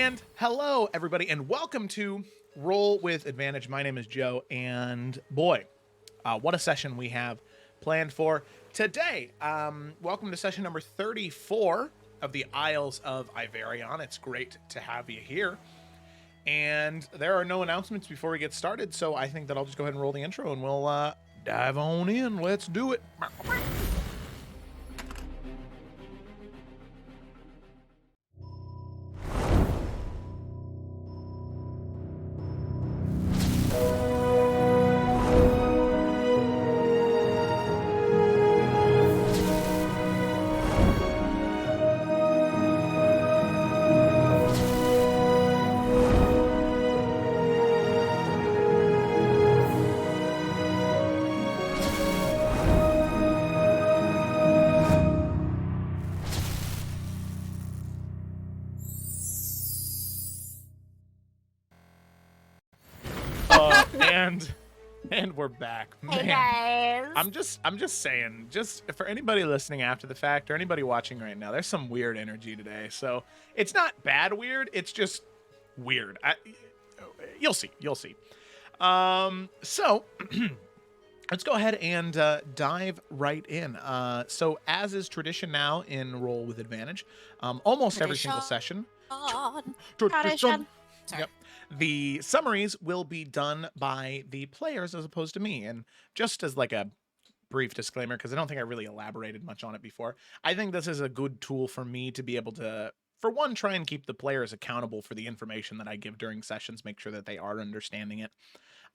And hello, everybody, and welcome to Roll with Advantage. My name is Joe, and boy, what a session we have planned for today. Welcome to session number 34 of the Isles of Iverion. It's great to have you here. And there are no announcements before we get started, so I think that I'll just go ahead and roll the intro, and we'll dive on in. Let's do it. And we're back. Man, hey guys. I'm just saying, just for anybody listening after the fact or anybody watching right now, there's some weird energy today. So it's not bad weird, it's just weird. You'll see. So let's go ahead and dive right in. So as is tradition now in Roll with Advantage, almost every single session. Tradition. Sorry. Yep. The summaries will be done by the players as opposed to me. And just as like a brief disclaimer, because I don't think I really elaborated much on it before, I think this is a good tool for me to be able to, for one, try and keep the players accountable for the information that I give during sessions, make sure that they are understanding it.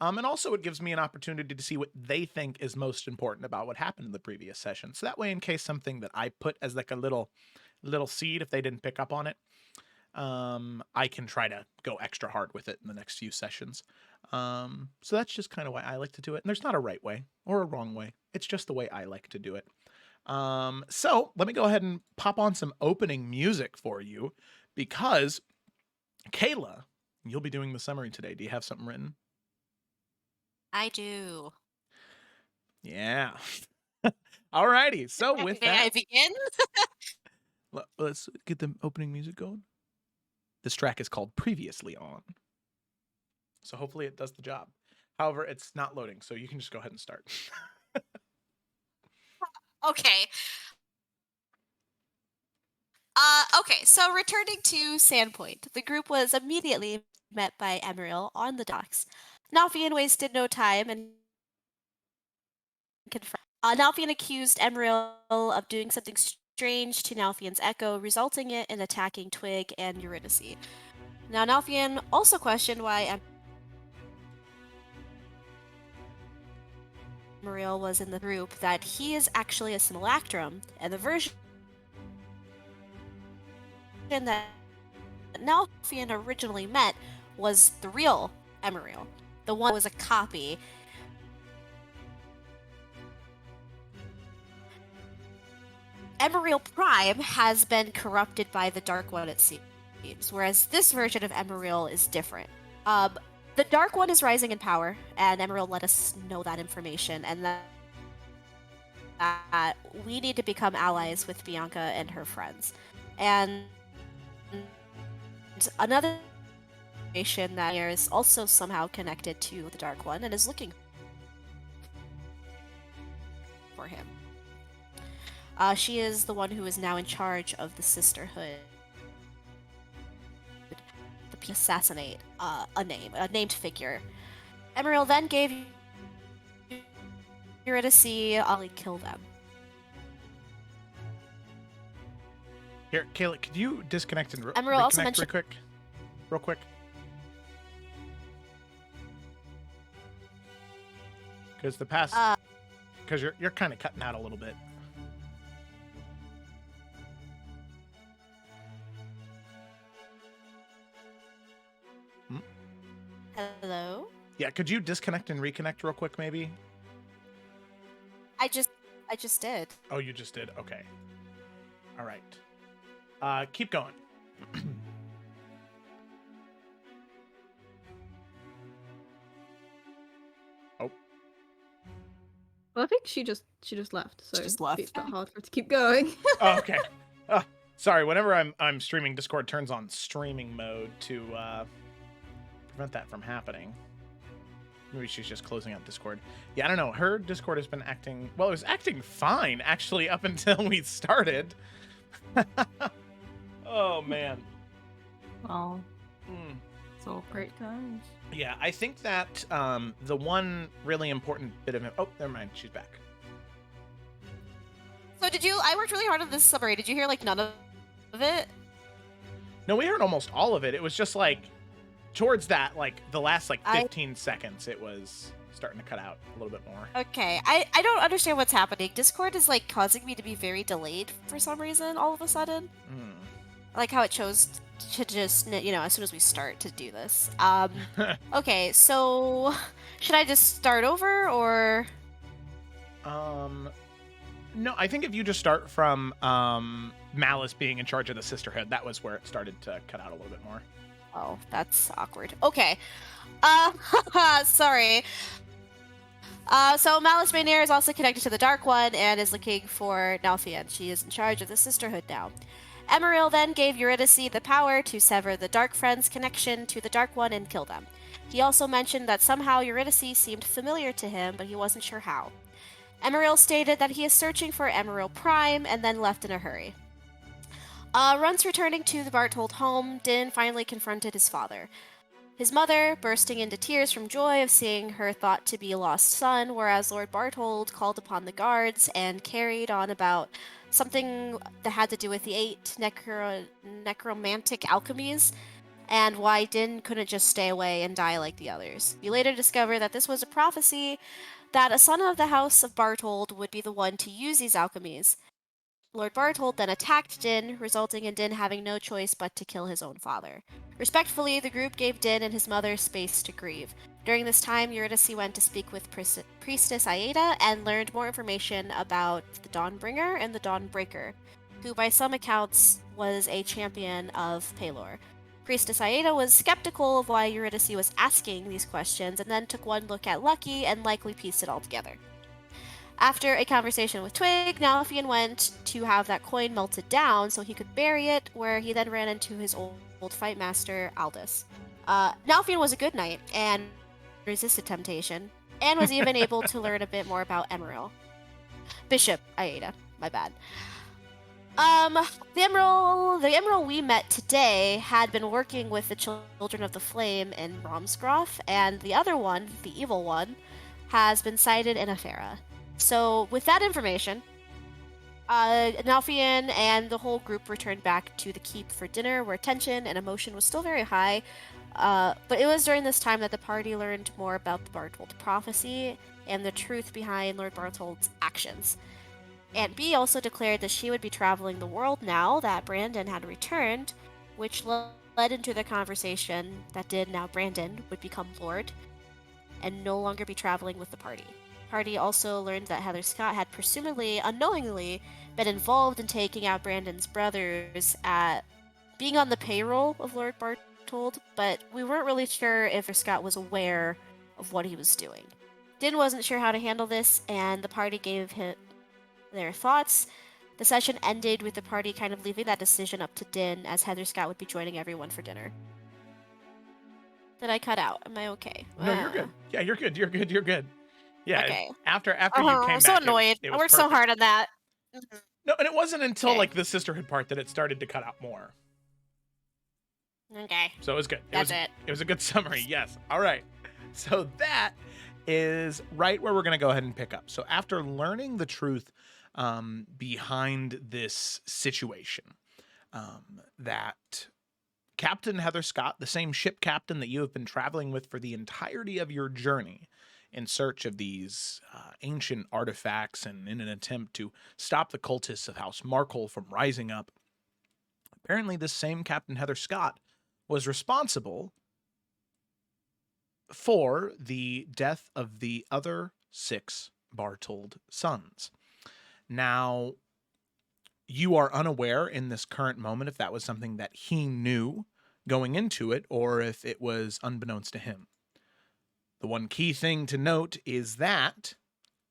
And also it gives me an opportunity to see what they think is most important about what happened in the previous session. So that way, in case something that I put as like a little seed, if they didn't pick up on it, I can try to go extra hard with it in the next few sessions. So that's just kind of why I like to do it. And there's not a right way or a wrong way. It's just the way I like to do it. So let me go ahead and pop on some opening music for you because Kayla, you'll be doing the summary today. Do you have something written? I do. Yeah. Alrighty. So with May that, I begin? let's get the opening music going. This track is called Previously On. So hopefully it does the job. However, it's not loading, so you can just go ahead and start. Okay. Okay, so returning to Sandpoint, the group was immediately met by Emeril on the docks. Nalfian wasted no time and confirmed. Nalfian accused Emeril of doing something strange to Nalfian's echo, resulting in attacking Twig and Eurydice. Now, Nalfian also questioned why Emeril was in the group, that he is actually a simulacrum, and the version that Nalfian originally met was the real Emeril. The one that was a copy. Emeril Prime has been corrupted by the Dark One, it seems, whereas this version of Emeril is different. The Dark One is rising in power, and Emeril let us know that information, and that we need to become allies with Bianca and her friends. And another information that is also somehow connected to the Dark One and is looking for him. She is the one who is now in charge of the Sisterhood. The assassinate a named figure. Emeril then gave Eurydice Ollie kill them. Here, Kayla, could you disconnect and Emeril also reconnect mentioned real quick? Because the past, because you're kind of cutting out a little bit. Hello? Yeah, could you disconnect and reconnect real quick, maybe? I just did. Oh, you just did? Okay. All right. Keep going. Oh. Well, I think she just left, so She just left. it's a bit hard for her to keep going. Oh, okay. Sorry, whenever I'm streaming, Discord turns on streaming mode to prevent that from happening. Maybe she's just closing out Discord. Yeah, I don't know. Her Discord has been acting... Well, it was acting fine, actually, up until we started. Oh, man. Oh, Mm. so great times. Yeah, I think that the one really important bit of... Oh, never mind. She's back. So I worked really hard on this summary. Did you hear, like, none of it? No, we heard almost all of it. It was just, like, towards that, like, the last, like, I- 15 seconds, it was starting to cut out a little bit more. Okay, I don't understand what's happening. Discord is, like, causing me to be very delayed for some reason all of a sudden. I like how it chose to just, as soon as we start to do this. Okay, so should I just start over, or... No, I think if you just start from Malice being in charge of the Sisterhood, that was where it started to cut out a little bit more. Oh, that's awkward. Okay. Sorry. So Malice Rainier is also connected to the Dark One and is looking for Nalfian. She is in charge of the Sisterhood now. Emeril then gave Eurydice the power to sever the Dark Friend's connection to the Dark One and kill them. He also mentioned that somehow Eurydice seemed familiar to him, but he wasn't sure how. Emeril stated that he is searching for Emeril Prime and then left in a hurry. Once returning to the Bartold home, Din finally confronted his father. His mother, bursting into tears from joy of seeing her thought to be a lost son, whereas Lord Bartold called upon the guards and carried on about something that had to do with the 8 necromantic alchemies, and why Din couldn't just stay away and die like the others. We later discover that this was a prophecy that a son of the House of Bartold would be the one to use these alchemies. Lord Bartold then attacked Din, resulting in Din having no choice but to kill his own father. Respectfully, the group gave Din and his mother space to grieve. During this time, Eurydice went to speak with Priestess Aida and learned more information about the Dawnbringer and the Dawnbreaker, who by some accounts was a champion of Pelor. Priestess Aida was skeptical of why Eurydice was asking these questions and then took one look at Lucky and likely pieced it all together. After a conversation with Twig, Nalfian went to have that coin melted down so he could bury it, where he then ran into his old fight master, Aldous. Nalfian was a good knight and resisted temptation, and was even able to learn a bit more about Emeril. Bishop Aida, my bad. The Emeril we met today had been working with the Children of the Flame in Romsgroth, and the other one, the evil one, has been sighted in Afera. So, with that information, Nalfian and the whole group returned back to the keep for dinner, where tension and emotion was still very high. But it was during this time that the party learned more about the Bartold prophecy and the truth behind Lord Bartold's actions. Aunt B also declared that she would be traveling the world now that Brandon had returned, which led into the conversation that now Brandon would become Lord and no longer be traveling with the party. Party also learned that Heather Scott had presumably, unknowingly, been involved in taking out Brandon's brothers at being on the payroll of Lord Bartold, but we weren't really sure if Scott was aware of what he was doing. Din wasn't sure how to handle this, and the party gave him their thoughts. The session ended with the party kind of leaving that decision up to Din, as Heather Scott would be joining everyone for dinner. Did I cut out? Am I okay? No, you're good. Yeah, you're good. You're good. You're good. Yeah. Okay. After you came back, I'm so annoyed. It I was worked so perfect. hard on that. No, and it wasn't until Okay. like the Sisterhood part that it started to cut out more. Okay. So it was good. That's it was a good summary. Yes. All right. So that is right where we're going to go ahead and pick up. So after learning the truth behind this situation, that Captain Heather Scott, the same ship captain that you have been traveling with for the entirety of your journey in search of these ancient artifacts and in an attempt to stop the cultists of House Markle from rising up, apparently this same Captain Heather Scott was responsible for the death of the other 6 Bartold sons. Now, you are unaware in this current moment if that was something that he knew going into it or if it was unbeknownst to him. The one key thing to note is that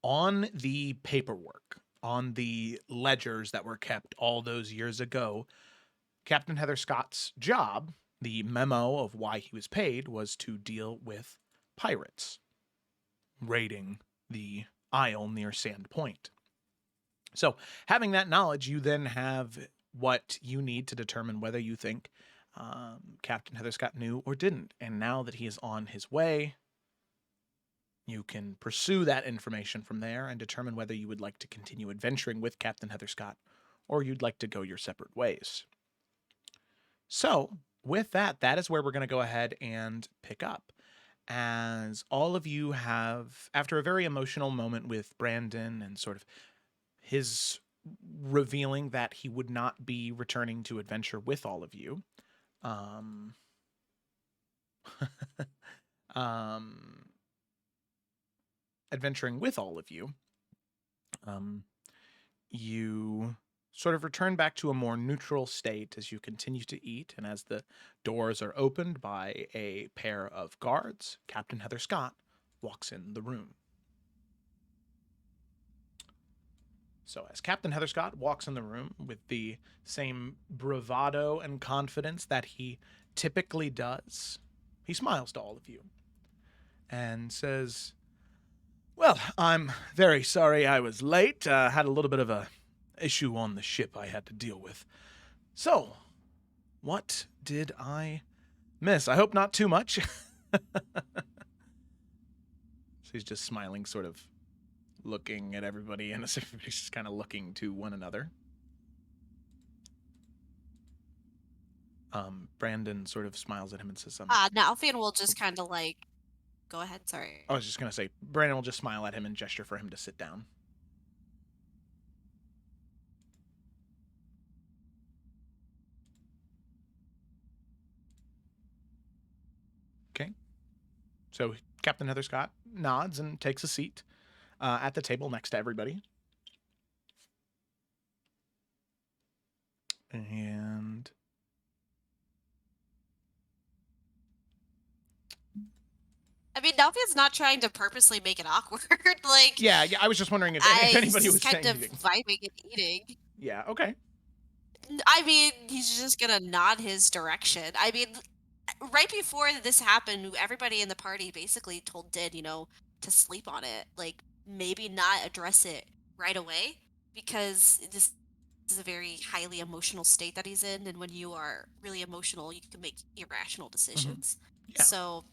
on the paperwork, on the ledgers that were kept all those years ago, Captain Heather Scott's job, the memo of why he was paid, was to deal with pirates raiding the isle near Sand Point. So, having that knowledge, you then have what you need to determine whether you think Captain Heather Scott knew or didn't. And now that he is on his way, you can pursue that information from there and determine whether you would like to continue adventuring with Captain Heather Scott or you'd like to go your separate ways. So, with that, that is where we're going to go ahead and pick up. As all of you have, after a very emotional moment with Brandon and sort of his revealing that he would not be returning to adventure with all of you, adventuring with all of you, you sort of return back to a more neutral state as you continue to eat, and as the doors are opened by a pair of guards, Captain Heather Scott walks in the room. So as Captain Heather Scott walks in the room with the same bravado and confidence that he typically does, he smiles to all of you and says, "Well, I'm very sorry I was late. Had a little bit of a issue on the ship I had to deal with. So, what did I miss? I hope not too much." So he's just smiling, sort of looking at everybody, and everybody's just kind of looking to one another. Brandon sort of smiles at him and says something. Now Alfian will just kind of like, go ahead, sorry. I was just going to say, Brandon will just smile at him and gesture for him to sit down. Okay. So Captain Heather Scott nods and takes a seat at the table next to everybody. And I mean, Alfian's not trying to purposely make it awkward. Like, yeah, I was just wondering if anybody was kind saying of anything. vibing and eating. Yeah, okay. I mean, he's just gonna nod his direction. I mean, right before this happened, everybody in the party basically told Did, to sleep on it. Like, maybe not address it right away, because this is a very highly emotional state that he's in, and when you are really emotional, you can make irrational decisions. Yeah. So,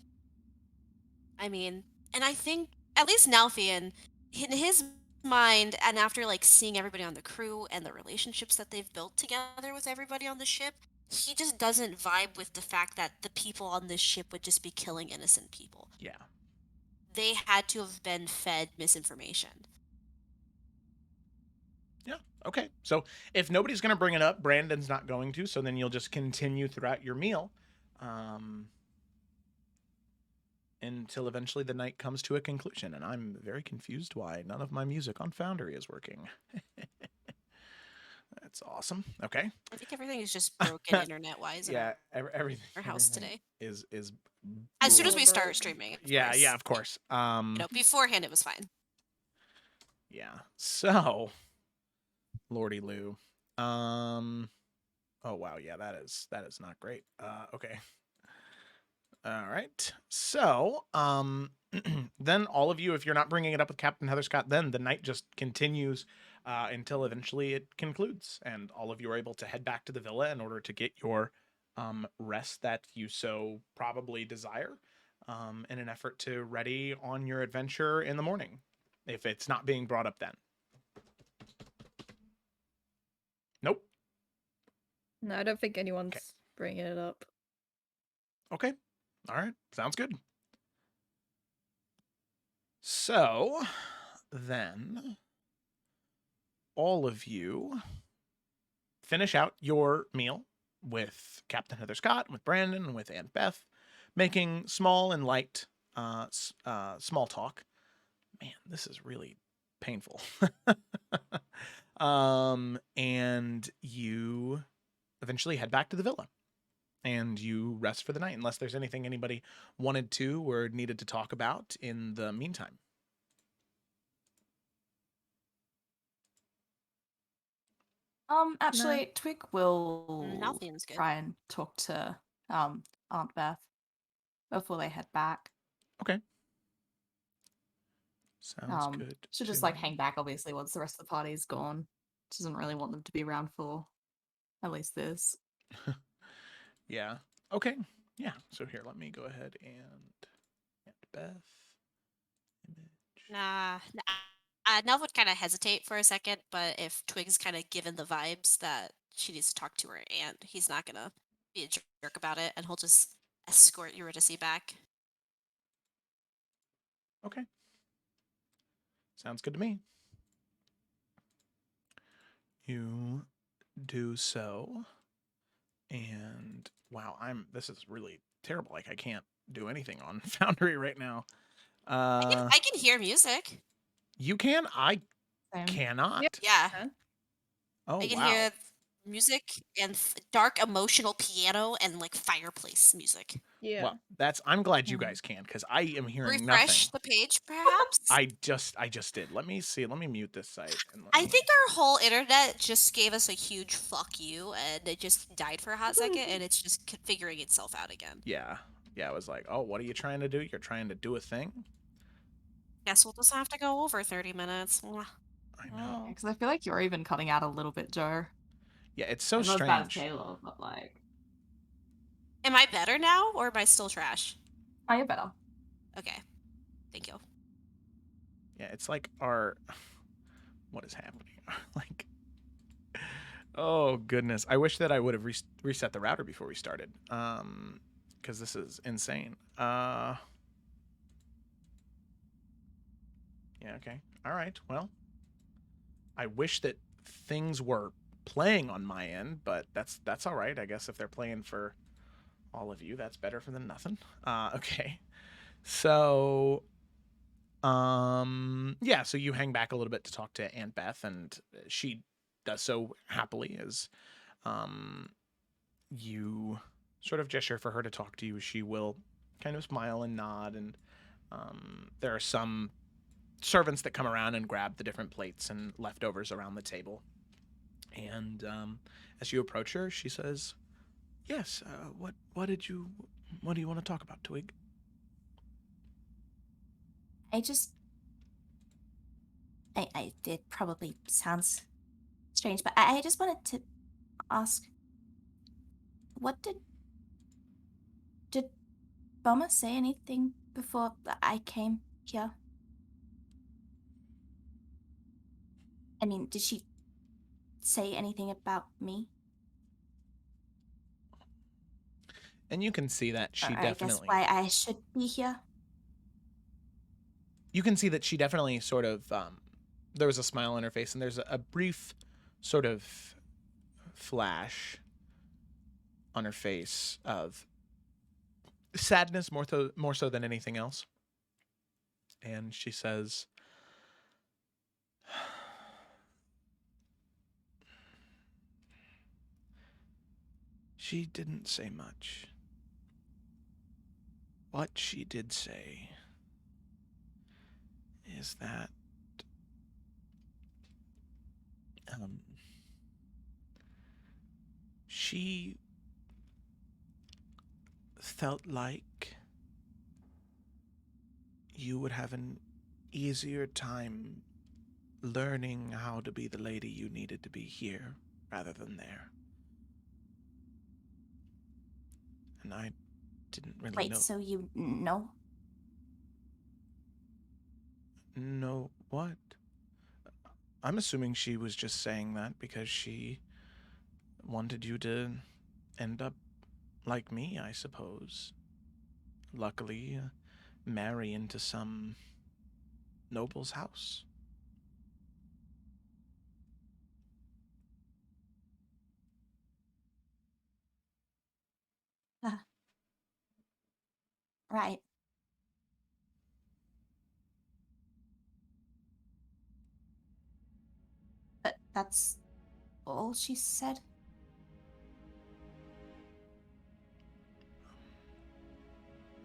I mean, and I think at least Nalfian, in his mind, and after like seeing everybody on the crew and the relationships that they've built together with everybody on the ship, he just doesn't vibe with the fact that the people on this ship would just be killing innocent people. Yeah. They had to have been fed misinformation. Yeah, okay. So if nobody's going to bring it up, Brandon's not going to, so then you'll just continue throughout your meal until eventually the night comes to a conclusion. And I'm very confused why none of my music on Foundry is working. That's awesome. Okay. I think everything is just broken internet-wise in Yeah, everything our house everything today. is As soon as we start streaming, yeah, of course. Beforehand it was fine. Yeah. So, Lordy Lou. Oh wow, yeah, that is not great. Okay. All right. So, then all of you, if you're not bringing it up with Captain Heather Scott, then the night just continues until eventually it concludes, and all of you are able to head back to the villa in order to get your rest that you so probably desire, in an effort to ready on your adventure in the morning, if it's not being brought up then. Nope. No, I don't think anyone's bringing it up. Okay. All right. Sounds good. So, then, all of you finish out your meal with Captain Heather Scott, with Brandon, and with Aunt Beth, making small and light small talk. Man, this is really painful. And you eventually head back to the villa. And you rest for the night, unless there's anything anybody wanted to or needed to talk about in the meantime. Actually, Twig will Nothing's good. try and talk to Aunt Beth before they head back. Okay. Sounds good. She'll just to like me. hang back, obviously, once the rest of the party's gone. She doesn't really want them to be around for at least this. Yeah. Okay. Yeah. So here, let me go ahead and Beth image. Nah. Nell would kind of hesitate for a second, but if Twig's kind of given the vibes that she needs to talk to her aunt, he's not gonna be a jerk about it, and he'll just escort Eurydice back. Okay. Sounds good to me. You do so. And wow, this is really terrible. Like I can't do anything on Foundry right now. I can hear music. You can? I Same. cannot. Yeah. Oh I can wow. hear music and dark emotional piano and like fireplace music. Yeah. Well, I'm glad you guys can, because I am hearing Refresh nothing. the page, perhaps. I just did. Let me see. Let me mute this site. And I think our whole internet just gave us a huge fuck you, and it just died for a hot second, and it's just figuring itself out again. Yeah. Yeah, I was like, oh, what are you trying to do? You're trying to do a thing? Guess we'll just have to go over 30 minutes. Mwah. I know. Because I feel like you're even cutting out a little bit, Joe. Yeah, it's so Not as bad as strange. Caleb, but like. Am I better now, or am I still trash? Oh, you're better. Okay. Thank you. Yeah, it's like what is happening? Like, oh goodness. I wish that I would have reset the router before we started. Because this is insane. Yeah, okay. All right. Well, I wish that things were playing on my end, but that's all right. I guess if they're playing for all of you, that's better for than nothing. Okay. So yeah, so you hang back a little bit to talk to Aunt Beth, and she does so happily as you sort of gesture for her to talk to you. She will kind of smile and nod, and there are some servants that come around and grab the different plates and leftovers around the table. And as you approach her, she says, "Yes. What do you want to talk about, Twig?" It probably sounds strange, but I just wanted to ask, what did Bomber say anything before I came here? I mean, did she say anything about me? And you can see that she Or I guess definitely. why I should be here? You can see that she definitely sort of. There was a smile on her face, and there's a brief sort of flash on her face of sadness, more so than anything else. And she says, "She didn't say much. What she did say is that she felt like you would have an easier time learning how to be the lady you needed to be here rather than there. And I didn't really Wait, know. so you know? Know what? I'm assuming she was just saying that because she wanted you to end up like me, I suppose. Luckily, marry into some noble's house. Right. But that's all she said?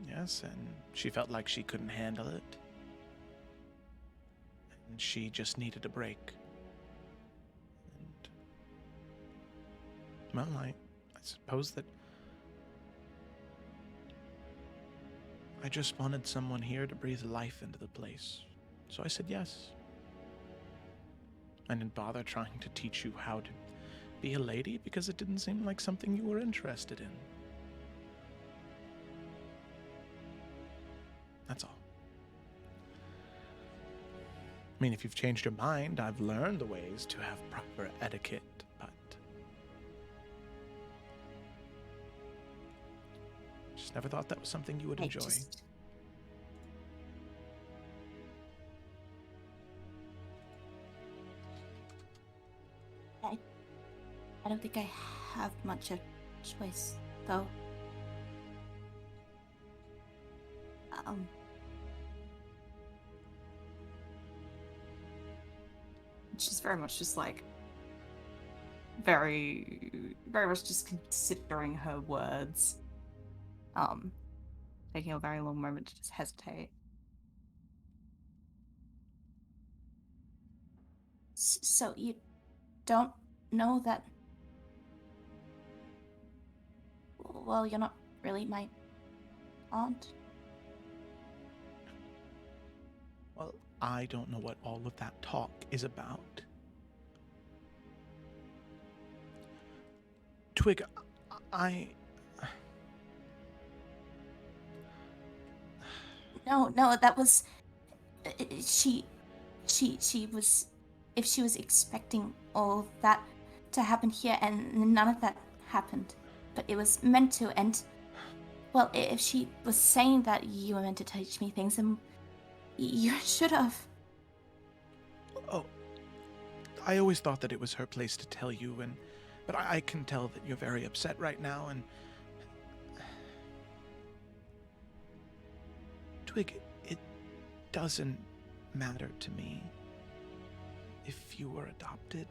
Yes, and she felt like she couldn't handle it. And she just needed a break. And Well, I suppose that I just wanted someone here to breathe life into the place. So I said yes. I didn't bother trying to teach you how to be a lady because it didn't seem like something you were interested in. That's all. I mean, if you've changed your mind, I've learned the ways to have proper etiquette, but just never thought that was something you would enjoy. I don't think I have much of choice, though. She's very much just like very much just considering her words. Taking a very long moment to just hesitate. So you don't know that... Well, you're not really my aunt. Well, I don't know what all of that talk is about. Twig, No, that was... She was... If she was expecting all of that to happen here, and none of that happened. But it was meant to, and... Well, if she was saying that you were meant to teach me things, then you should have. Oh, I always thought that it was her place to tell you, but I can tell that you're very upset right now, and... Twig, it doesn't matter to me if you were adopted.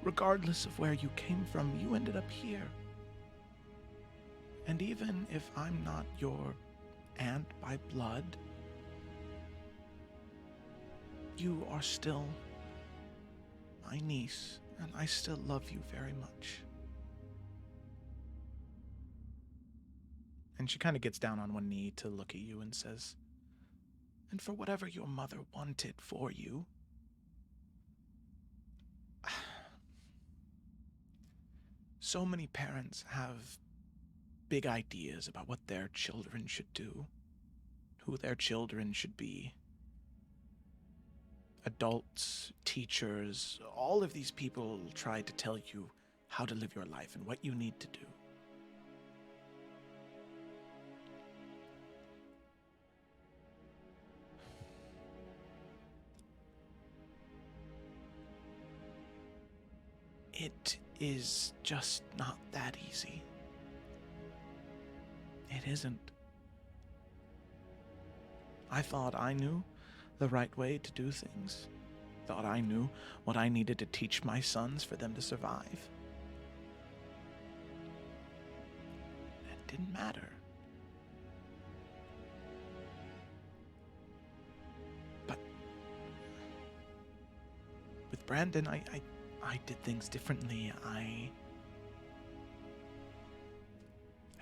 Regardless of where you came from, you ended up here. And even if I'm not your aunt by blood, you are still my niece, and I still love you very much. And she kind of gets down on one knee to look at you and says, and for whatever your mother wanted for you, so many parents have big ideas about what their children should do, who their children should be. Adults, teachers, all of these people try to tell you how to live your life and what you need to do. It is just not that easy. It isn't. I thought I knew the right way to do things. Thought I knew what I needed to teach my sons for them to survive. It didn't matter. But with Brandon, I did things differently. I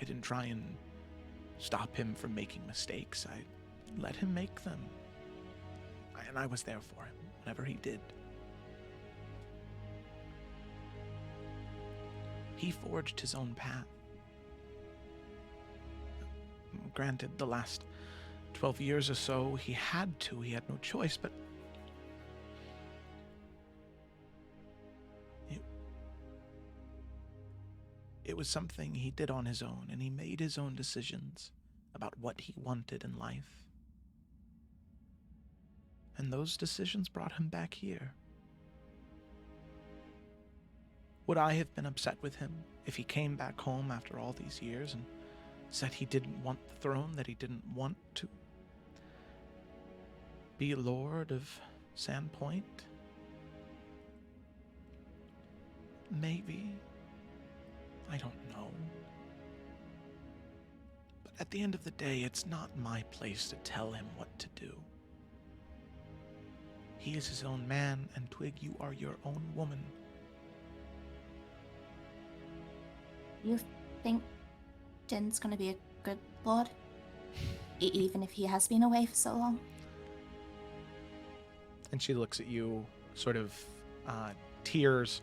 didn't try and stop him from making mistakes. I let him make them. And I was there for him whenever he did. He forged his own path. Granted, the last 12 years or so, he had to. He had no choice, but it was something he did on his own, and he made his own decisions about what he wanted in life. And those decisions brought him back here. Would I have been upset with him if he came back home after all these years and said he didn't want the throne, that he didn't want to be Lord of Sandpoint? Maybe. I don't know. But at the end of the day, it's not my place to tell him what to do. He is his own man, and Twig, you are your own woman. You think Din's gonna be a good lord? Even if he has been away for so long? And she looks at you, sort of tears,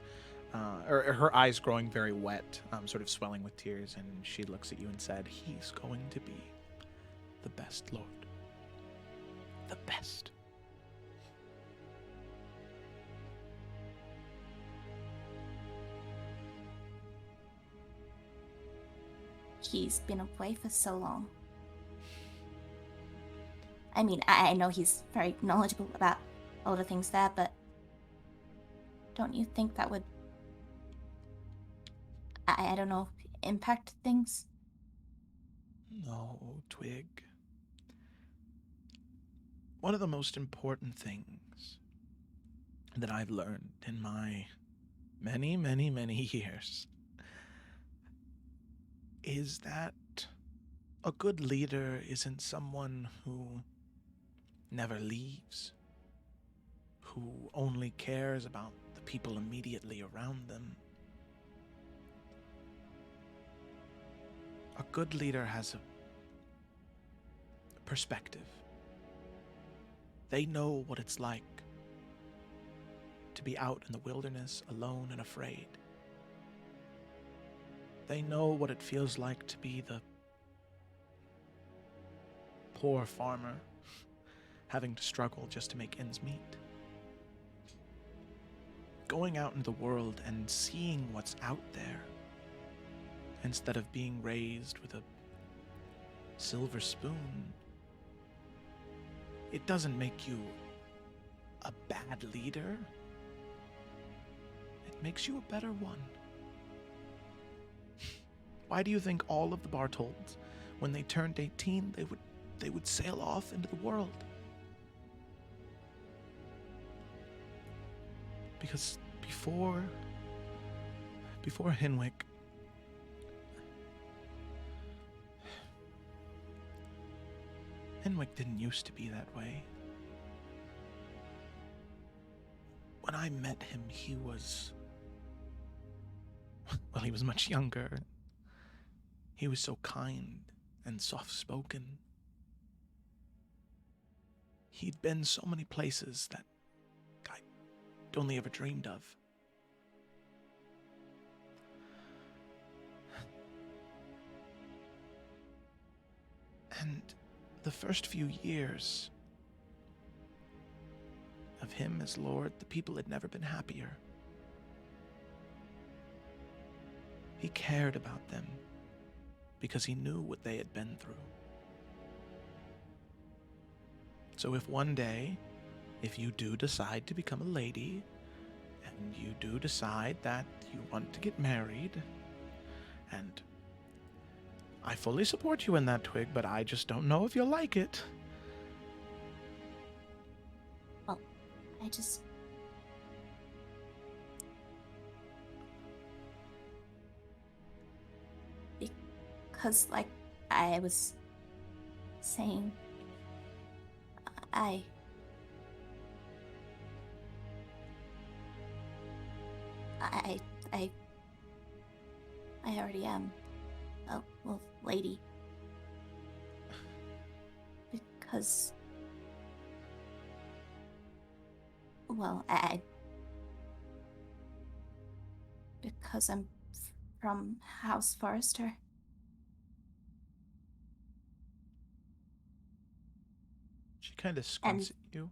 or her eyes growing very wet, sort of swelling with tears, and she looks at you and said, "He's going to be the best lord. The best." He's been away for so long. I mean, I know he's very knowledgeable about all the things there, but don't you think that would, I don't know, impact things? No, Twig. One of the most important things that I've learned in my many, many, many years is that a good leader isn't someone who never leaves, who only cares about the people immediately around them. A good leader has a perspective. They know what it's like to be out in the wilderness alone and afraid. They know what it feels like to be the poor farmer having to struggle just to make ends meet. Going out into the world and seeing what's out there instead of being raised with a silver spoon, it doesn't make you a bad leader. It makes you a better one. Why do you think all of the Bartolds, when they turned 18, they would sail off into the world? Because before Henwick, Henwick didn't used to be that way. When I met him, he was much younger. He was so kind and soft-spoken. He'd been so many places that I'd only ever dreamed of. And the first few years of him as Lord, the people had never been happier. He cared about them because he knew what they had been through. So if one day, if you do decide to become a lady, and you do decide that you want to get married, and I fully support you in that, Twig, but I just don't know if you'll like it. Well, I just... Because, like I was saying, I already am a lady. Because, well, because I'm from House Forrester. She kind of squints at you.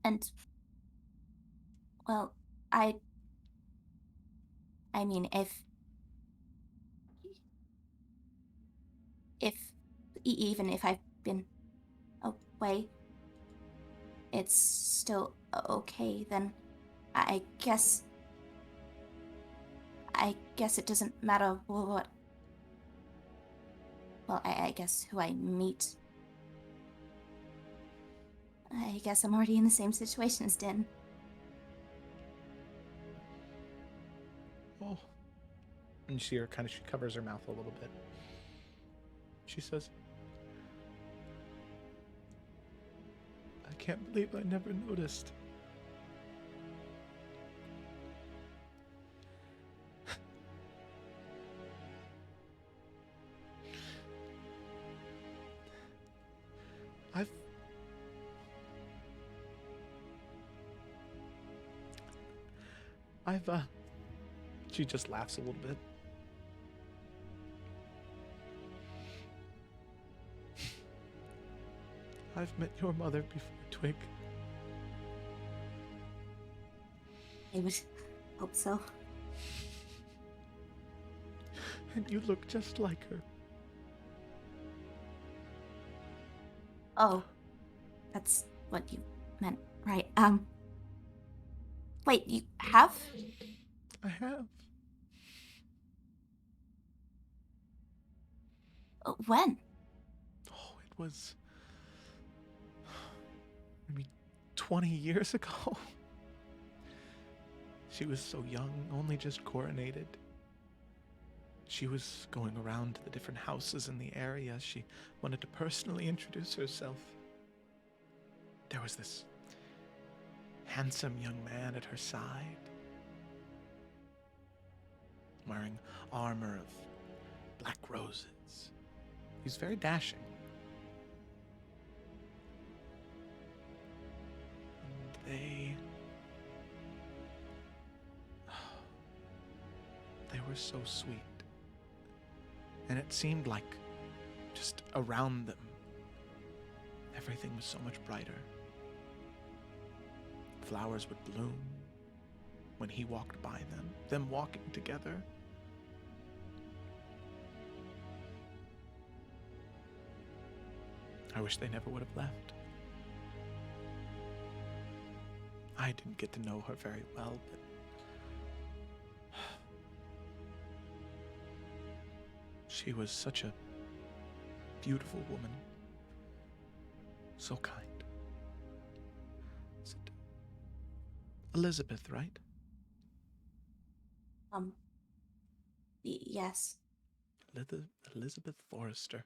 And, well, I mean, if even if I've been away, it's still okay, then I guess it doesn't matter what, well, I guess who I meet. I guess I'm already in the same situation as Din. Oh. And you see her she covers her mouth a little bit. She says, I can't believe I never noticed. She just laughs a little bit. I've met your mother before, Twig. I would hope so. And you look just like her. Oh, that's what you meant, right? Wait, you have? I have. When? Oh, it was maybe 20 years ago. She was so young, only just coronated. She was going around to the different houses in the area. She wanted to personally introduce herself. There was this handsome young man at her side, wearing armor of black roses. He's very dashing. And they were so sweet. And it seemed like just around them, everything was so much brighter. Flowers would bloom when he walked by them walking together. I wish they never would have left. I didn't get to know her very well, but she was such a beautiful woman. So kind. Is it Elizabeth, right? Yes. Elizabeth Forrester.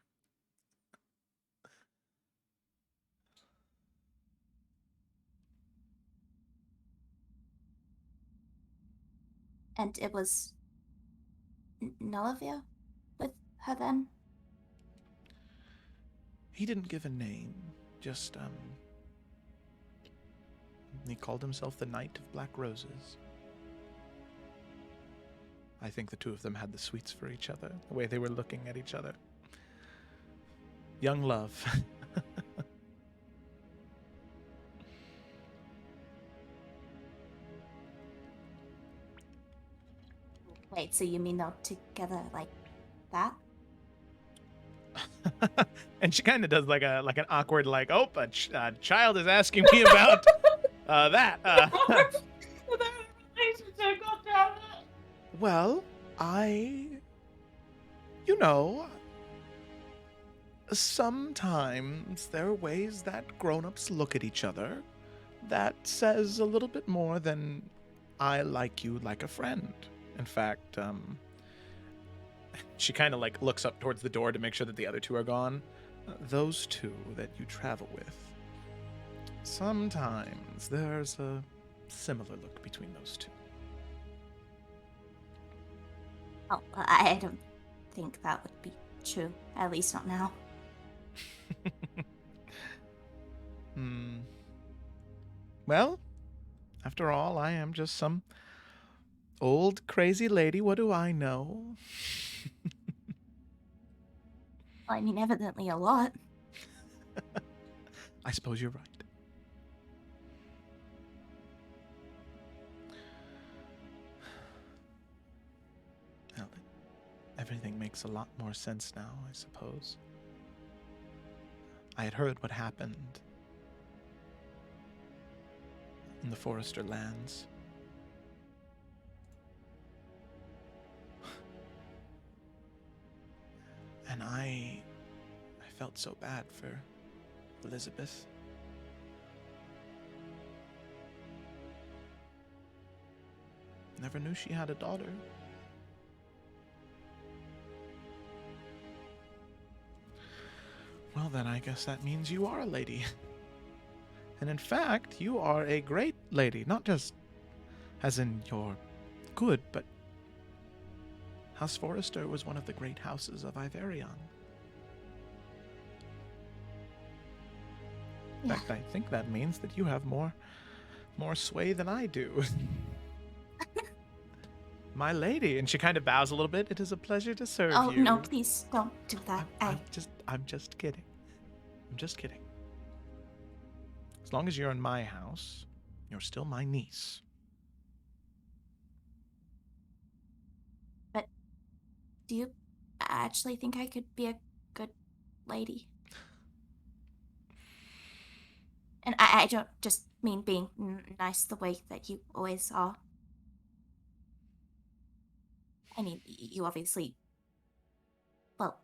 And it was Nullivia with her then? He didn't give a name, just, he called himself the Knight of Black Roses. I think the two of them had the sweets for each other, the way they were looking at each other. Young love. Wait, so you mean they're together like that? And she kind of does like an awkward a child is asking me about that. Well, sometimes there are ways that grown-ups look at each other that says a little bit more than I like you like a friend. In fact, she kind of looks up towards the door to make sure that the other two are gone. Those two that you travel with, sometimes there's a similar look between those two. Oh, I don't think that would be true. At least not now. Well, after all, I am just some old crazy lady. What do I know? I mean, evidently a lot. I suppose you're right. Well, everything makes a lot more sense now, I suppose. I had heard what happened in the Forrester lands. And I felt so bad for Elizabeth. Never knew she had a daughter. Well, then I guess that means you are a lady. And in fact, you are a great lady. Not just as in you're good, but House Forrester was one of the great houses of Iverion. In fact, I think that means that you have more sway than I do. My lady. And she kind of bows a little bit. It is a pleasure to serve Oh, you. no, please don't do that. I'm just kidding. I'm just kidding. As long as you're in my house, you're still my niece. But do you actually think I could be a good lady? And I don't just mean being nice the way that you always are. I mean, you obviously, well,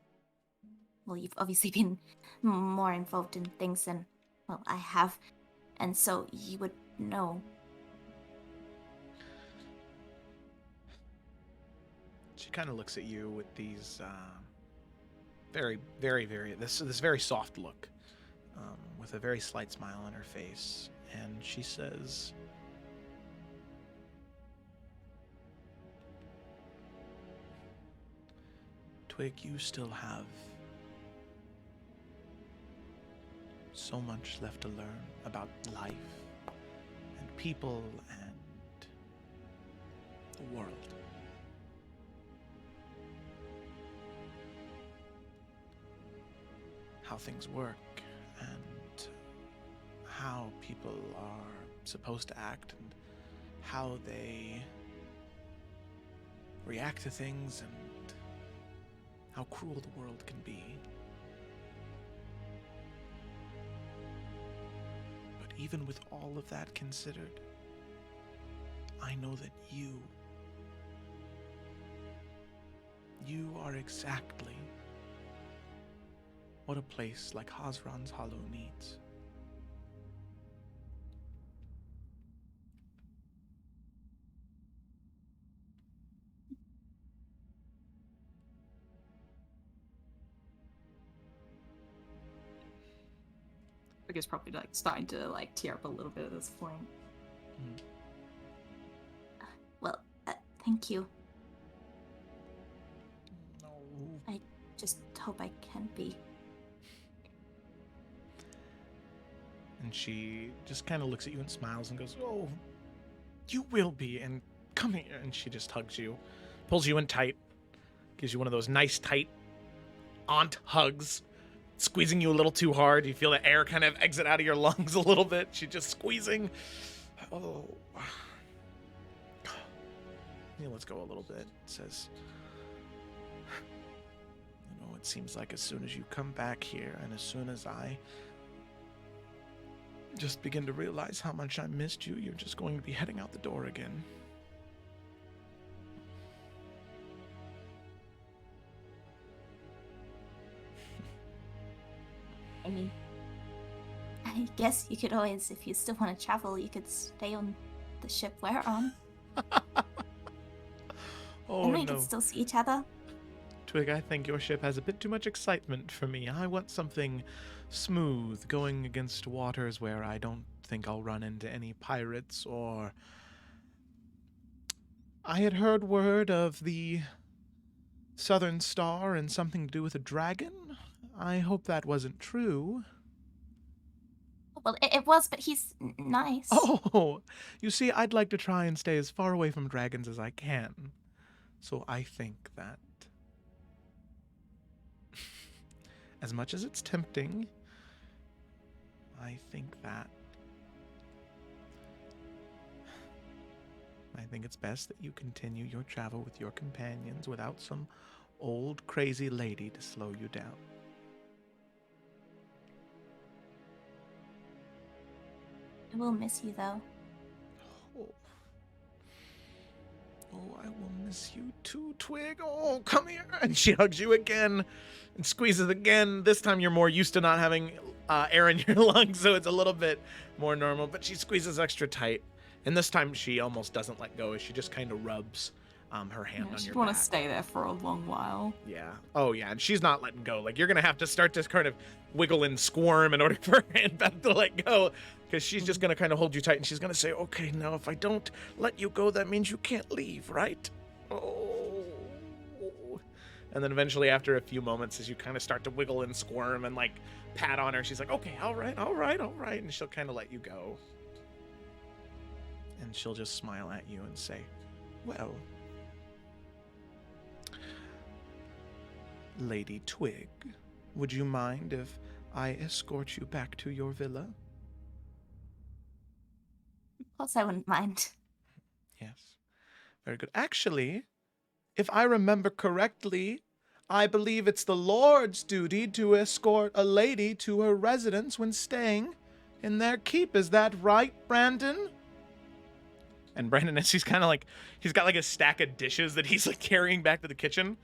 you've obviously been more involved in things than, well, I have. And so you would know. She kind of looks at you with these very, very, very, this very soft look, with a very slight smile on her face. And she says, Twig, you still have so much left to learn about life and people and the world. How things work and how people are supposed to act and how they react to things and how cruel the world can be. But even with all of that considered, I know that you are exactly what a place like Hazran's Hollow needs. I guess probably like starting to like tear up a little bit at this point. Well, thank you. No. I just hope I can be. And she just kind of looks at you and smiles and goes, "Oh, you will be, and come here." And she just hugs you, pulls you in tight, gives you one of those nice tight aunt hugs, squeezing you a little too hard. You feel the air kind of exit out of your lungs a little bit. She's just squeezing. Oh. Yeah, let's go a little bit. It says, you know, it seems like as soon as you come back here and as soon as I just begin to realize how much I missed you, you're just going to be heading out the door again. I mean, I guess you could always, if you still want to travel, you could stay on the ship we're on. Oh, and we no. could still see each other. Twig, I think your ship has a bit too much excitement for me. I want something smooth, going against waters where I don't think I'll run into any pirates or... I had heard word of the Southern Star and something to do with a dragon. I hope that wasn't true. Well, it was, but he's nice. Oh, you see, I'd like to try and stay as far away from dragons as I can. So I think that, as much as it's tempting, I think it's best that you continue your travel with your companions without some old crazy lady to slow you down. I will miss you, though. Oh, I will miss you too, Twig. Oh, come here. And she hugs you again and squeezes again. This time you're more used to not having air in your lungs, so it's a little bit more normal. But she squeezes extra tight. And this time she almost doesn't let go as she just kind of rubs her hand on She'd your want back. to stay there for a long while. Yeah. Oh, yeah. And she's not letting go. Like, you're going to have to start to kind of wiggle and squirm in order for her hand back to let go. Because she's just going to kind of hold you tight. And she's going to say, okay, now if I don't let you go, that means you can't leave, right? Oh. And then eventually, after a few moments, as you kind of start to wiggle and squirm and, like, pat on her, she's like, okay, all right. And she'll kind of let you go. And she'll just smile at you and say, well, Lady Twig, would you mind if I escort you back to your villa? Of course, I wouldn't mind. Yes. Very good. Actually, if I remember correctly, I believe it's the Lord's duty to escort a lady to her residence when staying in their keep. Is that right, Brandon? And Brandon, as he's kind of like, he's got like a stack of dishes that he's like carrying back to the kitchen.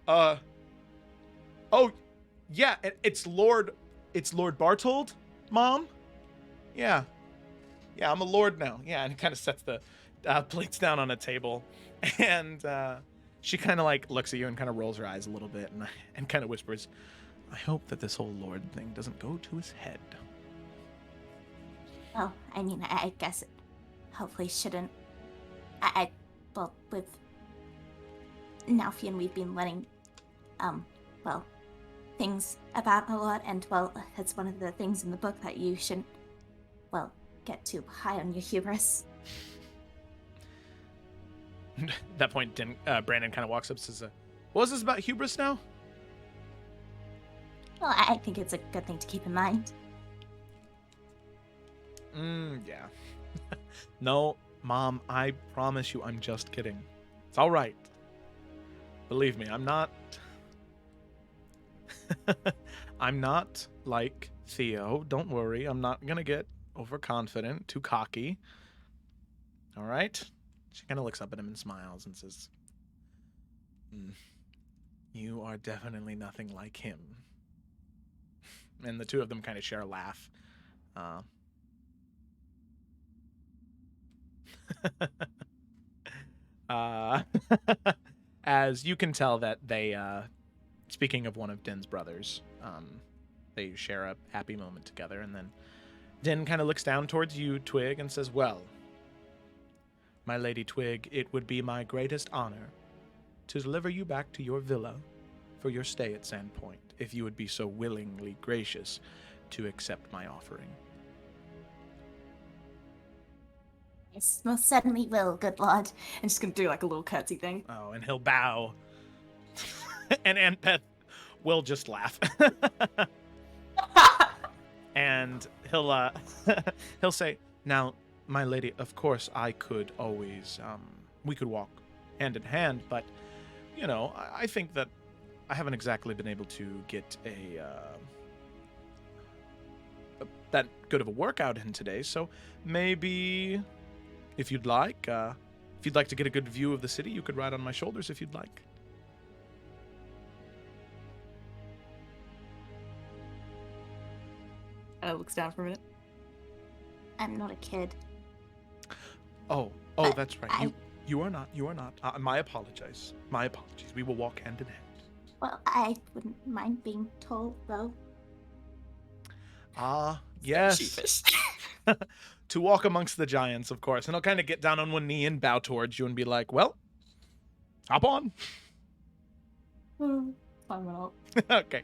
Oh, yeah, it's Lord Bartold, Mom? Yeah. Yeah, I'm a lord now. Yeah, and he kind of sets the plates down on a table. And she kind of like looks at you and kind of rolls her eyes a little bit and kind of whispers, I hope that this whole lord thing doesn't go to his head. Well, I mean, I guess it hopefully shouldn't. Well, with Nalfian, we've been learning, well, things about a lot, and, well, that's one of the things in the book that you shouldn't, well, get too high on your hubris. At that point, Brandon kind of walks up and says, what was this about hubris now? Well, I think it's a good thing to keep in mind. Yeah. No, Mom, I promise you I'm just kidding. It's all right. Believe me, I'm not... I'm not like Theo. Don't worry. I'm not going to get overconfident, too cocky. All right? She kind of looks up at him and smiles and says, you are definitely nothing like him. And the two of them kind of share a laugh. As you can tell that they, speaking of one of Din's brothers, they share a happy moment together. And then Din kind of looks down towards you, Twig, and says, well, my Lady Twig, it would be my greatest honor to deliver you back to your villa for your stay at Sandpoint, if you would be so willingly gracious to accept my offering. Yes, most certainly will, good lord. I'm just gonna do like a little curtsy thing. Oh, and he'll bow. And Aunt Beth will just laugh. And he'll he'll say, now, my lady, of course I could always, we could walk hand in hand, but, you know, I think that I haven't exactly been able to get that good of a workout in today, so maybe if you'd like to get a good view of the city, you could ride on my shoulders if you'd like. Looks down for a minute. I'm not a kid. Oh, that's right. You are not. My apologies. My apologies. We will walk hand in hand. Well, I wouldn't mind being told, though. Ah, yes. Sheepish. To walk amongst the giants, of course. And I'll kind of get down on one knee and bow towards you and be like, well, hop on. Climb it up. Okay.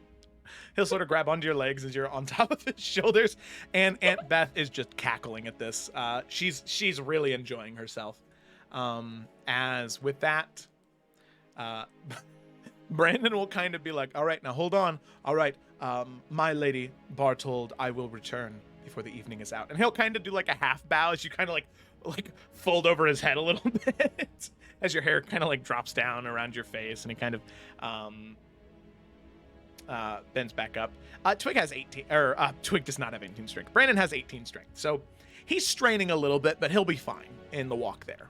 He'll sort of grab onto your legs as you're on top of his shoulders. And Aunt Beth is just cackling at this. She's really enjoying herself. As with that, Brandon will kind of be like, all right, now hold on. All right, my lady Bartold, I will return before the evening is out. And he'll kind of do like a half bow as you kind of like fold over his head a little bit as your hair kind of like drops down around your face and he kind of bends back up. Twig has 18, or Twig does not have 18 strength. Brandon has 18 strength. So he's straining a little bit, but he'll be fine in the walk there.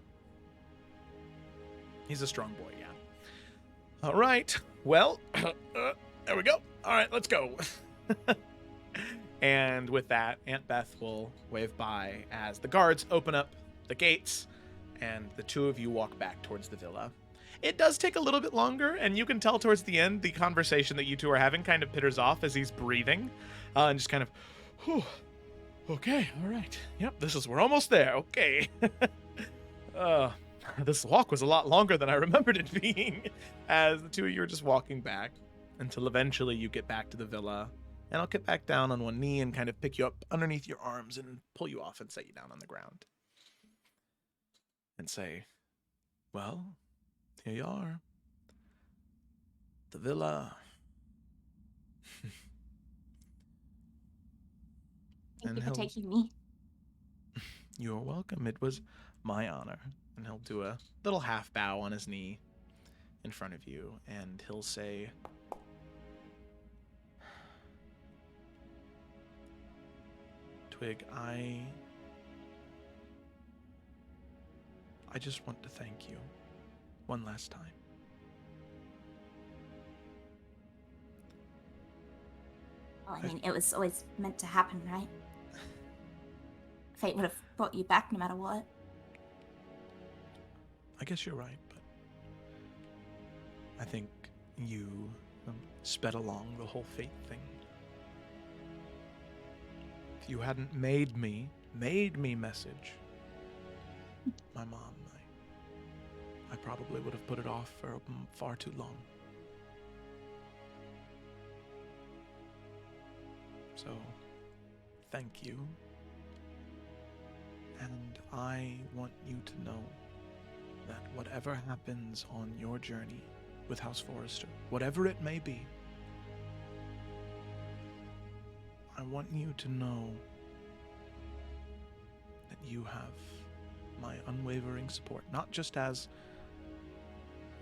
He's a strong boy, yeah. All right. Well, there we go. All right, let's go. And with that, Aunt Beth will wave bye as the guards open up the gates and the two of you walk back towards the villa. It does take a little bit longer, and you can tell towards the end the conversation that you two are having kind of pitters off as he's breathing and just kind of, whew, okay, all right. Yep, we're almost there. Okay. This walk was a lot longer than I remembered it being, as the two of you are just walking back until eventually you get back to the villa, and I'll get back down on one knee and kind of pick you up underneath your arms and pull you off and set you down on the ground. And say, well, here you are. The villa Thank And you for he'll- taking me. You're welcome. It was my honor. And he'll do a little half bow on his knee in front of you, and he'll say, Twig, I just want to thank you one last time. Well, I mean, it was always meant to happen, right? Fate would have brought you back no matter what. I guess you're right, but I think you sped along the whole fate thing. If you hadn't made me message my mom, I probably would have put it off for far too long. So, thank you. And I want you to know that whatever happens on your journey with House Forrester, whatever it may be, I want you to know that you have my unwavering support, not just as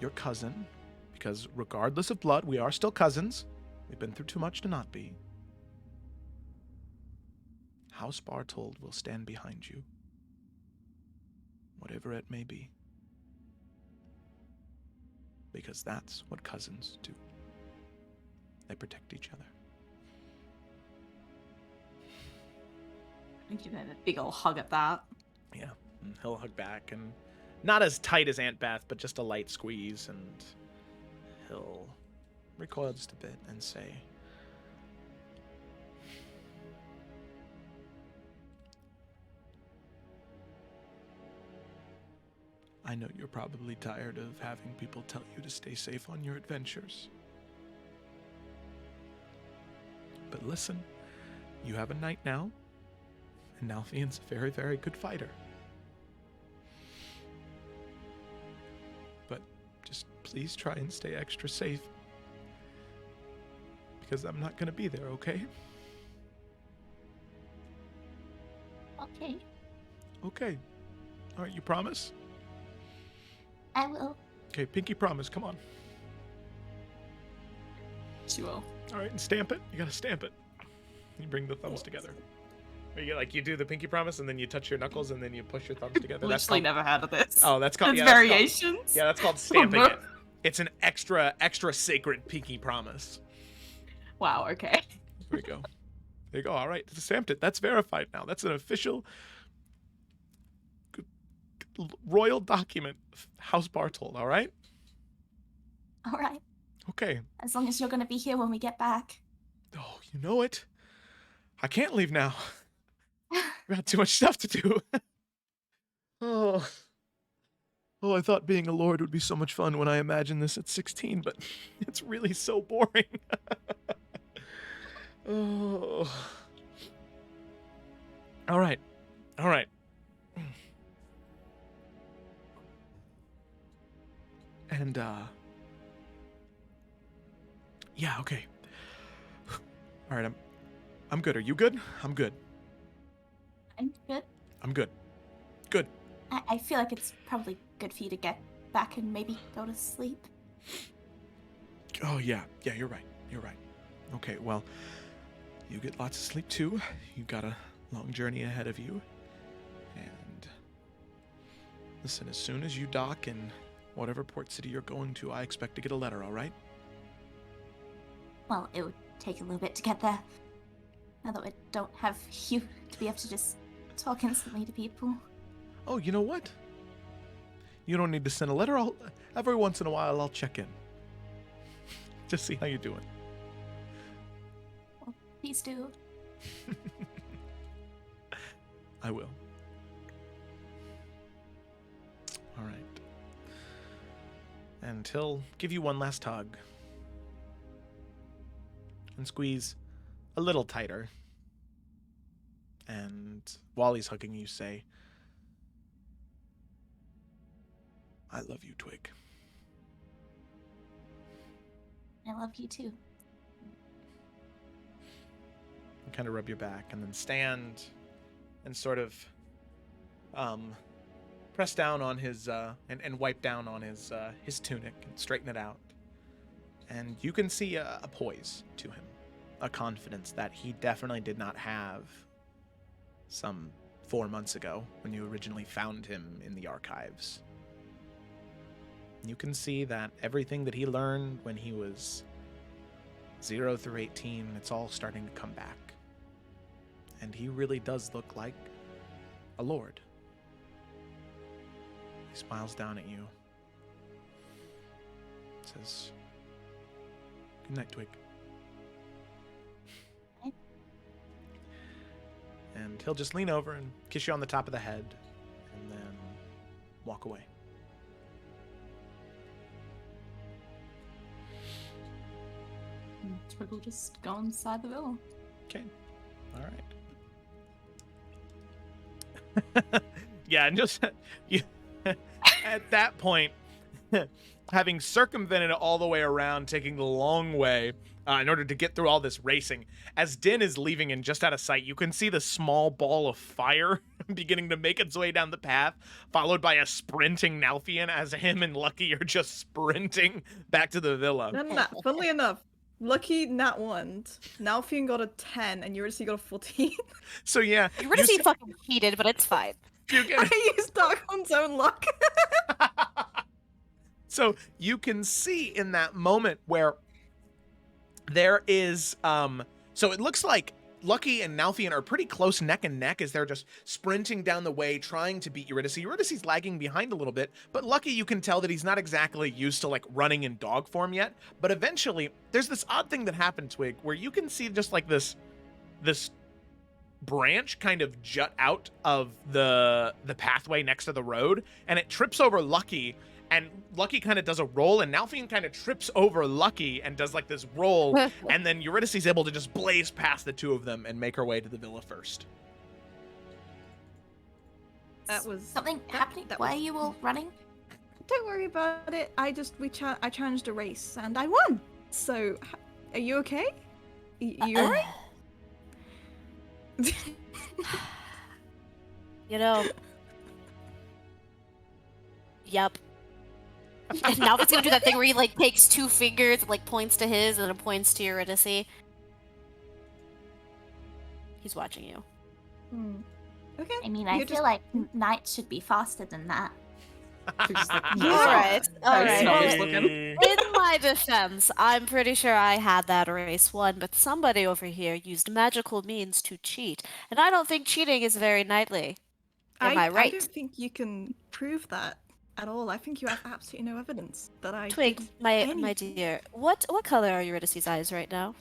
your cousin, because regardless of blood, we are still cousins. We've been through too much to not be. House Bartold will stand behind you, whatever it may be. Because that's what cousins do. They protect each other. I give him a big old hug at that. Yeah, and he'll hug back, and not as tight as Aunt Beth, but just a light squeeze, and he'll recoil just a bit and say, I know you're probably tired of having people tell you to stay safe on your adventures. But listen, you have a knight now, and Nalfian's a very, very good fighter. But just please try and stay extra safe, because I'm not going to be there, okay? Okay, Okay. All right, you promise? I will. Okay, pinky promise, come on. She will. All right, and stamp it. You gotta stamp it. You bring the thumbs together. Or you do the pinky promise, and then you touch your knuckles, and then you push your thumbs together. Literally never heard of this. Oh, that's called. There's Yeah, that's called- variations. yeah, that's called stamping bro. it. It's an extra sacred pinky promise. Wow. Okay. There we go. There you go. All right, stamped it. That's verified now. That's an official royal document of House Bartold. All right. All right. Okay. As long as you're gonna be here when we get back. Oh, you know it. I can't leave now. We got too much stuff to do. Oh. Oh, I thought being a lord would be so much fun when I imagined this at 16, but it's really so boring. Oh. All right. All right. And, yeah, okay. All right, I'm good. Are you good? I'm good. I'm good. I'm good. Good. I feel like it's probably good for you to get back and maybe go to sleep. Oh, yeah. Yeah, you're right. You're right. Okay, well, you get lots of sleep, too. You've got a long journey ahead of you. And listen, as soon as you dock in whatever port city you're going to, I expect to get a letter, all right? Well, it would take a little bit to get there. Now that I don't have you to be able to just talk instantly to people. Oh, you know what? You don't need to send a letter. Every once in a while, I'll check in. Just see how you're doing. Well, please do. I will. All right. And he'll give you one last hug. And squeeze a little tighter. And while he's hugging you, say, I love you, Twig. I love you too. kind of rub your back, and then stand and sort of press down on his and wipe down on his tunic and straighten it out. And you can see a poise to him, a confidence that he definitely did not have some 4 months ago when you originally found him in the archives. You can see that everything that he learned when he was 0 through 18, it's all starting to come back. And he really does look like a lord. He smiles down at you. Says, "Good night, Twig." And he'll just lean over and kiss you on the top of the head and then walk away. Twig will just go inside the villa. Okay. All right. Yeah, and just you, at that point, having circumvented it all the way around, taking the long way in order to get through all this racing, as Din is leaving and just out of sight, you can see the small ball of fire beginning to make its way down the path, followed by a sprinting Nalfian as him and Lucky are just sprinting back to the villa. No, funnily enough, Lucky nat 1. Nalfian got a 10 and Eurydice got a 14. So yeah, Eurydice fucking cheated, but it's fine. you can, I used Darkon's own luck. so you can see in that moment where there is so it looks like Lucky and Nalfian are pretty close neck and neck as they're just sprinting down the way trying to beat Eurydice. Eurydice's lagging behind a little bit, but Lucky, you can tell that he's not exactly used to like running in dog form yet. But eventually there's this odd thing that happened, Twig, where you can see just like this branch kind of jut out of the pathway next to the road, and it trips over Lucky, and Lucky kind of does a roll, and Nalfian kind of trips over Lucky and does like this roll, and then Eurydice is able to just blaze past the two of them and make her way to the villa first. That was Something that- happening? that Why was- are you all running? Don't worry about it. I challenged a race and I won. So, are you okay? You alright? You know. Yep. And now it's gonna do that thing where he like takes 2 fingers, and, like points to his, and then points to Eurydice. He's watching you. Okay. I mean, You're I just- feel like knights should be faster than that. Twig's just like, Yeah. Alright, alright. Nice Well, looking. in my defense, I'm pretty sure I had that race won, but somebody over here used magical means to cheat, and I don't think cheating is very knightly. Am I I right? don't think you can prove that at all. I think you have absolutely no evidence that I Twig, did my anything. dear, what color are Eurydice's eyes right now?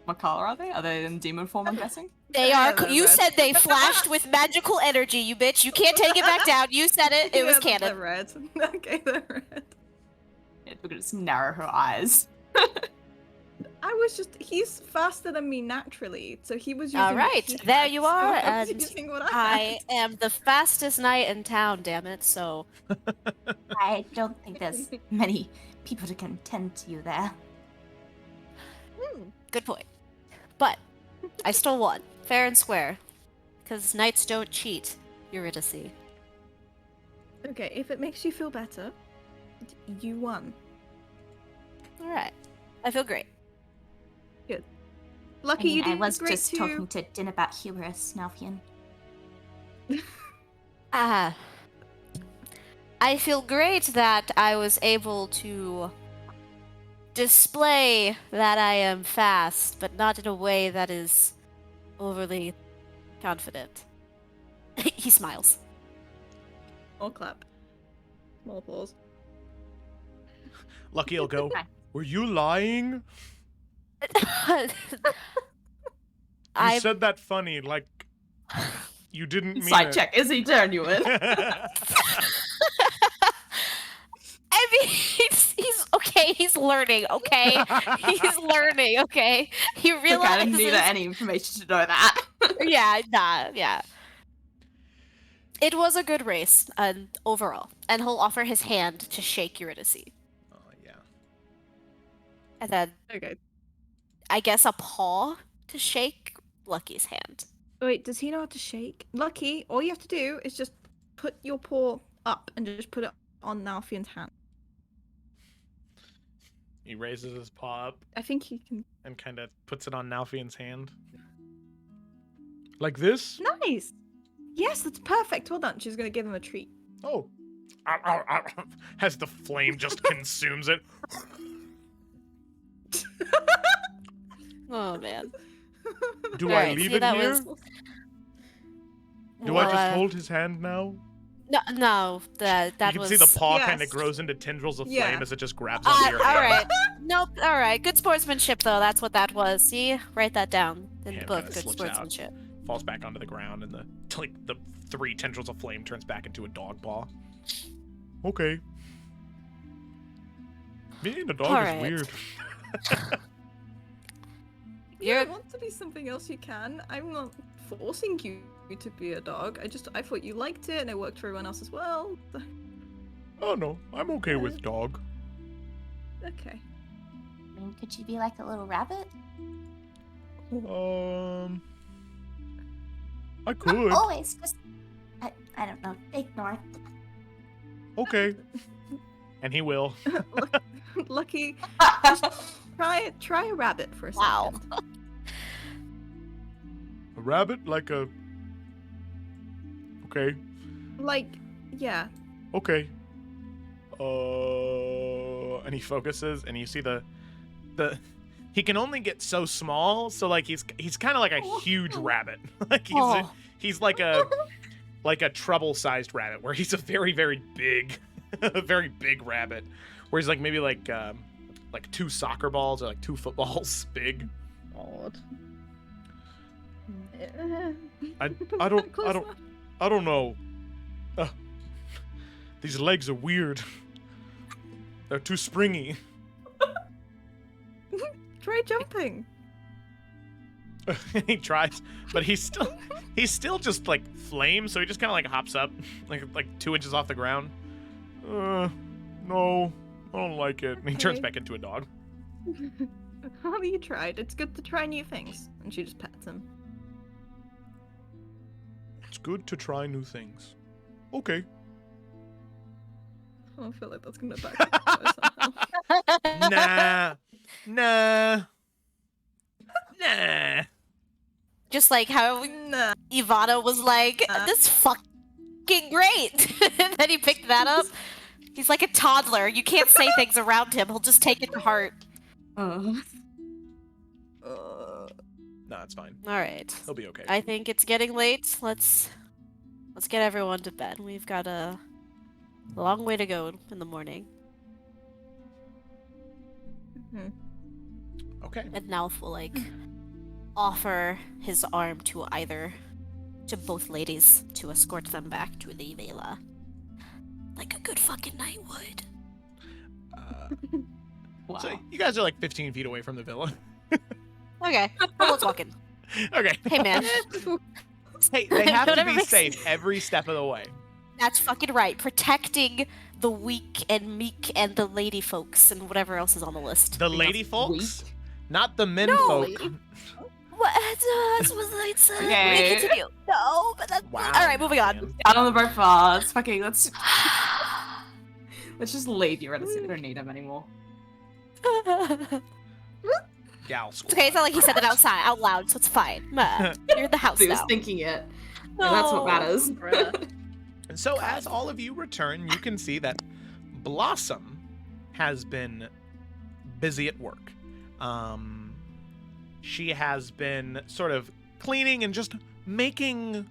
What color are they? Are they in demon form, I'm guessing? They Yeah, are. they're You red. said they flashed with magical energy, you bitch. You can't take it back down. You said it. It was Yeah, canon. They're red. Okay, they're red. Yeah, we're gonna just narrow her eyes. I was just, he's faster than me naturally, so he was using All what right, he there had, you so are, I was and using what I I had. am the fastest knight in town, damn it. So I don't think there's many people to contend to you there. good point. But I still won, fair and square, because knights don't cheat, Eurydice. Okay, if it makes you feel better, you won. All right, I feel great. Lucky you I did was great just too. talking to Din about hubris, Nalfian. Ah, I feel great that I was able to display that I am fast, but not in a way that is overly confident. He smiles. Or clap. More applause. Lucky will go, "Were you lying? You I said that funny, like you didn't mean Side it." check, is he genuine? I mean, he's okay. He's learning. Okay, he's learning. Okay, he Look, I didn't realizes. need any information to know that. Yeah, nah, yeah. It was a good race, overall, and he'll offer his hand to shake Eurydice, Oh yeah. and then Okay. I guess a paw to shake Lucky's hand. Wait, does he know how to shake? Lucky, all you have to do is just put your paw up and just put it on Nalfian's hand. He raises his paw up I think he can. and kind of puts it on Nalfian's hand. Like this? Nice! Yes, that's perfect. Hold on, she's gonna give him a treat. Oh. Ow, ow, ow. As the flame just consumes it. Oh man. Do All I right, leave see, it that here? was- Do I just Well, hold his hand now? No, that You can was. see the paw kind of Yes. grows into tendrils of Yeah. flame as it just grabs onto your all hand. right. Nope. All right. Good sportsmanship, though. That's what that was. See, write that down in the Hand book. kinda Good slips out. sportsmanship. Falls back onto the ground, and the 3 tendrils of flame turns back into a dog paw. Okay. Being a dog All is right. weird. If You're- you want to be something else, you can. I'm not forcing you to be a dog. I thought you liked it and it worked for everyone else as well. Oh no, I'm okay with dog. Okay. I mean, could you be like a little rabbit? I could. Always, just I don't know. Ignore. Okay. And he will. Lucky, try a rabbit for a Wow. second. A rabbit, like a. Okay. Like, yeah. Okay. And he focuses, and you see the. He can only get so small, so like he's kind of like a huge rabbit. Like Oh. he's like a trouble-sized rabbit, where he's a very very big, a very big rabbit, where he's like maybe like 2 soccer balls or like 2 footballs big. Odd. I don't know. These legs are weird. They're too springy. Try jumping. He tries, but he's still just like flame, so he just kind of like hops up like 2 inches off the ground. No, I don't like it. And he turns Okay. back into a dog. How you tried? It's good to try new things. And she just pets him. It's good to try new things. Okay. I don't feel like that's gonna backfire somehow. Nah. Just like how Nah. Ivana was like, "This is fucking great," and then he picked that up. He's like a toddler. You can't say things around him. He'll just take it to heart. No, it's fine. All right. He'll be okay. I think it's getting late. Let's get everyone to bed. We've got a long way to go in the morning. Mhm. Okay. And Nalf will like offer his arm to both ladies to escort them back to the villa, like a good fucking knight would. Wow. So you guys are like 15 feet away from the villa. Okay, well, let's walk in. Okay. Hey man, Hey, they have to Whatever be makes safe sense. every step of the way. that's fucking right. Protecting the weak and meek and the lady folks and whatever else is on the list. The lady folks, not the men No. folk. What? That's what I said. Okay. We continue. No, but that's Wow. all right. Moving on. man. Down on the boat fast. Fucking let's just leave Eurydice. We don't need him anymore. Gal It's squad. okay. It's not like he said that out loud, so it's fine. You're in the house He was now. thinking it. And that's what matters. And so, as all of you return, you can see that Blossom has been busy at work. She has been sort of cleaning and just making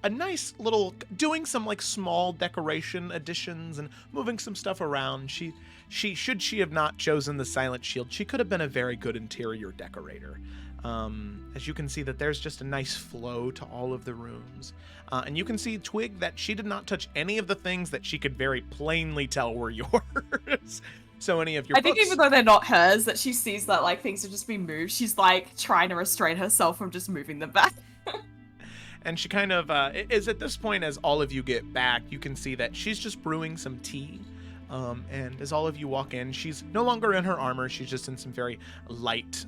a nice little, doing some like small decoration additions and moving some stuff around. She should she have not chosen the Silent Shield, she could have been a very good interior decorator. As you can see that there's just a nice flow to all of the rooms. And you can see, Twig, that she did not touch any of the things that she could very plainly tell were yours. So any of your I think books... even though they're not hers, that she sees that like things have just been moved, she's like trying to restrain herself from just moving them back. And she kind of is at this point, as all of you get back, you can see that she's just brewing some tea. And as all of you walk in, she's no longer in her armor. She's just in some very light,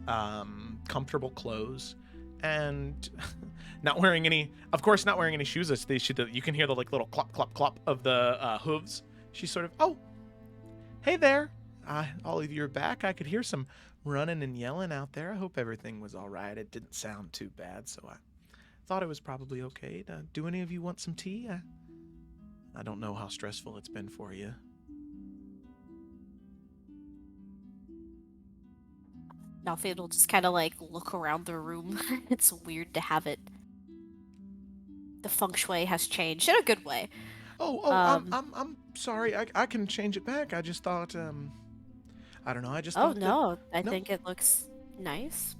comfortable clothes. and not wearing any shoes. You can hear the like little clop clop clop of the hooves. She's sort of, oh, hey there. All of you are back. I could hear some running and yelling out there. I hope everything was all right. It didn't sound too bad, so I thought it was probably okay. Do any of you want some tea? I don't know how stressful it's been for you. Nalfield will just kind of like look around the room. It's weird to have it. The feng shui has changed in a good way. I'm sorry. I can change it back. I just thought, I don't know. I just thought no, I no. think it looks nice.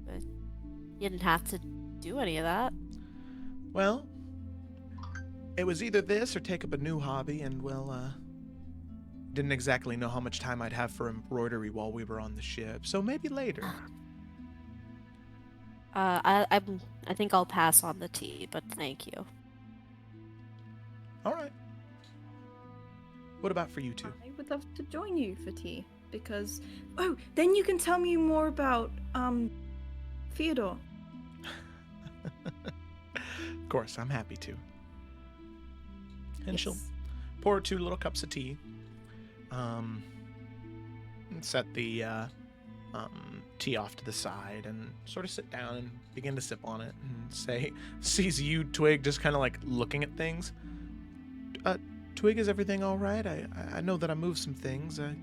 But you didn't have to do any of that. Well, it was either this or take up a new hobby, and well, didn't exactly know how much time I'd have for embroidery while we were on the ship. So maybe later. I think I'll pass on the tea, but thank you. All right. What about for you two? I would love to join you for tea because then you can tell me more about Theodore. Of course, I'm happy to. And she'll Yes. pour 2 little cups of tea. And set the tea off to the side and sort of sit down and begin to sip on it and sees you, Twig, just kind of like looking at things. Twig, is everything all right? I know that I moved some things. If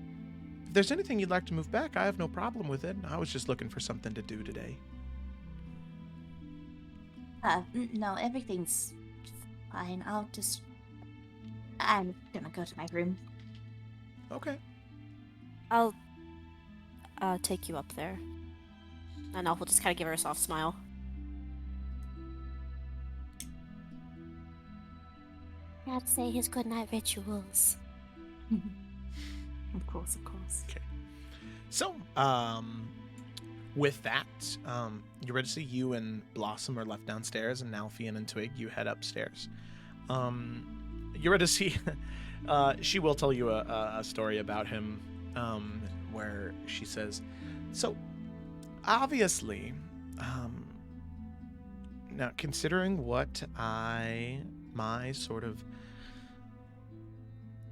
there's anything you'd like to move back, I have no problem with it. I was just looking for something to do today. No, everything's fine. I'm gonna go to my room. Okay. I'll take you up there. And I'll just kind of give her a soft smile. Dad say his goodnight rituals. Of course, of course. Okay. So, with that, you're ready to see you and Blossom are left downstairs, and Nalfian and Twig, you head upstairs. You're ready to see... she will tell you a story about him, where she says, so, obviously, now, considering what my sort of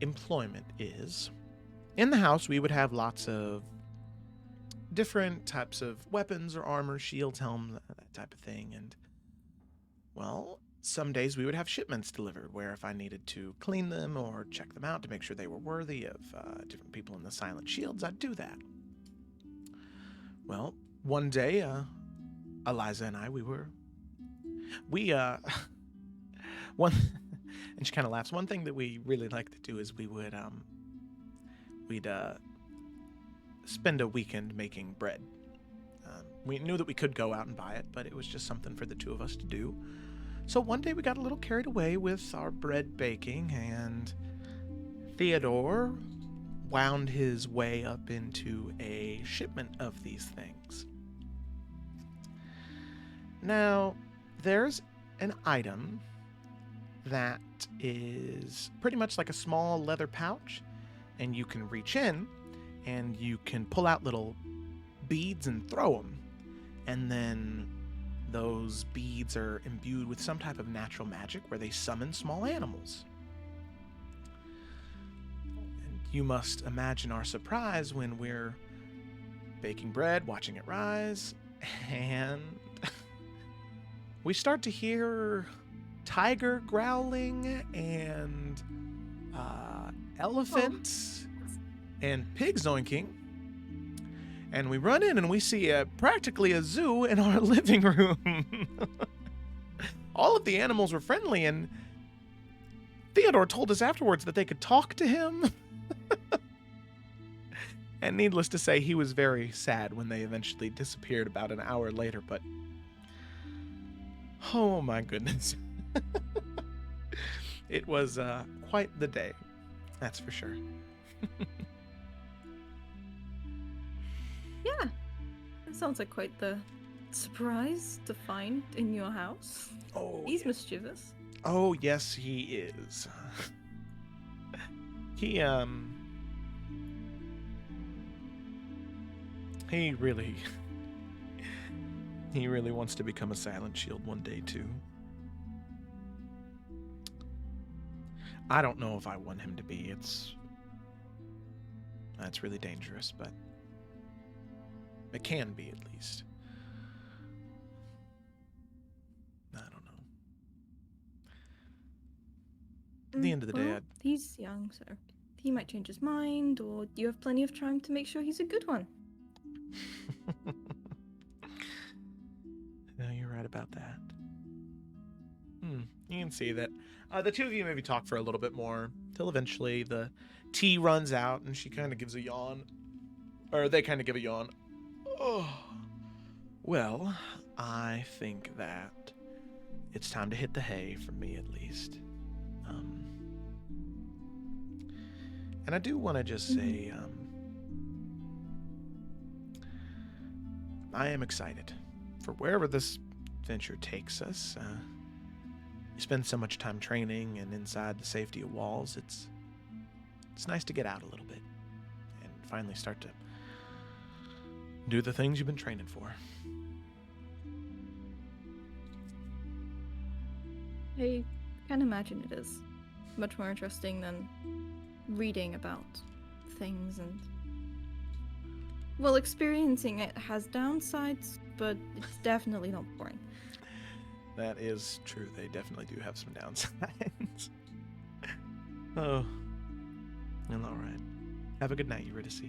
employment is, in the house we would have lots of different types of weapons or armor, shields, helms, that type of thing, and, well, some days we would have shipments delivered where if I needed to clean them or check them out to make sure they were worthy of different people in the Silent Shields, I'd do that. Well, one day, Eliza and I, one, and she kind of laughs. One thing that we really like to do is we'd spend a weekend making bread. We knew that we could go out and buy it, but it was just something for the two of us to do. So one day we got a little carried away with our bread baking, and Theodore wound his way up into a shipment of these things. Now, there's an item that is pretty much like a small leather pouch, and you can reach in and you can pull out little beads and throw them, and then those beads are imbued with some type of natural magic where they summon small animals. And you must imagine our surprise when we're baking bread, watching it rise, and we start to hear tiger growling and elephants and pigs zoinking. And we run in and we see practically a zoo in our living room. All of the animals were friendly, and Theodore told us afterwards that they could talk to him. And needless to say, he was very sad when they eventually disappeared about an hour later, but... oh my goodness. It was quite the day, that's for sure. Yeah, that sounds like quite the surprise to find in your house. Oh, He's yeah. mischievous. Oh, yes, he is. He really... He really wants to become a Silent Shield one day, too. I don't know if I want him to be. That's really dangerous, but it can be, at least. I don't know. At the end of the day, Well, he's young, so he might change his mind, or you have plenty of time to make sure he's a good one. No, you're right about that. You can see that the two of you maybe talk for a little bit more, till eventually the tea runs out and she kind of gives a yawn. Or they kind of give a yawn. Oh. Well, I think that it's time to hit the hay, for me at least. And I do want to just say, I am excited for wherever this venture takes us. You spend so much time training and inside the safety of walls. It's nice to get out a little bit and finally start to do the things you've been training for. I can imagine it is much more interesting than reading about things and... Well, experiencing it has downsides, but it's definitely not boring. That is true. They definitely do have some downsides. Oh. Well, all right. Have a good night, Eurydice.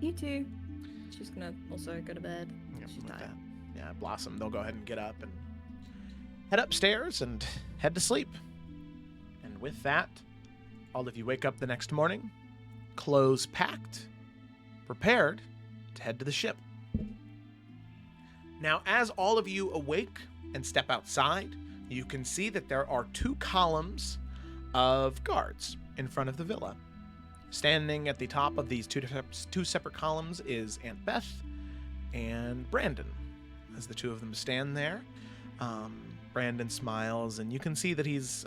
You too. She's gonna also go to bed. Yep, She's with tired. that. Yeah, Blossom, they'll go ahead and get up and head upstairs and head to sleep. And with that, all of you wake up the next morning, clothes packed, prepared to head to the ship. Now, as all of you awake and step outside, you can see that there are 2 columns of guards in front of the villa. Standing at the top of these two separate columns is Aunt Beth and Brandon. As the two of them stand there, Brandon smiles, and you can see that he's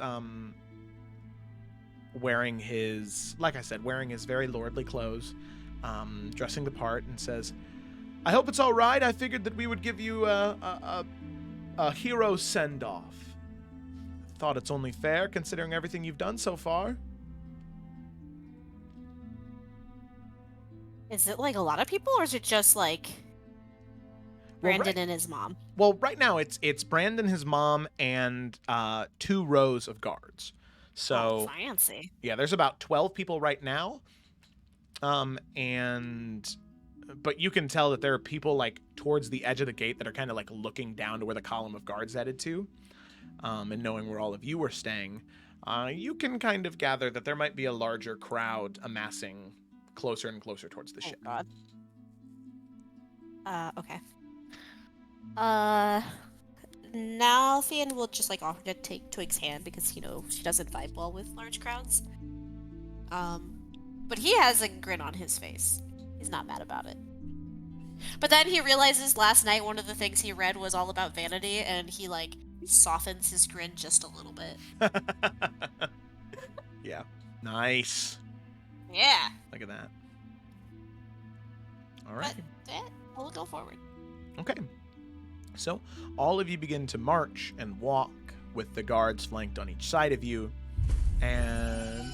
wearing his, like I said, wearing his very lordly clothes, dressing the part, and says, "I hope it's all right. I figured that we would give you a hero send-off. Thought it's only fair, considering everything you've done so far." Is it like a lot of people, or is it just like Well, Brandon right- and his mom? Well, right now it's Brandon, his mom, and 2 rows of guards. So Oh, fancy. yeah, there's about 12 people right now. But you can tell that there are people like towards the edge of the gate that are kind of like looking down to where the column of guards headed to. And knowing where all of you were staying, you can kind of gather that there might be a larger crowd amassing closer and closer towards the Oh, ship. God. Okay. Nalfian will just like offer to take Twig's hand because, you know, she doesn't vibe well with large crowds. But he has a grin on his face. He's not mad about it. But then he realizes last night one of the things he read was all about vanity, and he like softens his grin just a little bit. Yeah. Nice. Yeah. Look at that. All right. But we'll go forward. Okay. So all of you begin to march and walk with the guards flanked on each side of you. And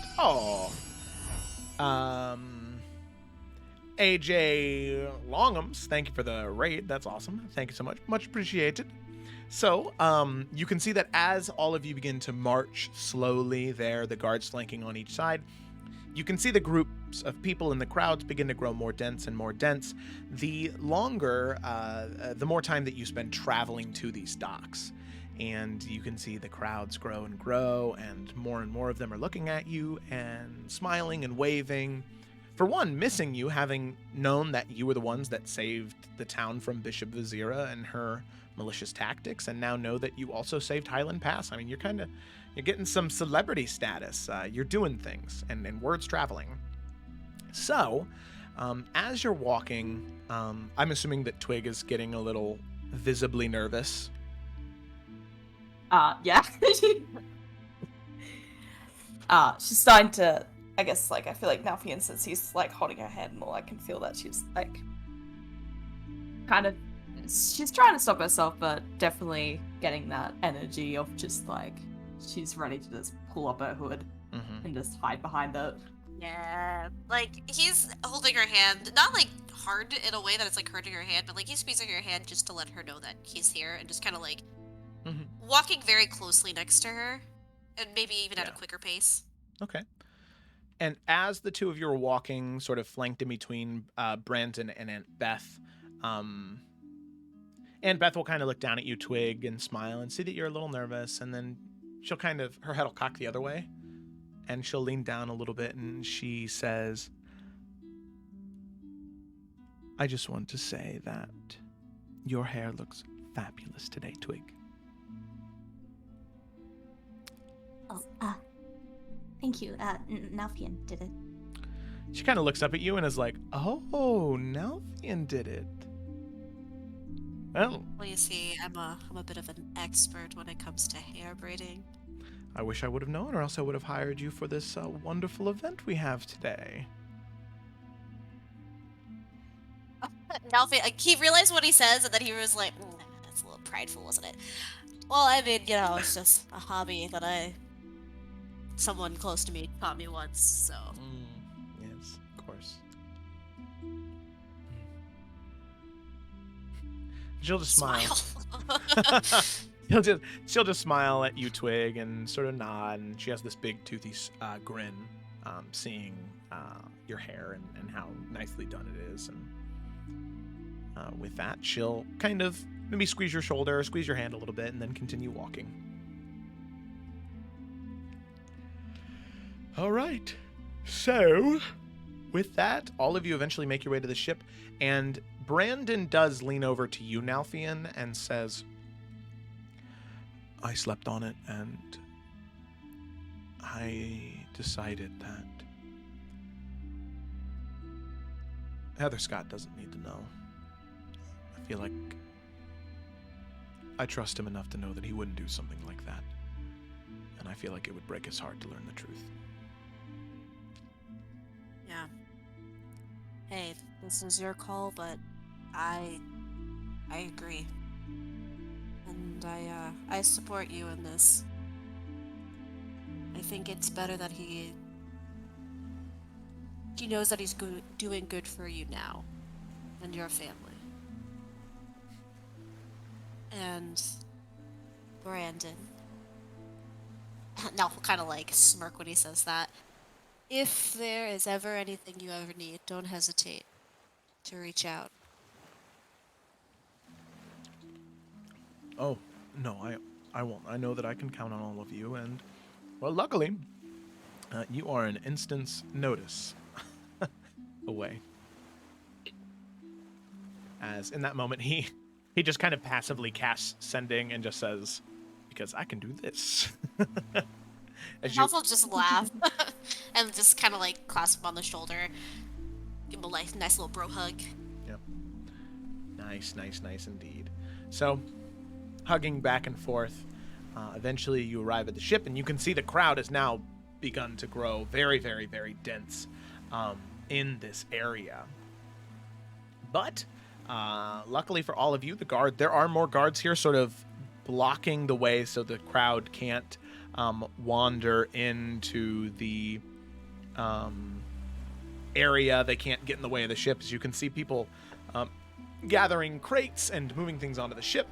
AJ Longham's, thank you for the raid. That's awesome. Thank you so much. Much appreciated. So, you can see that as all of you begin to march slowly there, the guards flanking on each side, you can see the groups of people in the crowds begin to grow more dense and more dense. The longer, the more time that you spend traveling to these docks. And you can see the crowds grow, and more of them are looking at you and smiling and waving. For one, missing you, having known that you were the ones that saved the town from Bishop Vizira and her malicious tactics, and now know that you also saved Highland Pass. I mean, you're getting some celebrity status. You're doing things, and word's traveling. So, as you're walking, I'm assuming that Twig is getting a little visibly nervous. Yeah. She's starting to, I guess, like, I feel like Nalfian, since he's, like, holding her head more, I can feel that she's, like, kind of she's trying to stop herself, but definitely getting that energy of just like she's ready to just pull up her hood and just hide behind it. Yeah, like he's holding her hand, not like hard in a way that it's like hurting her hand, but like he's squeezing her hand just to let her know that he's here, and just kind of like walking very closely next to her, and maybe even at a quicker pace. Okay. And as the two of you are walking, sort of flanked in between Brandon and Aunt Beth, Aunt Beth will kind of look down at you, Twig, and smile and see that you're a little nervous, and then she'll her head will cock the other way, and she'll lean down a little bit, and she says, I just want to say that your hair looks fabulous today, Twig. Oh, thank you. Nalfian did it. She kind of looks up at you and is like, oh, Nalfian did it. Well, you see, I'm a bit of an expert when it comes to hair braiding. I wish I would have known, or else I would have hired you for this wonderful event we have today. Nalfi, like, he realized what he says, and then he was like, that's a little prideful, wasn't it? Well, I mean, it's just a hobby that someone close to me taught me once, so. Yes, of course. She'll just smile. She'll just smile at you, Twig, and sort of nod, and she has this big toothy grin, seeing your hair and how nicely done it is. And with that, she'll kind of maybe squeeze your shoulder, squeeze your hand a little bit, and then continue walking. All right. So, with that, all of you eventually make your way to the ship, and Brandon does lean over to you, Nalfian, and says, I slept on it, and I decided that Heather Scott doesn't need to know. I feel like I trust him enough to know that he wouldn't do something like that, and I feel like it would break his heart to learn the truth. Yeah. Hey, this is your call, but I agree. And I support you in this. I think it's better that he knows that he's doing good for you now and your family. And Brandon. Now he'll kind of like smirk when he says that. If there is ever anything you ever need, don't hesitate to reach out. Oh, no, I won't. I know that I can count on all of you, and, well, luckily, you are an instant's notice away. As in that moment, he just kind of passively casts sending and just says, because I can do this. Health will just laugh and just kind of like clasp him on the shoulder, give him a nice little bro hug. Yep. Nice indeed. So, hugging back and forth, eventually you arrive at the ship, and you can see the crowd has now begun to grow very, very, very dense in this area. But luckily for all of you, there are more guards here, sort of blocking the way so the crowd can't wander into the area. They can't get in the way of the ship. As you can see, people gathering crates and moving things onto the ship.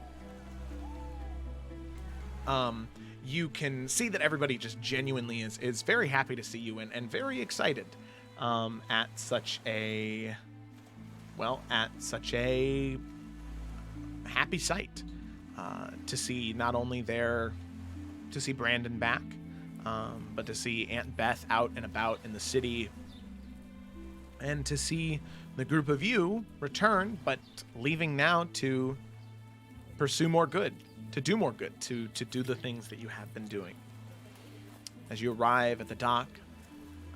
You can see that everybody just genuinely is very happy to see you and very excited at such a happy sight to see not only to see Brandon back, but to see Aunt Beth out and about in the city, and to see the group of you return, but leaving now to pursue more good, to do more good, to do the things that you have been doing. As you arrive at the dock,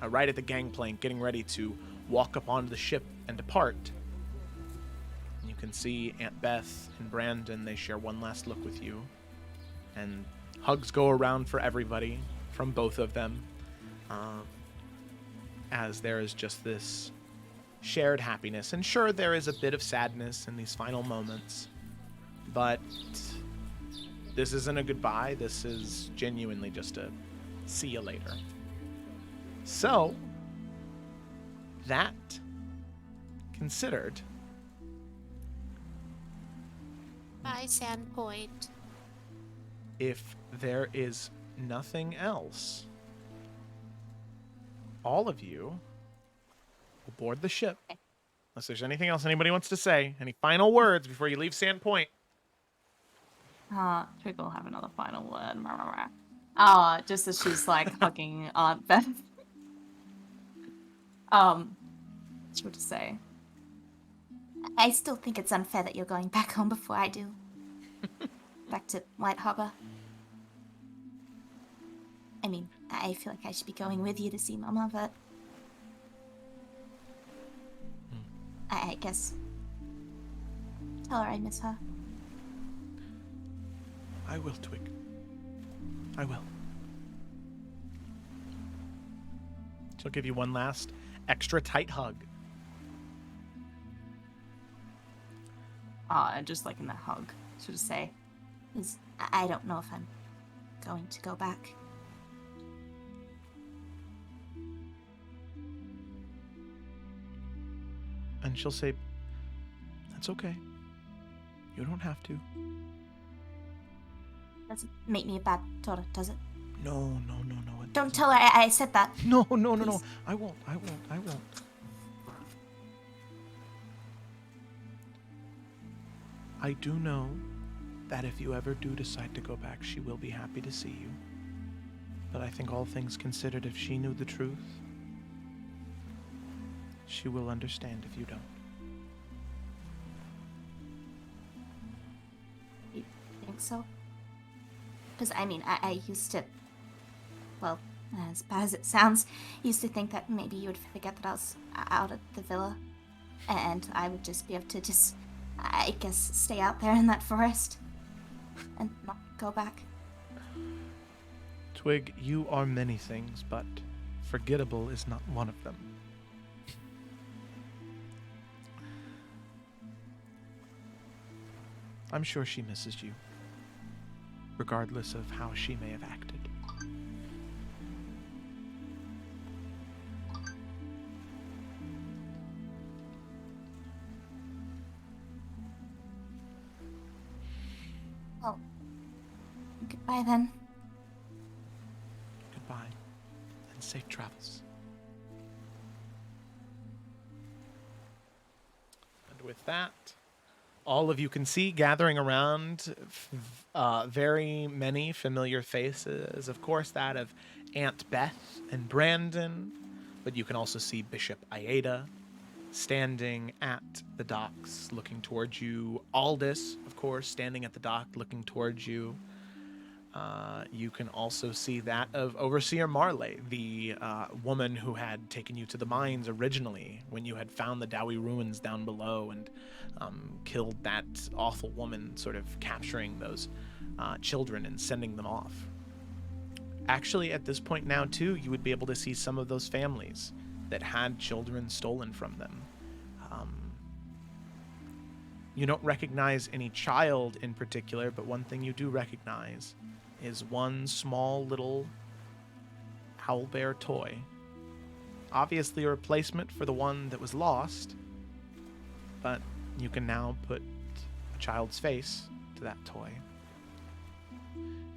right at the gangplank, getting ready to walk up onto the ship and depart, you can see Aunt Beth and Brandon. They share one last look with you, and hugs go around for everybody from both of them, as there is just this shared happiness. And sure, there is a bit of sadness in these final moments, But this isn't a goodbye. This is genuinely just a see you later. So, that considered, Bye, Sandpoint. if there is nothing else, all of you will board the ship. Unless there's anything else anybody wants to say. Any final words before you leave Sandpoint? Twig will have another final word. Just as she's like hugging Aunt Beth. She would just say, I still think it's unfair that you're going back home before I do. Back to White Harbor. I mean, I feel like I should be going with you to see Mama, but... I guess... Tell her I miss her. I will, Twig. I will. She'll give you one last extra tight hug. and just like in that hug, she'll just say, I don't know if I'm going to go back. And she'll say, that's okay. You don't have to. Doesn't make me a bad daughter, does it? No. Don't tell her I said that. No. Please. I won't. I do know that if you ever do decide to go back, she will be happy to see you. But I think all things considered, if she knew the truth, she will understand if you don't. You think so? Because, I mean, I used to, well, as bad as it sounds, used to think that maybe you would forget that I was out at the villa. And I would just be able to just, I guess, stay out there in that forest. And not go back. Twig, you are many things, but forgettable is not one of them. I'm sure she misses you, regardless of how she may have acted. Well, goodbye then. Goodbye, and safe travels. And with that, all of you can see gathering around very many familiar faces. Of course, that of Aunt Beth and Brandon, but you can also see Bishop Ieda standing at the docks looking towards you. Aldous, of course, standing at the dock looking towards you. You can also see that of Overseer Marley, the woman who had taken you to the mines originally when you had found the Dowie ruins down below and killed that awful woman, sort of capturing those children and sending them off. Actually, at this point now, too, you would be able to see some of those families that had children stolen from them. You don't recognize any child in particular, but one thing you do recognize is one small little owlbear toy. Obviously a replacement for the one that was lost, but you can now put a child's face to that toy.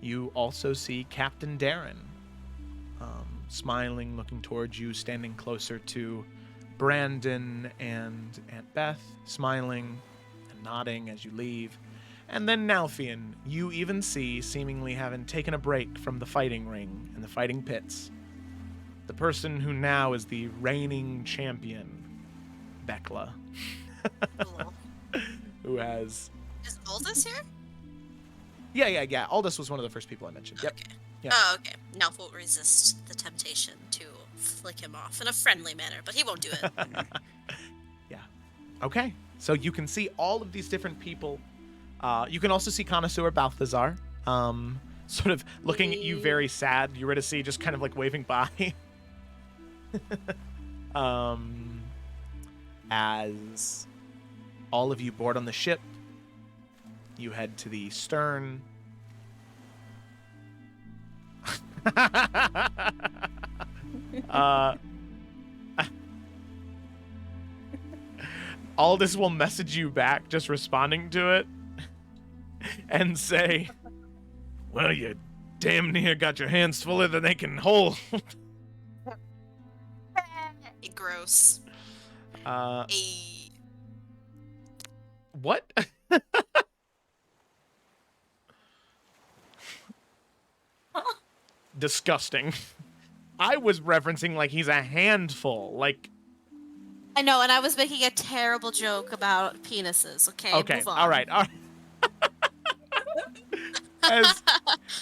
You also see Captain Darren, smiling, looking towards you, standing closer to Brandon and Aunt Beth, smiling and nodding as you leave. And then Nalfian, you even see, seemingly having taken a break from the fighting ring and the fighting pits, the person who now is the reigning champion, Bekla, Cool. who has... Is Aldous here? Yeah. Aldous was one of the first people I mentioned. Yep. Okay. Yeah. Oh, okay. Nalf will resist the temptation to flick him off in a friendly manner, but he won't do it. Yeah. Okay. So you can see all of these different people. You can also see Connoisseur Balthazar, sort of looking at you very sad. Eurydice just kind of like waving by. As all of you board on the ship you head to the stern. Aldous will message you back, just responding to it, and say, "Well, you damn near got your hands fuller than they can hold." Gross. What? Disgusting. I was referencing like he's a handful, like. I know, and I was making a terrible joke about penises. Okay, Okay, move on. all right.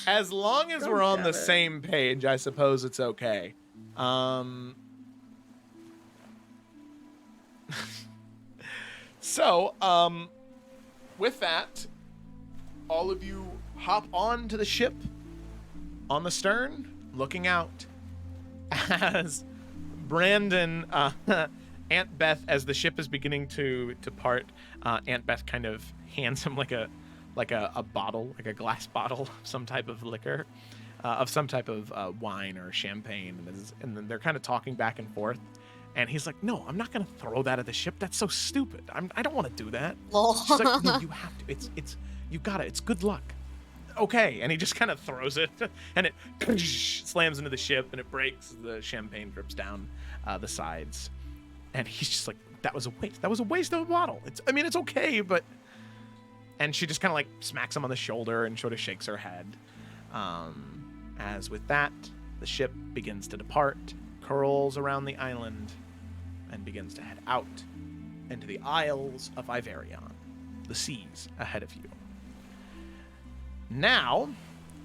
As long as we're on the same page, I suppose it's okay. So, with that, all of you hop onto the ship on the stern, looking out as Brandon, Aunt Beth, as the ship is beginning to part, Aunt Beth kind of hands him like a bottle, like a glass bottle of some type of liquor, of some type of wine or champagne, and then they're kind of talking back and forth. And he's like, "No, I'm not gonna throw that at the ship. That's so stupid. I don't want to do that." Lol. She's like, "No, you have to. You got it. It's good luck." Okay, and he just kind of throws it, and it slams into the ship, and it breaks. The champagne drips down the sides, and he's just like, "That was a waste. That was a waste of a bottle. It's okay, but." And she just kind of like smacks him on the shoulder and sort of shakes her head. As with that, the ship begins to depart, curls around the island, and begins to head out into the Isles of Iverion, the seas ahead of you. Now,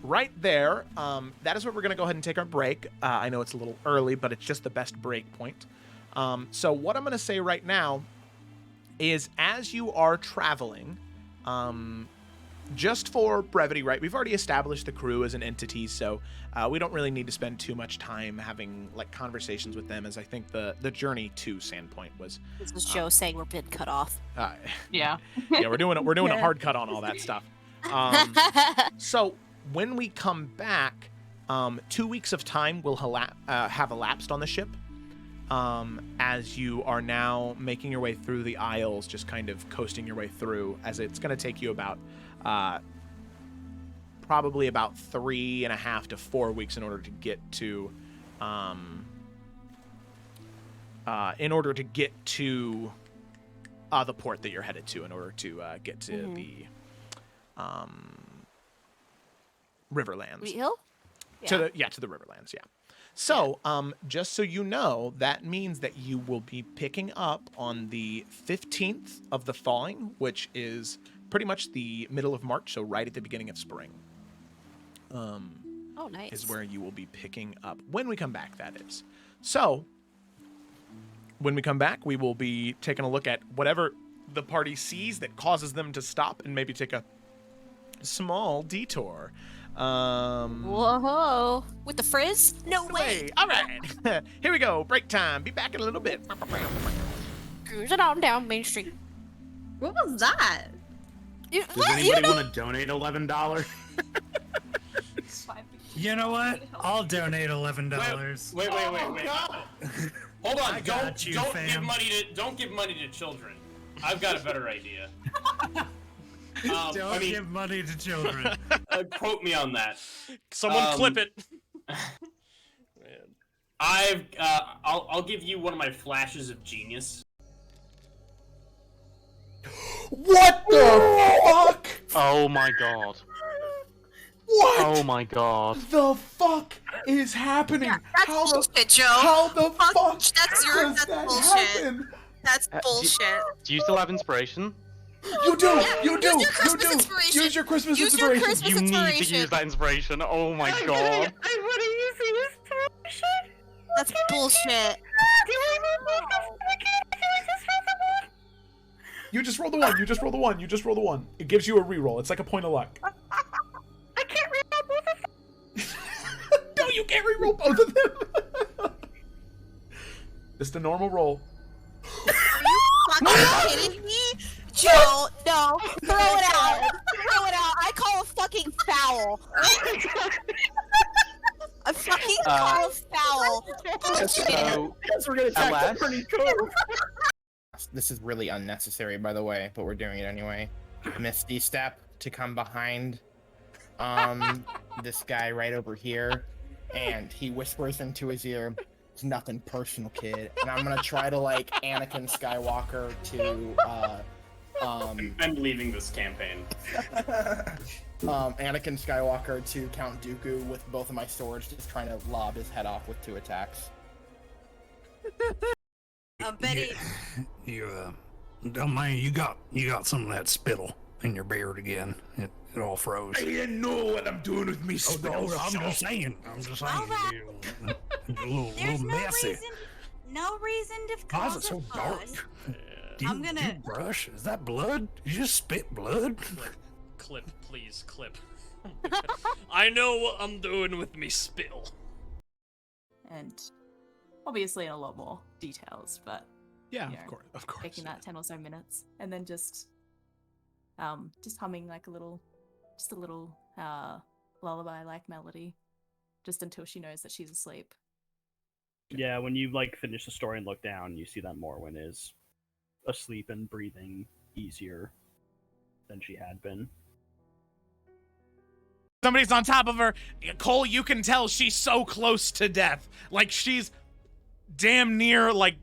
right there, that is where we're going to go ahead and take our break. I know it's a little early, but it's just the best break point. So what I'm going to say right now is, as you are traveling, just for brevity, right? We've already established the crew as an entity, so we don't really need to spend too much time having like conversations with them, as I think the journey to Sandpoint was. This was Joe saying we're being cut off. Yeah. Yeah, we're doing a hard cut on all that stuff. So when we come back, 2 weeks of time will have elapsed on the ship. As you are now making your way through the Isles, just kind of coasting your way through, as it's going to take you about probably about 3.5 to 4 weeks in order to get to the port that you're headed to, in order to get to the Riverlands. Real? To the Riverlands, yeah. So, just so you know, that means that you will be picking up on the 15th of the thawing, which is pretty much the middle of March, so right at the beginning of spring. Oh, nice. Is where you will be picking up when we come back, that is. So, when we come back, we will be taking a look at whatever the party sees that causes them to stop and maybe take a small detour. Whoa. With the frizz? No way. All right. Here we go. Break time. Be back in a little bit. Cruising on down Main Street. What was that? Does anybody want to donate $11? You know what? I'll donate $11. Wait. Hold on. I got you, fam. Don't give money to children. I've got a better idea. Don't give money to children. Quote me on that. Someone clip it. I'll give you one of my flashes of genius. What the fuck? Oh my god. What? Oh my god. The fuck is happening? That's bullshit, Joe. How the fuck That's bullshit. happen? That's bullshit. Do you still have inspiration? You do. Use your Christmas inspiration. Use your Christmas Use your inspiration. Christmas You need to inspiration. use that inspiration. Oh my god. I want to use the inspiration. That's bullshit. You just roll the one. You just roll the one. It gives you a reroll. It's like a point of luck. I can't reroll both of them. No, you can't reroll both of them. Just a normal roll. Are you fucking kidding me? Joe, no. Throw it out. foul. A fucking call foul. So, Guess we're gonna attack alas- the pretty cool. This is really unnecessary, by the way, but we're doing it anyway. Misty step to come behind this guy right over here, and he whispers into his ear, "It's nothing personal, kid." And I'm gonna try to like Anakin Skywalker to I'm leaving this campaign. Anakin Skywalker to Count Dooku with both of my swords, just trying to lob his head off with 2 attacks. Betty. Don't mind, you got some of that spittle in your beard again. It all froze. I didn't know what I'm doing with me. I'm just saying. A little There's no messy. reason. No reason to Why is cause it so a dark? fuss. Do I'm you gonna- brush? Is that blood? You just spit blood? Clip, please, clip. I know what I'm doing with me spill. And obviously in a lot more details, but Yeah, you know, of course. taking that 10 or so minutes, and then just humming like a little lullaby-like melody, just until she knows that she's asleep. Yeah, when you like finish the story and look down, you see that Morwen is asleep and breathing easier than she had been. Somebody's on top of her. Cole, you can tell she's so close to death. Like, she's damn near, like,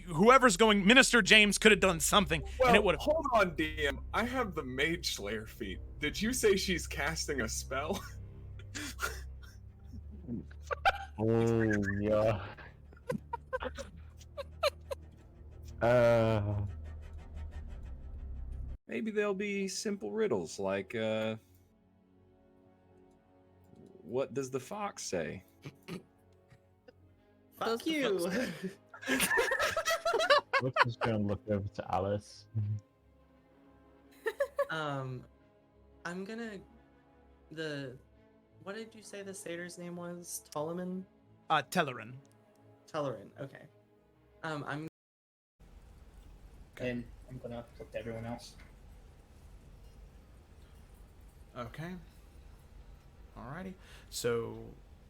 whoever's going, Minister James could have done something, and it would have. Hold on, DM. I have the Mage Slayer feat. Did you say she's casting a spell? Oh, yeah. Maybe there'll be simple riddles like, what does the fox say? Fuck you. We're just gonna look over to Alice. I'm gonna what did you say the satyr's name was? Ptolemy? Telerin. Telerin, okay. I'm And I'm gonna look to everyone else. Okay. Alrighty. So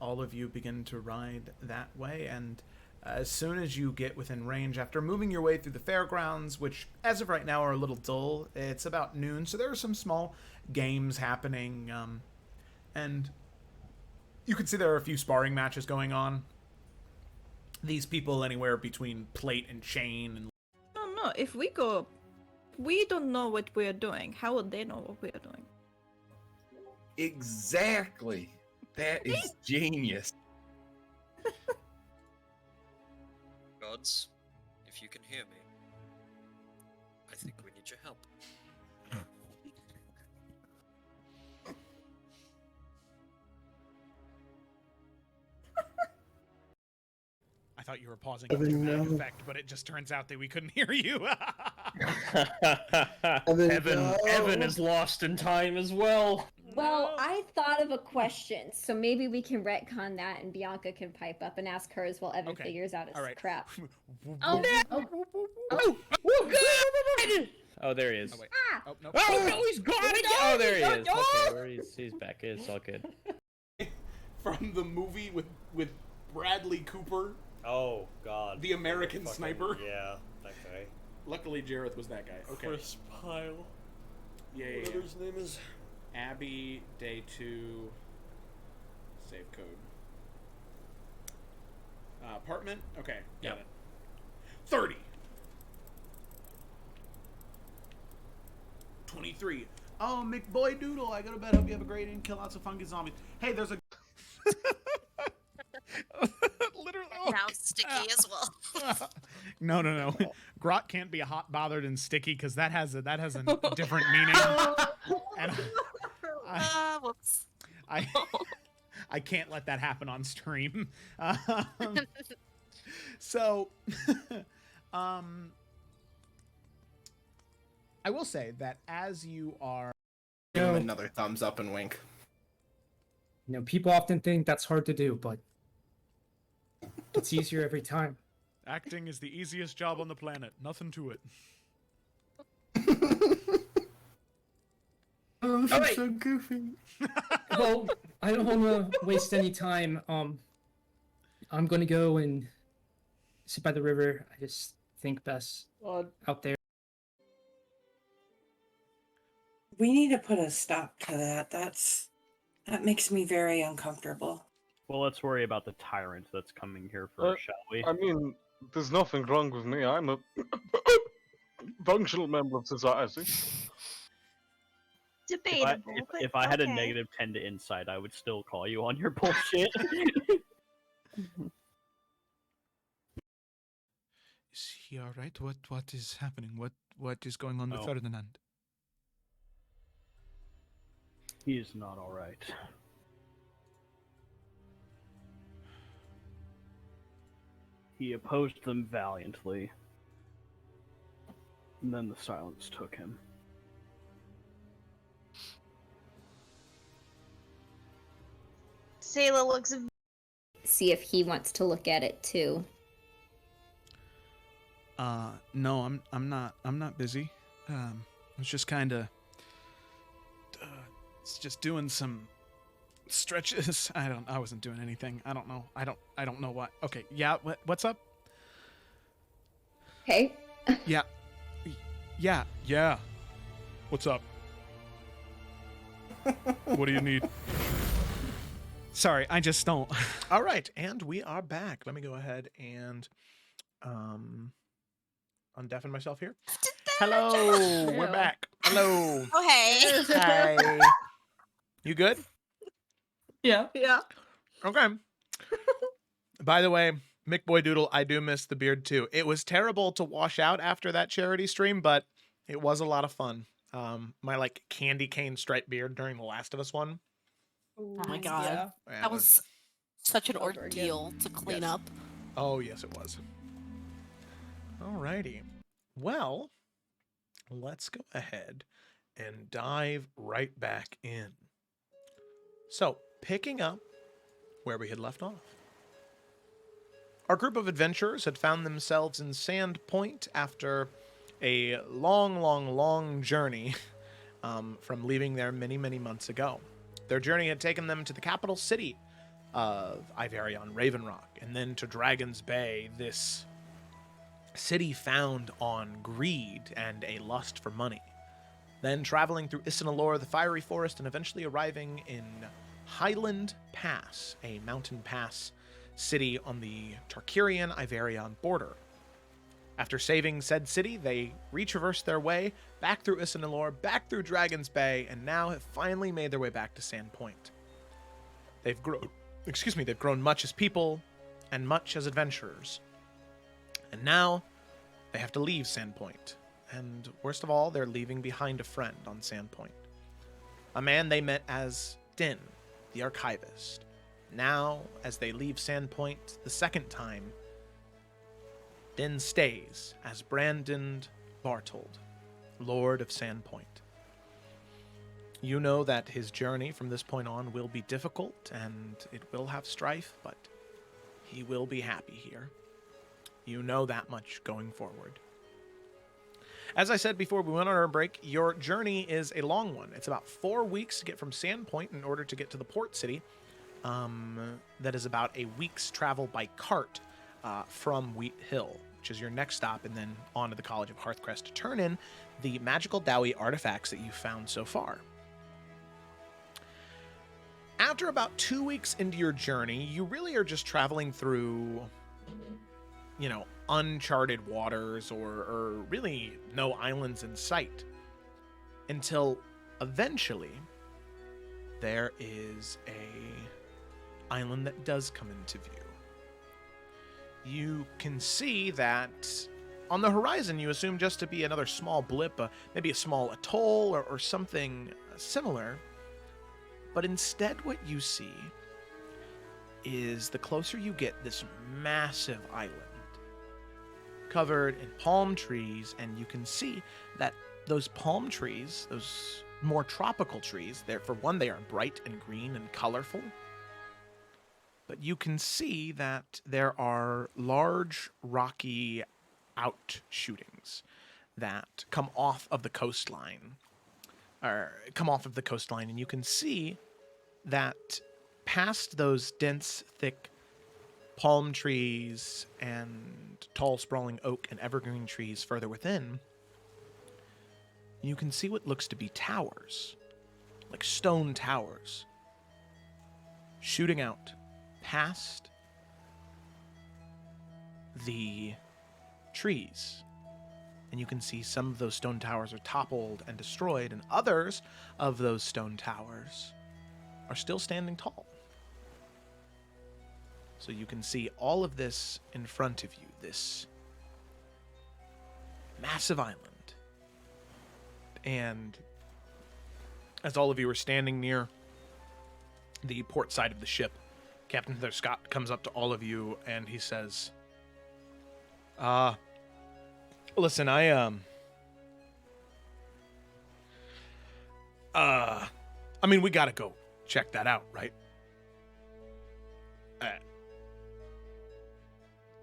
all of you begin to ride that way, and as soon as you get within range, after moving your way through the fairgrounds, which as of right now are a little dull, it's about noon, so there are some small games happening, and you can see there are a few sparring matches going on. These people anywhere between plate and chain and... No, if we go... We don't know what we're doing. How would they know what we're doing? Exactly. That is genius. Gods, if you can hear me, I think we need your help. I thought you were pausing for dramatic effect, but it just turns out that we couldn't hear you. Evan is lost in time as well. Well, I thought of a question, so maybe we can retcon that and Bianca can pipe up and ask hers while Evan figures out his crap. Oh, Oh, there he is. Oh, wait. Ah! Oh, no. Oh, no, he's gone again! Oh, there he is. Okay, where he's back. It's all good. From the movie with Bradley Cooper. Oh, God. The American Sniper. Yeah, that guy. Luckily, Jareth was that guy. Okay. Chris Pyle. Yeah. Whatever his name is. Abby, day 2. Save code. Apartment? Okay, got it. 30. 23. Oh, McBoy Doodle, I go to bed. Hope you have a great day and kill lots of funky zombies. Hey, there's a... Literally. Now sticky as well. No. Grot can't be hot, bothered, and sticky because that has a different meaning. And Whoops. I can't let that happen on stream. So, I will say that as you are... Give him another thumbs up and wink. You know, people often think that's hard to do, but it's easier every time. Acting is the easiest job on the planet. Nothing to it. Oh, Alright. so goofy. Well, I don't want to waste any time. I'm gonna go and sit by the river. I just think best out there. We need to put a stop to that. That makes me very uncomfortable. Well, let's worry about the tyrant that's coming here first, shall we? I mean, there's nothing wrong with me. I'm a functional member of society. Debatable, but If I had a okay. negative 10 to insight, I would still call you on your bullshit. Is he all right? What is happening? What is going on with Oh. Ferdinand? He is not alright. He opposed them valiantly. And then the silence took him. Sayla looks. See if he wants to look at it too. No, I'm not busy. I was just kind of just doing some stretches. I wasn't doing anything. I don't know. I don't know what. Okay, yeah, what's up? Hey. Yeah. Yeah. What's up? What do you need? Sorry, I just don't. All right, and we are back. Let me go ahead and undeafen myself here. Hello, we're back. Hello. Oh, hey. Hi. You good? Yeah. Okay. By the way, Mick Boy Doodle, I do miss the beard too. It was terrible to wash out after that charity stream, but it was a lot of fun. My like candy cane striped beard during the Last of Us one. Oh my god. Yeah, That was such an ordeal to clean up. Oh, yes, it was. Alrighty. Well, let's go ahead and dive right back in. So, picking up where we had left off. Our group of adventurers had found themselves in Sand Point after a long journey from leaving there many months ago. Their journey had taken them to the capital city of Iverion, Ravenrock, and then to Dragon's Bay, this city found on greed and a lust for money. Then traveling through Isinalor, the fiery forest, and eventually arriving in Highland Pass, a mountain pass city on the Tarkirian Iverion border. After saving said city, they retraversed their way back through Isinalor, back through Dragon's Bay, and now have finally made their way back to Sand Point. They've grown much as people and much as adventurers. And now they have to leave Sand Point. And worst of all, they're leaving behind a friend on Sand Point. A man they met as Din, the archivist. Now, as they leave Sand Point the second time, Din stays as Brandon Bartold, Lord of Sandpoint. You know that his journey from this point on will be difficult and it will have strife, but he will be happy here. You know that much going forward. As I said before we went on our break, your journey is a long one. It's about 4 weeks to get from Sandpoint in order to get to the port city. That is about a week's travel by cart from Wheat Hill, which is your next stop, and then on to the College of Hearthcrest to turn in the magical Dowie artifacts that you've found so far. After about 2 weeks into your journey, you really are just traveling through, uncharted waters or really no islands in sight. Until eventually there is a island that does come into view. You can see that on the horizon you assume just to be another small blip, maybe a small atoll or something similar. But instead what you see is, the closer you get, this massive island covered in palm trees, and you can see that those palm trees, those more tropical trees, for one, they are bright and green and colorful. But you can see that there are large rocky outshootings that come off of the coastline. come off of the coastline, and you can see that past those dense, thick palm trees and tall, sprawling oak and evergreen trees further within, you can see what looks to be towers, like stone towers, shooting out past the trees. And you can see some of those stone towers are toppled and destroyed, and others of those stone towers are still standing tall. So you can see all of this in front of you, this massive island. And as all of you are standing near the port side of the ship, Captain Heather Scott comes up to all of you and he says, listen, I mean, we gotta go check that out, right? I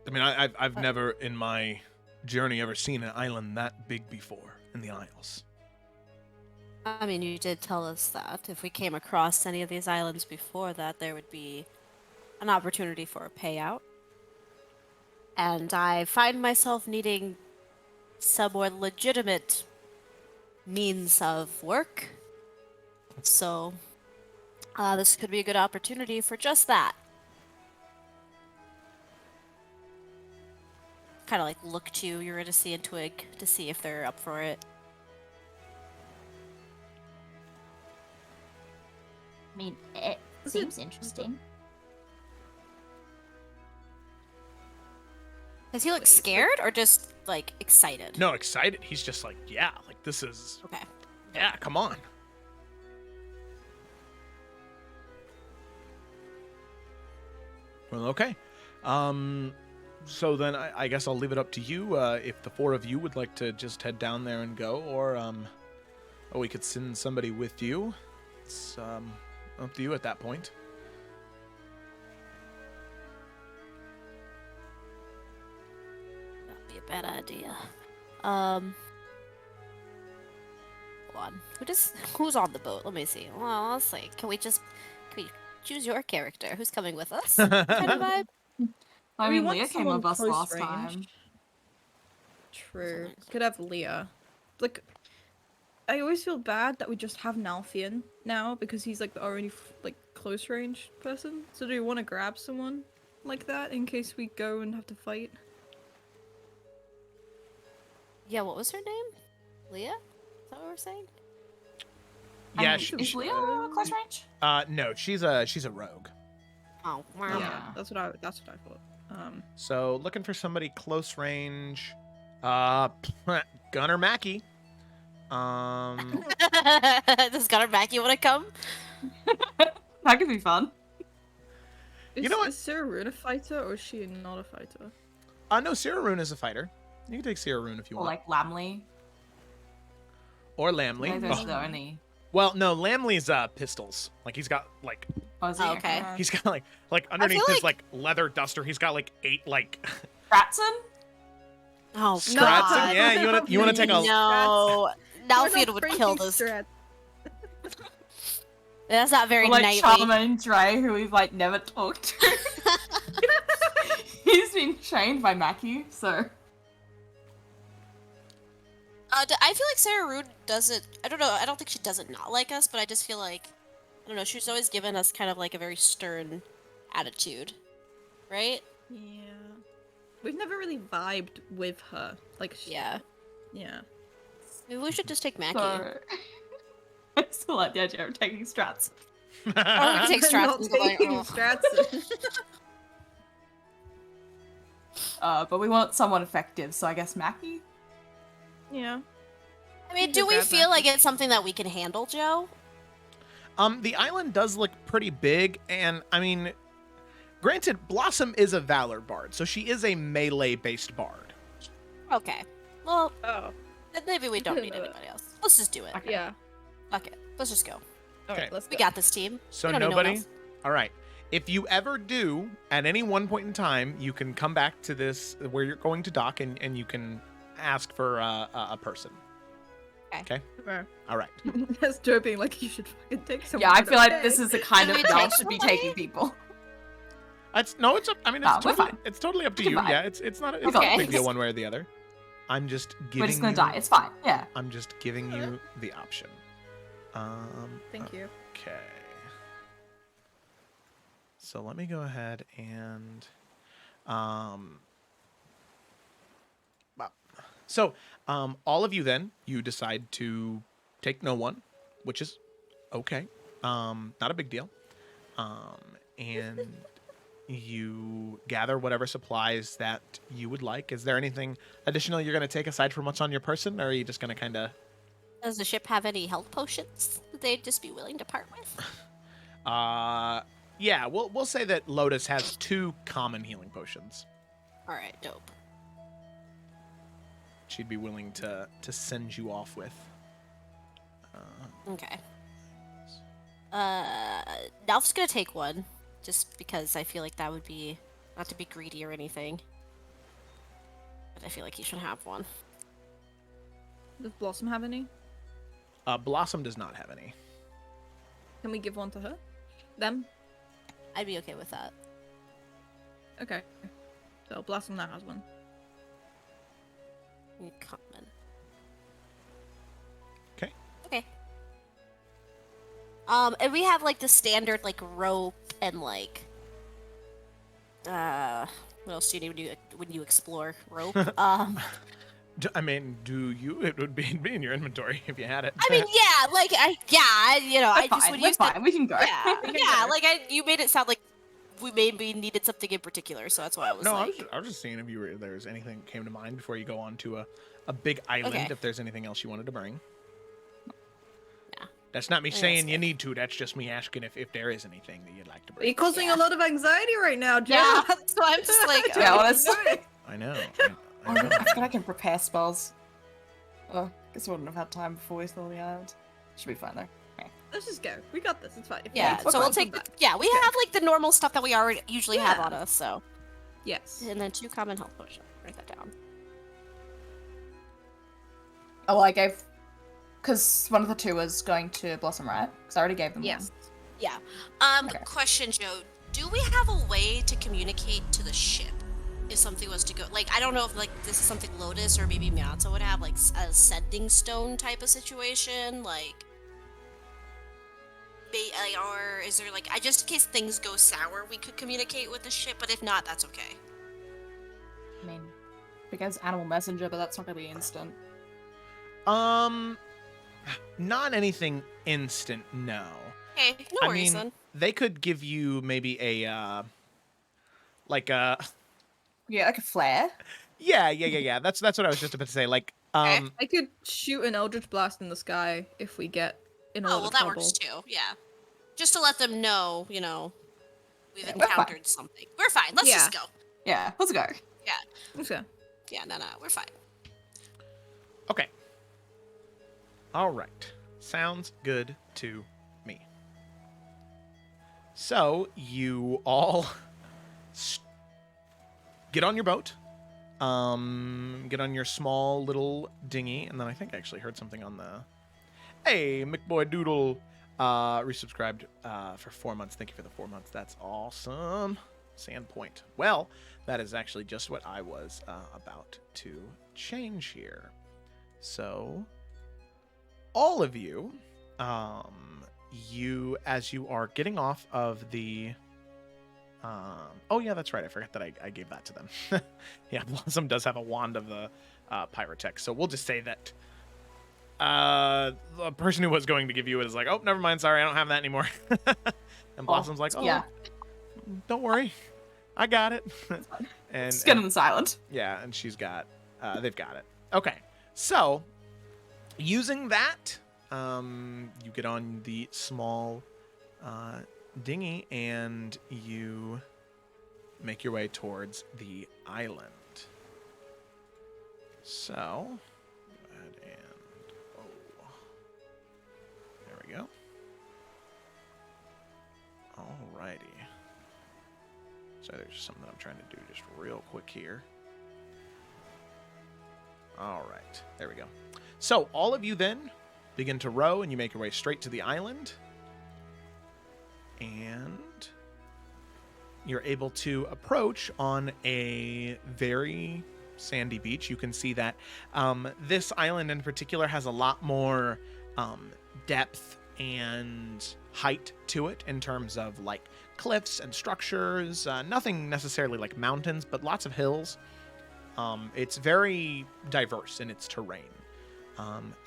mean, I've never in my journey ever seen an island that big before in the Isles. I mean, you did tell us that if we came across any of these islands before that, there would be an opportunity for a payout. And I find myself needing some more legitimate means of work. So, this could be a good opportunity for just that. Kind of like look to Eurydice and Twig to see if they're up for it. I mean, it seems interesting. Does he look scared or just like excited? No, excited. He's just like, yeah, like this is. Okay. Yeah, come on. Well, okay. So then I guess I'll leave it up to you if the four of you would like to just head down there and go, or we could send somebody with you. It's up to you at that point. That'd be a bad idea. Hold on. Who's on the boat? Let me see. Well, let's see. Can we choose your character? Who's coming with us? Kind of vibe. I We mean, want Leah came someone with us close last range. time. True. Could have Leah. Like, I always feel bad that we just have Nalfian now because he's like the already close range person. So do you want to grab someone like that in case we go and have to fight? Yeah, what was her name? Leah? Is that what we're saying? Yeah, Is Leah close range? No, she's a rogue. Oh, wow. Yeah, that's what I thought. So looking for somebody close range. Gunnar Mackey. Does Gunnar Mackey want to come? That could be fun. You know what? Is Sarah Rune a fighter or is she not a fighter? No, Sarah Rune is a fighter. You can take Sarah Rune if you Or want. like Lamley. Or Lamley. No, those are the only. Well, no, Lamley's pistols. Like he's got like. Oh, is he? Okay. He's got like underneath his like leather duster. He's got like 8 like. Stratson? Oh Stratson? God! Yeah, you wanna take a. No, Nalfian would kill this. That's not very Or like knightly. Charlemagne Dre, who we've like never talked to. He's been trained by Mackie, so. I feel like Sarah Rune doesn't. I don't know. I don't think she doesn't not like us, but I just feel like I don't know. She's always given us kind of like a very stern attitude, right? Yeah. We've never really vibed with her. Like. Yeah. Yeah. Maybe we should just take Mackie. So... I still like the idea of taking Strats. Or we can take Stratson. Not taking Stratson. But we want someone effective, so I guess Mackie? Yeah. I mean, do we feel like it's something that we can handle, Joe? The island does look pretty big, and I mean, granted, Blossom is a Valor bard, so she is a melee-based bard. Okay. Well, then maybe we don't need anybody else. Let's just do it. Okay. Yeah. Okay, let's just go. Okay. Let's go. We got this team. So We don't need no one nobody. else. All right. If you ever do, at any one point in time, you can come back to this where you're going to dock, and you can ask for a person. Okay. Fair. All right. That's Joe being like, you should fucking take some. Yeah, I feel like this is the kind of y'all should be taking people. It's up. I mean, it's totally up to you. Yeah, it's not a big deal one way or the other. I'm just giving. We're just gonna die. It's fine. Yeah. I'm just giving you the option. Thank you. Okay. So let me go ahead and So all of you then you decide to take no one, which is okay. Not a big deal. And you gather whatever supplies that you would like. Is there anything additional you're going to take aside from what's on your person, or are you just going to kind of... Does the ship have any health potions that they'd just be willing to part with? Yeah, we'll say that Lotus has 2 common healing potions. All right, dope. She'd be willing to send you off with. Okay. Nalf's gonna take one, just because I feel like that would be, not to be greedy or anything, but I feel like he should have one. Does Blossom have any? Blossom does not have any. Can we give one to her? Them? I'd be okay with that. Okay. So Blossom now has one. Common. Okay. Okay. And we have like the standard like rope and like what else do you need when you explore rope? I mean, do you? It would be in your inventory if you had it. I mean, yeah, like I just would use fine. We can go. Yeah, like you made it sound like we maybe needed something in particular, so that's why I was like. I was just seeing if there was anything that came to mind before you go on to a big island. Okay. If there's anything else you wanted to bring. Yeah. That's not me saying you need to. That's just me asking if there is anything that you'd like to bring. You're causing a lot of anxiety right now, Joe. Yeah, so I'm just like, yeah, honestly. I know. I feel I can prepare spells. Oh, guess I wouldn't have had time before we saw the island. Should be fine though. Okay. Let's just go. We got this. It's fine. Yeah, so we'll take we have like the normal stuff that we already usually have on us, so. Yes. And then 2 common health potions. Write that down. Oh, well, I gave... Because one of the 2 was going to Blossom, right? Because I already gave them one. Yeah. Okay. Question, Joe. Do we have a way to communicate to the ship if something was to go? Like, I don't know if like this is something Lotus or maybe Miata would have, like a sending stone type of situation, like, or is there like, just in case things go sour, we could communicate with the ship, but if not, that's okay. I mean, because animal messenger, but that's not gonna be instant. Not anything instant, no. Okay, no worries then. They could give you maybe a like a like a flare. Yeah. That's what I was just about to say. Like, I could shoot an Eldritch Blast in the sky if we get in a lot of trouble. That works too. Yeah, just to let them know, we've encountered something. We're fine. Let's just go. Yeah, let's go. Yeah. Let's go. Yeah, no, we're fine. Okay. All right. Sounds good to me. So you all get on your boat, get on your small little dinghy, and then I think I actually heard something on the... Hey, McBoy Doodle resubscribed for 4 months. Thank you for the 4 months. That's awesome. Sandpoint. Well, that is actually just what I was about to change here. So, all of you, as you are getting off of the... oh yeah, that's right. I forgot that I gave that to them. Yeah, Blossom does have a wand of the pyrotech, so we'll just say that the person who was going to give you it is like, oh, never mind, sorry, I don't have that anymore. And Blossom's like, oh, yeah, don't worry, I got it. And Skin on the silent. Yeah, and she's got, they've got it. Okay, so using that, you get on the small dinghy and you make your way towards the island. So, go ahead and there we go. Alrighty. So there's something that I'm trying to do just real quick here. All right, there we go. So all of you then begin to row, and you make your way straight to the island. And you're able to approach on a very sandy beach. You can see that this island in particular has a lot more depth and height to it in terms of like cliffs and structures. Nothing necessarily like mountains, but lots of hills. It's very diverse in its terrain.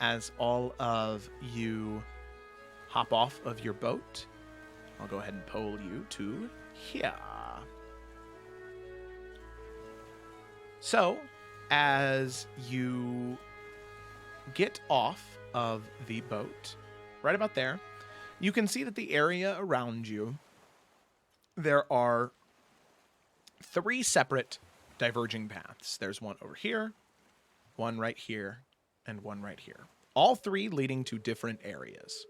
As all of you hop off of your boat, I'll go ahead and pull you to here. So, as you get off of the boat, right about there, you can see that the area around you, there are 3 separate diverging paths. There's one over here, one right here, and one right here. All 3 leading to different areas.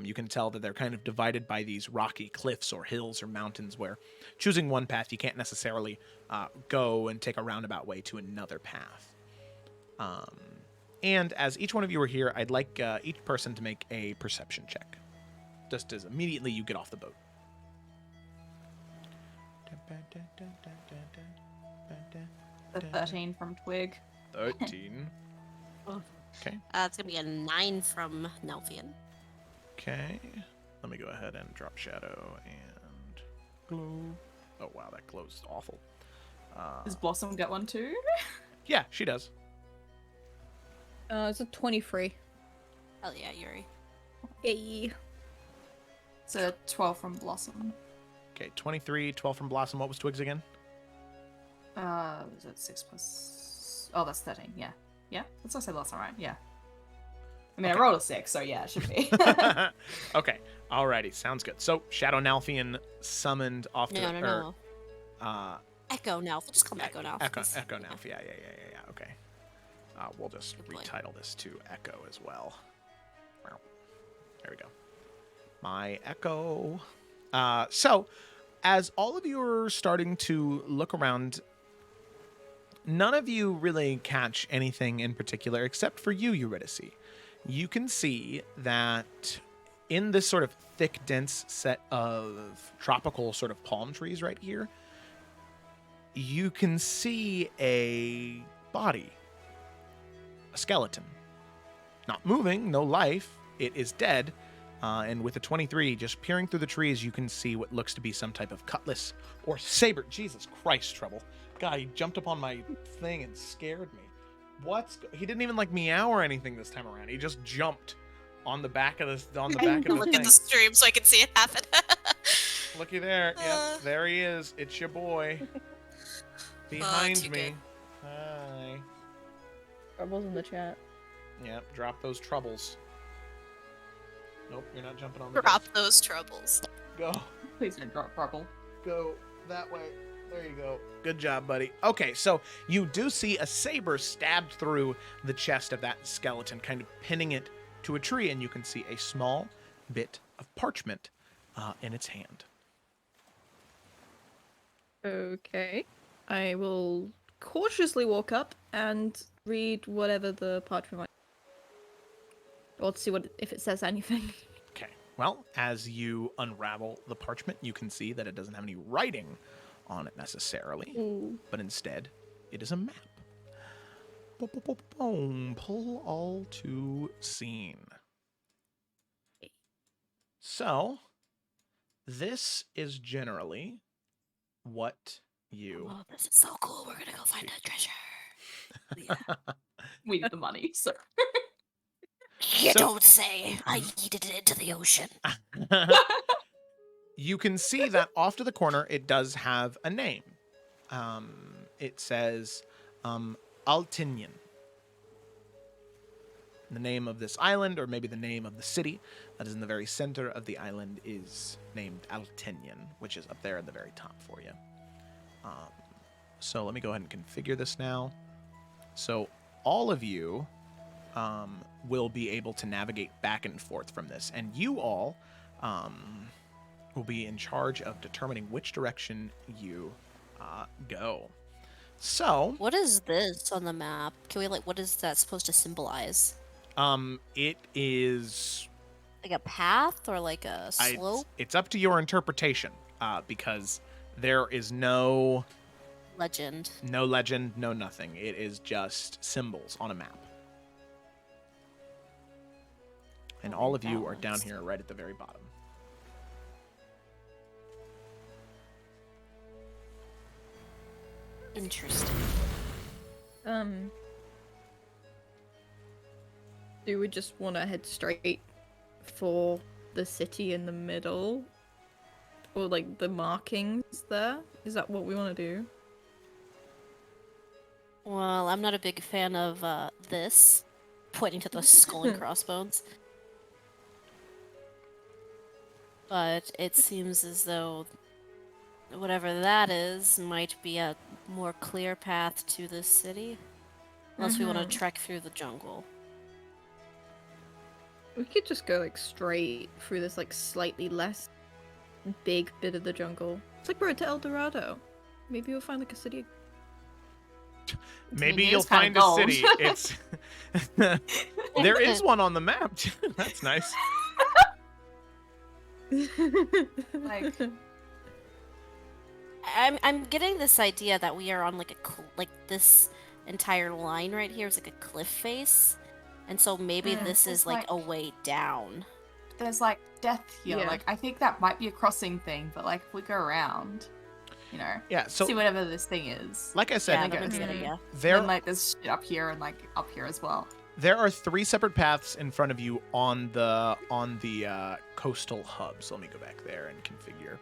You can tell that they're kind of divided by these rocky cliffs or hills or mountains where choosing one path, you can't necessarily go and take a roundabout way to another path. And as each one of you are here, I'd like each person to make a perception check. Just as immediately you get off the boat. The 13 from Twig. 13. Okay. It's gonna be a 9 from Nelfian. Okay. Let me go ahead and drop shadow and glow. Oh wow, that glow's awful. Does Blossom get one too? Yeah, she does. It's a 23. Hell yeah, Yuri. Hey. It's a 12 from Blossom. Okay, 23, 12 from Blossom. What was Twigs again? Was it 6 plus... Oh, that's 13, yeah. Yeah, that's what I said last time, right? Yeah. I mean, Okay. I rolled a 6, so yeah, it should be. Okay, alrighty, sounds good. So, Shadow Nalfian summoned off to No. Echo Nalf. We'll just call him Echo Nalf. Echo Nalf, yeah, okay. We'll just retitle this to Echo as well. There we go. My Echo. So, as all of you are starting to look around, none of you really catch anything in particular, except for you, Eurydice. You can see that in this sort of thick, dense set of tropical sort of palm trees right here, you can see a body, a skeleton. Not moving, no life, it is dead. And with a 23, just peering through the trees, you can see what looks to be some type of cutlass or saber. Jesus Christ, Trouble. God, he jumped up on my thing and scared me. He didn't even like meow or anything this time around. He just jumped on the back of this. On the back of the Look thing. at the stream so I can see it happen. Looky there. Yep, there he is. It's your boy. Behind too me. good. Hi. Troubles in the chat. Yep, drop those troubles. Nope, you're not jumping on the Drop those troubles. Go. Please don't drop Trouble. Go that way. There you go. Good job, buddy. Okay, so you do see a saber stabbed through the chest of that skeleton, kind of pinning it to a tree, and you can see a small bit of parchment in its hand. Okay. I will cautiously walk up and read whatever the parchment might. Or to see if it says anything. Okay. Well, as you unravel the parchment, you can see that it doesn't have any writing on it necessarily, but instead it is a map. Boom, pull all to scene. So, this is generally what you... Oh, this is so cool. We're gonna go find a treasure. We need the money, so... You don't say. I yeeted it into the ocean. You can see that off to the corner, it does have a name. It says Altinian. The name of this island, or maybe the name of the city that is in the very center of the island, is named Altinian, which is up there at the very top for you. So let me go ahead and configure this now. So all of you will be able to navigate back and forth from this, and you all will be in charge of determining which direction you go. So, what is this on the map? Can we what is that supposed to symbolize? It is like a path or like a slope? It's up to your interpretation, because there is no legend, no nothing. It is just symbols on a map. And all of you are down here right at the very bottom. Interesting. Do we just want to head straight for the city in the middle? Or like the markings there? Is that what we want to do? Well, I'm not a big fan of this. Pointing to the skull and crossbones. But it seems as though whatever that is might be a more clear path to this city. Unless we want to trek through the jungle. We could just go like straight through this like slightly less big bit of the jungle. It's like we're to El Dorado. Maybe we'll find like a city. Maybe you'll find a city. It's there is one on the map too. That's nice. Like, I'm getting this idea that we are on like this entire line right here is like a cliff face, and so maybe this is like a way down. There's like death here. Yeah. Like I think that might be a crossing thing, but like if we go around, you know, so see whatever this thing is. Like I said, yeah, that would be a good idea. there- Then, like there's shit up here and like up here as well. There are 3 separate paths in front of you on the coastal hub. So let me go back there and configure.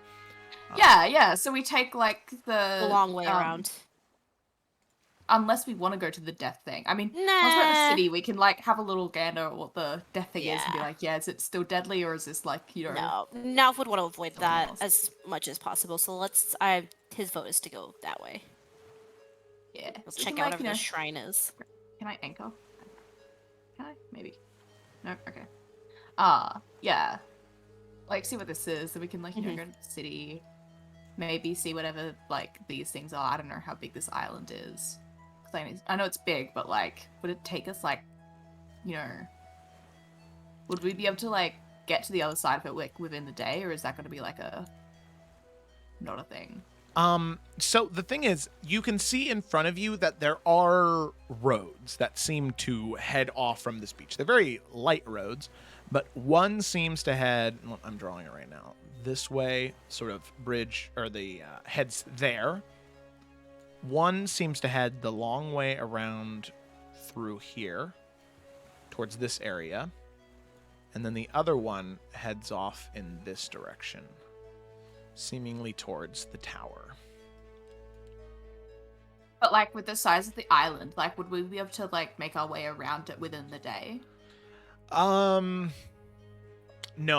Yeah. So we take like the long way around. Unless we want to go to the death thing. I mean, once we're at the city, we can like have a little gander at what the death thing is and be like, yeah, is it still deadly or is this like, you know? No, Nalf would want to avoid that as much as possible. So his vote is to go that way. Yeah. Let's So we check can, out like, whatever the shrine is. Can I anchor? Can I? Maybe. No? Okay. Yeah. Like, see what this is, so we can, like, you know, go to the city. Maybe see whatever, like, these things are. I don't know how big this island is. 'Cause I know it's big, but, like, would it take us, like, you know... Would we be able to, like, get to the other side of it, like, within the day, or is that going to be, like, not a thing? So the thing is, you can see in front of you that there are roads that seem to head off from this beach. They're very light roads, but one seems to head, well, I'm drawing it right now, this way, sort of bridge, or the heads there. One seems to head the long way around through here, towards this area. And then the other one heads off in this direction, seemingly towards the tower. But, like, with the size of the island, like, would we be able to, like, make our way around it within the day? No,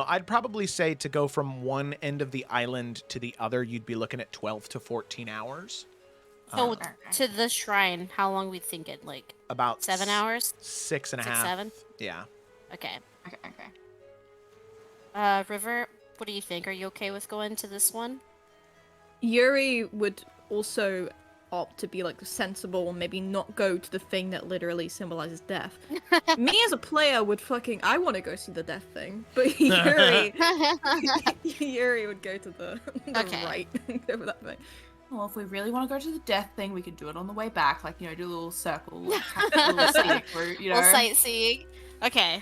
I'd probably say to go from one end of the island to the other, you'd be looking at 12 to 14 hours. So to the shrine, how long we think it? Like about 7 hours? 6 and a 6, half. 7? Yeah. Okay. Okay. River, what do you think? Are you okay with going to this one? Yuri would also opt to be like sensible and maybe not go to the thing that literally symbolizes death. Me as a player would I want to go see the death thing, but Yuri would go to the right over that thing. Well, if we really want to go to the death thing, we can do it on the way back. Like, you know, do a little circle, like, a little scenic route, you know. Little sightseeing. Okay.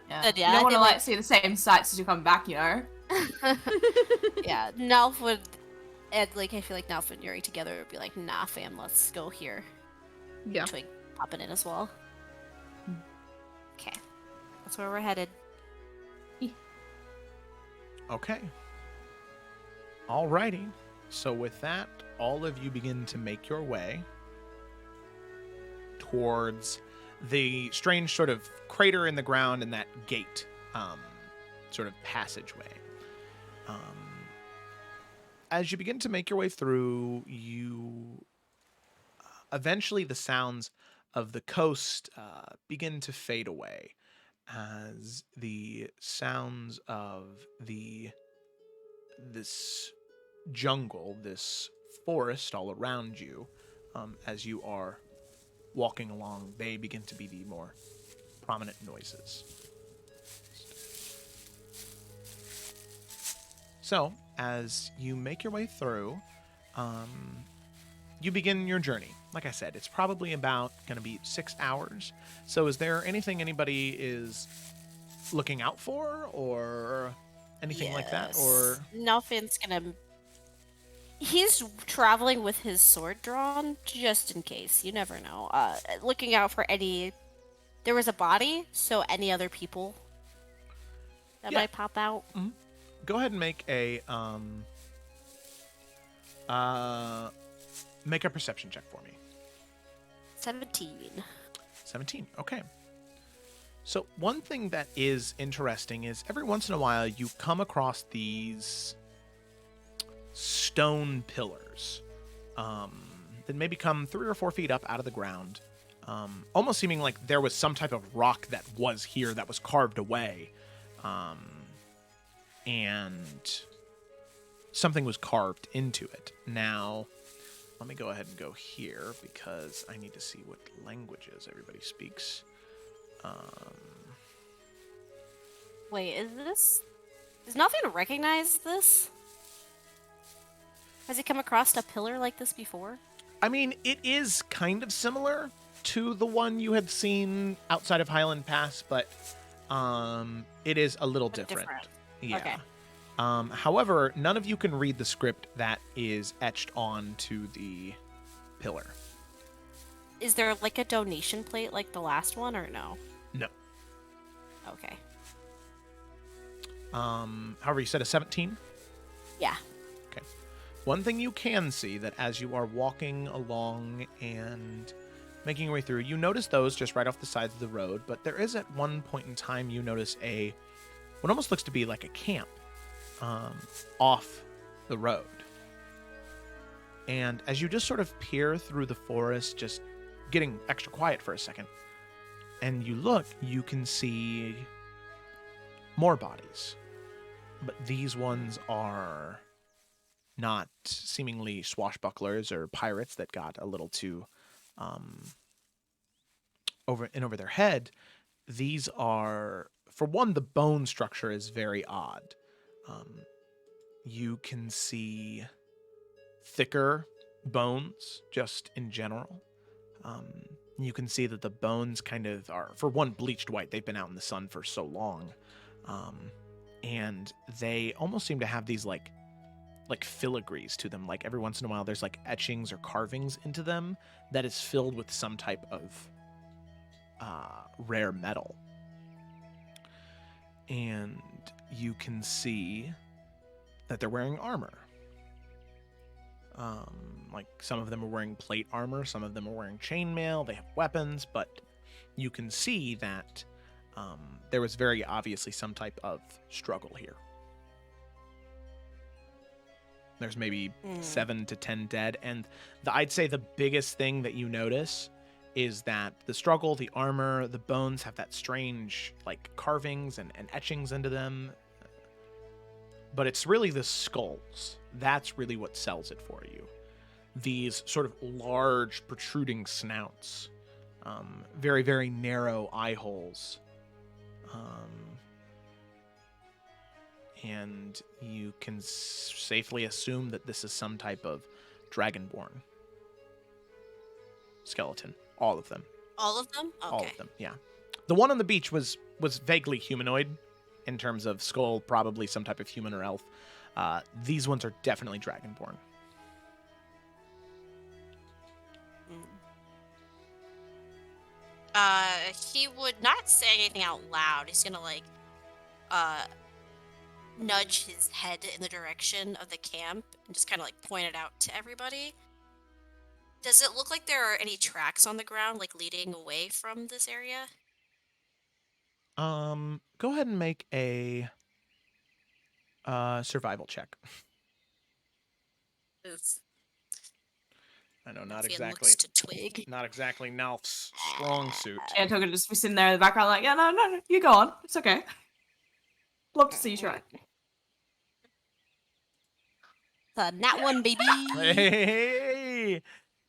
Yeah. Good, You don't want to, like, see the same sights as you come back, you know. Yeah, Nalf would, and like I feel like Nalf and Yuri together would be like, nah, fam, let's go here. Yeah. Twig popping in as well. Okay, that's where we're headed. Okay. Alrighty. So with that, all of you begin to make your way towards the strange sort of crater in the ground and that gate, sort of passageway. As you begin to make your way through, you eventually the sounds of the coast begin to fade away as the sounds of this jungle, this forest all around you, as you are walking along, they begin to be the more prominent noises. So, as you make your way through, you begin your journey. Like I said, it's probably about going to be 6 hours. So is there anything anybody is looking out for or anything like that? Or Nothing's gonna... He's traveling with his sword drawn, just in case. You never know. Looking out for any... There was a body, so any other people that might pop out. Mm-hmm. Go ahead and make a make a perception check for me. 17. 17. Okay. So one thing that is interesting is every once in a while you come across these stone pillars that maybe come 3 or 4 feet up out of the ground, almost seeming like there was some type of rock that was here that was carved away, and something was carved into it. Now, let me go ahead and go here because I need to see what languages everybody speaks. Wait, is this... Does nothing recognize this? Has he come across a pillar like this before? I mean, it is kind of similar to the one you had seen outside of Highland Pass, but it is a little different. Yeah. Okay. However, none of you can read the script that is etched onto the pillar. Is there like a donation plate like the last one, or no? No. Okay. However, you said a 17? Yeah. Okay. One thing you can see that as you are walking along and making your way through, you notice those just right off the sides of the road, but there is at one point in time you notice what almost looks to be like a camp off the road. And as you just sort of peer through the forest, just getting extra quiet for a second, and you look, you can see more bodies. But these ones are not seemingly swashbucklers or pirates that got a little too over their head. These are, for one, the bone structure is very odd. You can see thicker bones just in general. You can see that the bones kind of are, for one, bleached white. They've been out in the sun for so long. And they almost seem to have these like filigrees to them. Like every once in a while there's like etchings or carvings into them that is filled with some type of rare metal. And you can see that they're wearing armor. Like some of them are wearing plate armor, some of them are wearing chainmail, they have weapons, but you can see that there was very obviously some type of struggle here. There's maybe 7 to 10 dead, and I'd say the biggest thing that you notice is that the struggle, the armor, the bones have that strange like carvings and etchings into them. But it's really the skulls. That's really what sells it for you. These sort of large protruding snouts, very, very narrow eye holes. And you can safely assume that this is some type of dragonborn skeleton. All of them. All of them? Okay. All of them, yeah. The one on the beach was vaguely humanoid in terms of skull, probably some type of human or elf. These ones are definitely dragonborn. He would not say anything out loud. He's gonna like nudge his head in the direction of the camp and just kind of like point it out to everybody. Does it look like there are any tracks on the ground like leading away from this area? Go ahead and make a survival check. I know, not exactly. To twig. Not exactly Nalf's strong suit. And Toga just be sitting there in the background like, yeah, no, you go on. It's okay. Love to see you try. Nat one, baby. Hey!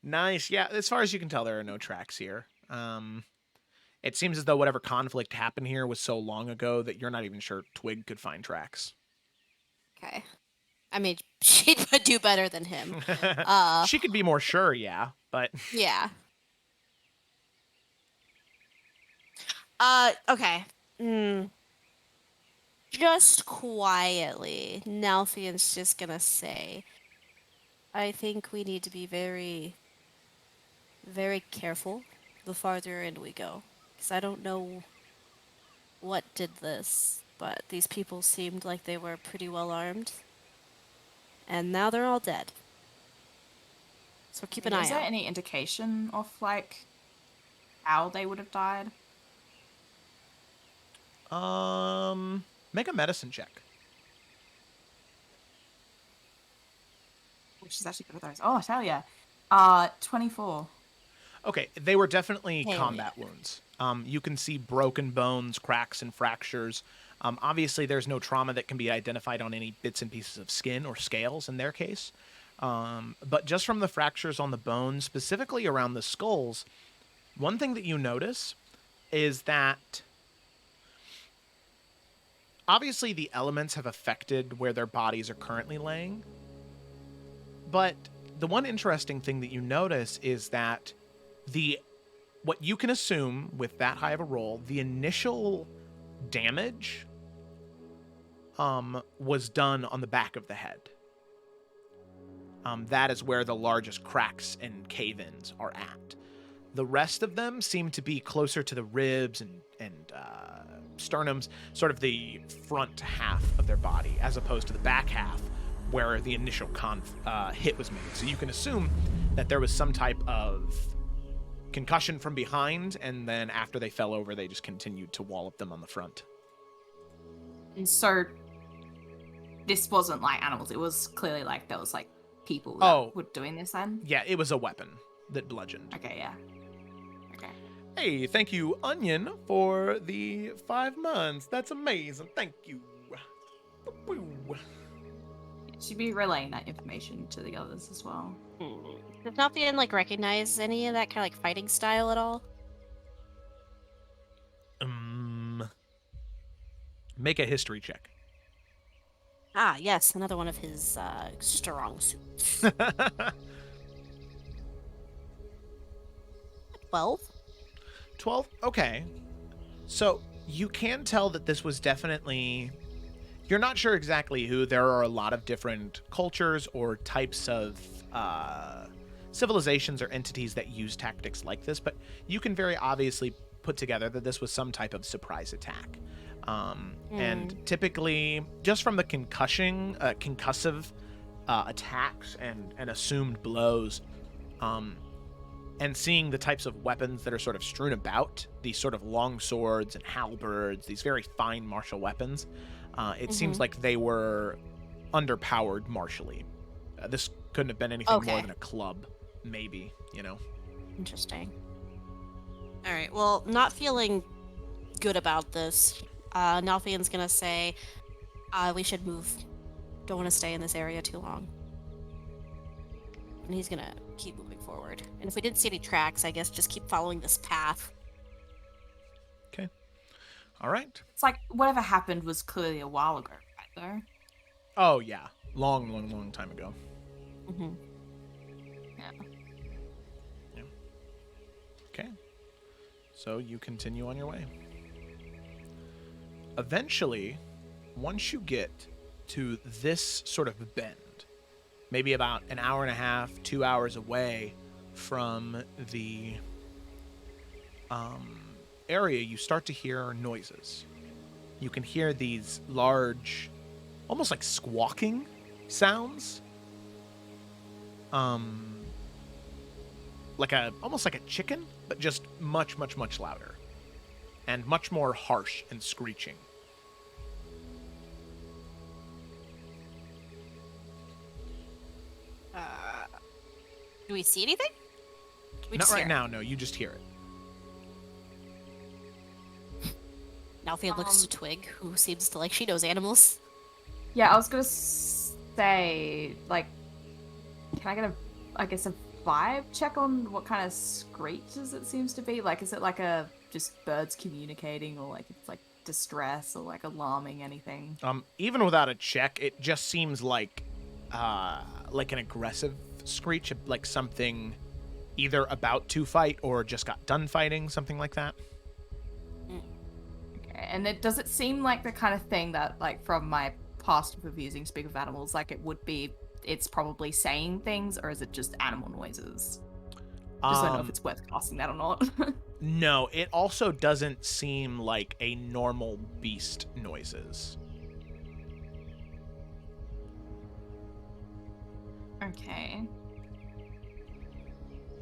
Nice. Yeah, as far as you can tell, there are no tracks here. It seems as though whatever conflict happened here was so long ago that you're not even sure Twig could find tracks. Okay. I mean, she'd do better than him. She could be more sure, yeah, but Yeah. Okay. Just quietly, Nalfian's just gonna say, I think we need to be very, very careful the farther in we go. Because I don't know what did this, but these people seemed like they were pretty well armed. And now they're all dead. So keep an eye out. Is there any indication of, like, how they would have died? Make a medicine check. Which is actually good with those. Oh, hell yeah. 24. Okay, they were definitely Hell combat wounds. You can see broken bones, cracks, and fractures. Obviously, there's no trauma that can be identified on any bits and pieces of skin or scales in their case. But just from the fractures on the bones, specifically around the skulls, one thing that you notice is that obviously the elements have affected where their bodies are currently laying. But the one interesting thing that you notice is that what you can assume with that high of a roll, the initial damage was done on the back of the head. That is where the largest cracks and cave-ins are at. The rest of them seem to be closer to the ribs and sternums, sort of the front half of their body, as opposed to the back half where the initial hit was made. So you can assume that there was some type of concussion from behind, and then after they fell over, they just continued to wallop them on the front. And so this wasn't like animals. It was clearly like there was like people that were doing this then? Yeah, it was a weapon that bludgeoned. Okay, yeah. Okay. Hey, thank you, Onion, for the 5 months. That's amazing. Thank you. Woo. Should be relaying that information to the others as well. Does Nalfian like recognize any of that kind of like fighting style at all? Make a history check. Ah, yes, another one of his strong suits. 12? 12? Okay. So you can tell that this was definitely... You're not sure exactly who. There are a lot of different cultures or types of civilizations or entities that use tactics like this, but you can very obviously put together that this was some type of surprise attack. And typically, just from the concussive attacks and assumed blows, and seeing the types of weapons that are sort of strewn about, these sort of long swords and halberds, these very fine martial weapons, it seems like they were underpowered martially. This couldn't have been anything more than a club, maybe, you know? Interesting. All right, well, not feeling good about this, Nalfian's gonna say, we should move. Don't want to stay in this area too long. And he's gonna keep moving forward. And if we didn't see any tracks, I guess just keep following this path. Okay. All right. It's like whatever happened was clearly a while ago, right though? Oh, yeah. Long time ago. Mm-hmm. Yeah. Okay. So you continue on your way. Eventually, once you get to this sort of bend, maybe about an hour and a half, 2 hours away from the area, you start to hear noises. You can hear these large, almost like squawking sounds. Almost like a chicken, but just much louder. And much more harsh and screeching. Do we see anything? Not right now, no. You just hear it. Nalfian looks to Twig, who seems to like she knows animals. Yeah, I was gonna say, like, can I get a vibe check on what kind of screeches it seems to be? Like, is it like a just birds communicating, or like it's like distress, or like alarming, anything? Even without a check, it just seems like an aggressive screech, like something either about to fight or just got done fighting, something like that. Okay, and does it seem like the kind of thing that, like, from my past of using Speak of Animals, like it would be, it's probably saying things, or is it just animal noises? Just don't know if it's worth casting that or not. No, it also doesn't seem like a normal beast noises. Okay.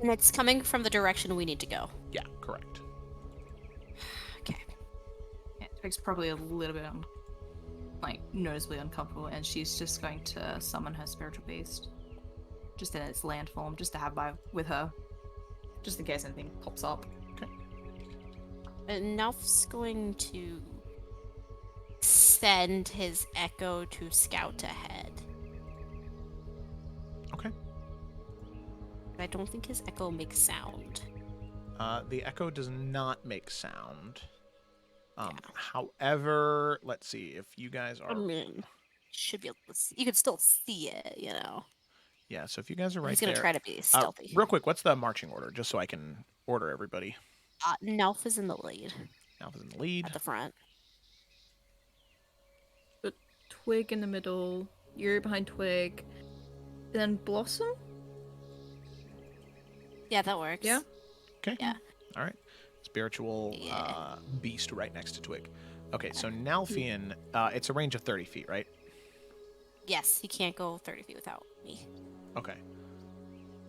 And it's coming from the direction we need to go. Yeah, correct. Okay. Yeah, Twig's probably a little bit noticeably uncomfortable, and she's just going to summon her spiritual beast, just in its land form, just to have with her, just in case anything pops up. Okay. And Nelf's going to send his echo to scout ahead. Okay. I don't think his echo makes sound. The echo does not make sound. However, let's see if you guys are. I mean, should be able to see. You could still see it, you know. Yeah, so if you guys are right He's gonna there. try to be stealthy. Real quick, what's the marching order, just so I can order everybody? Nelf is in the lead. Nelf is in the lead. At the front. But Twig in the middle, you're behind Twig, then Blossom? Yeah, that works. Yeah? Okay. Yeah. All right. Spiritual beast right next to Twig. Okay, so Nalfian, it's a range of 30 feet, right? Yes, he can't go 30 feet without me. Okay.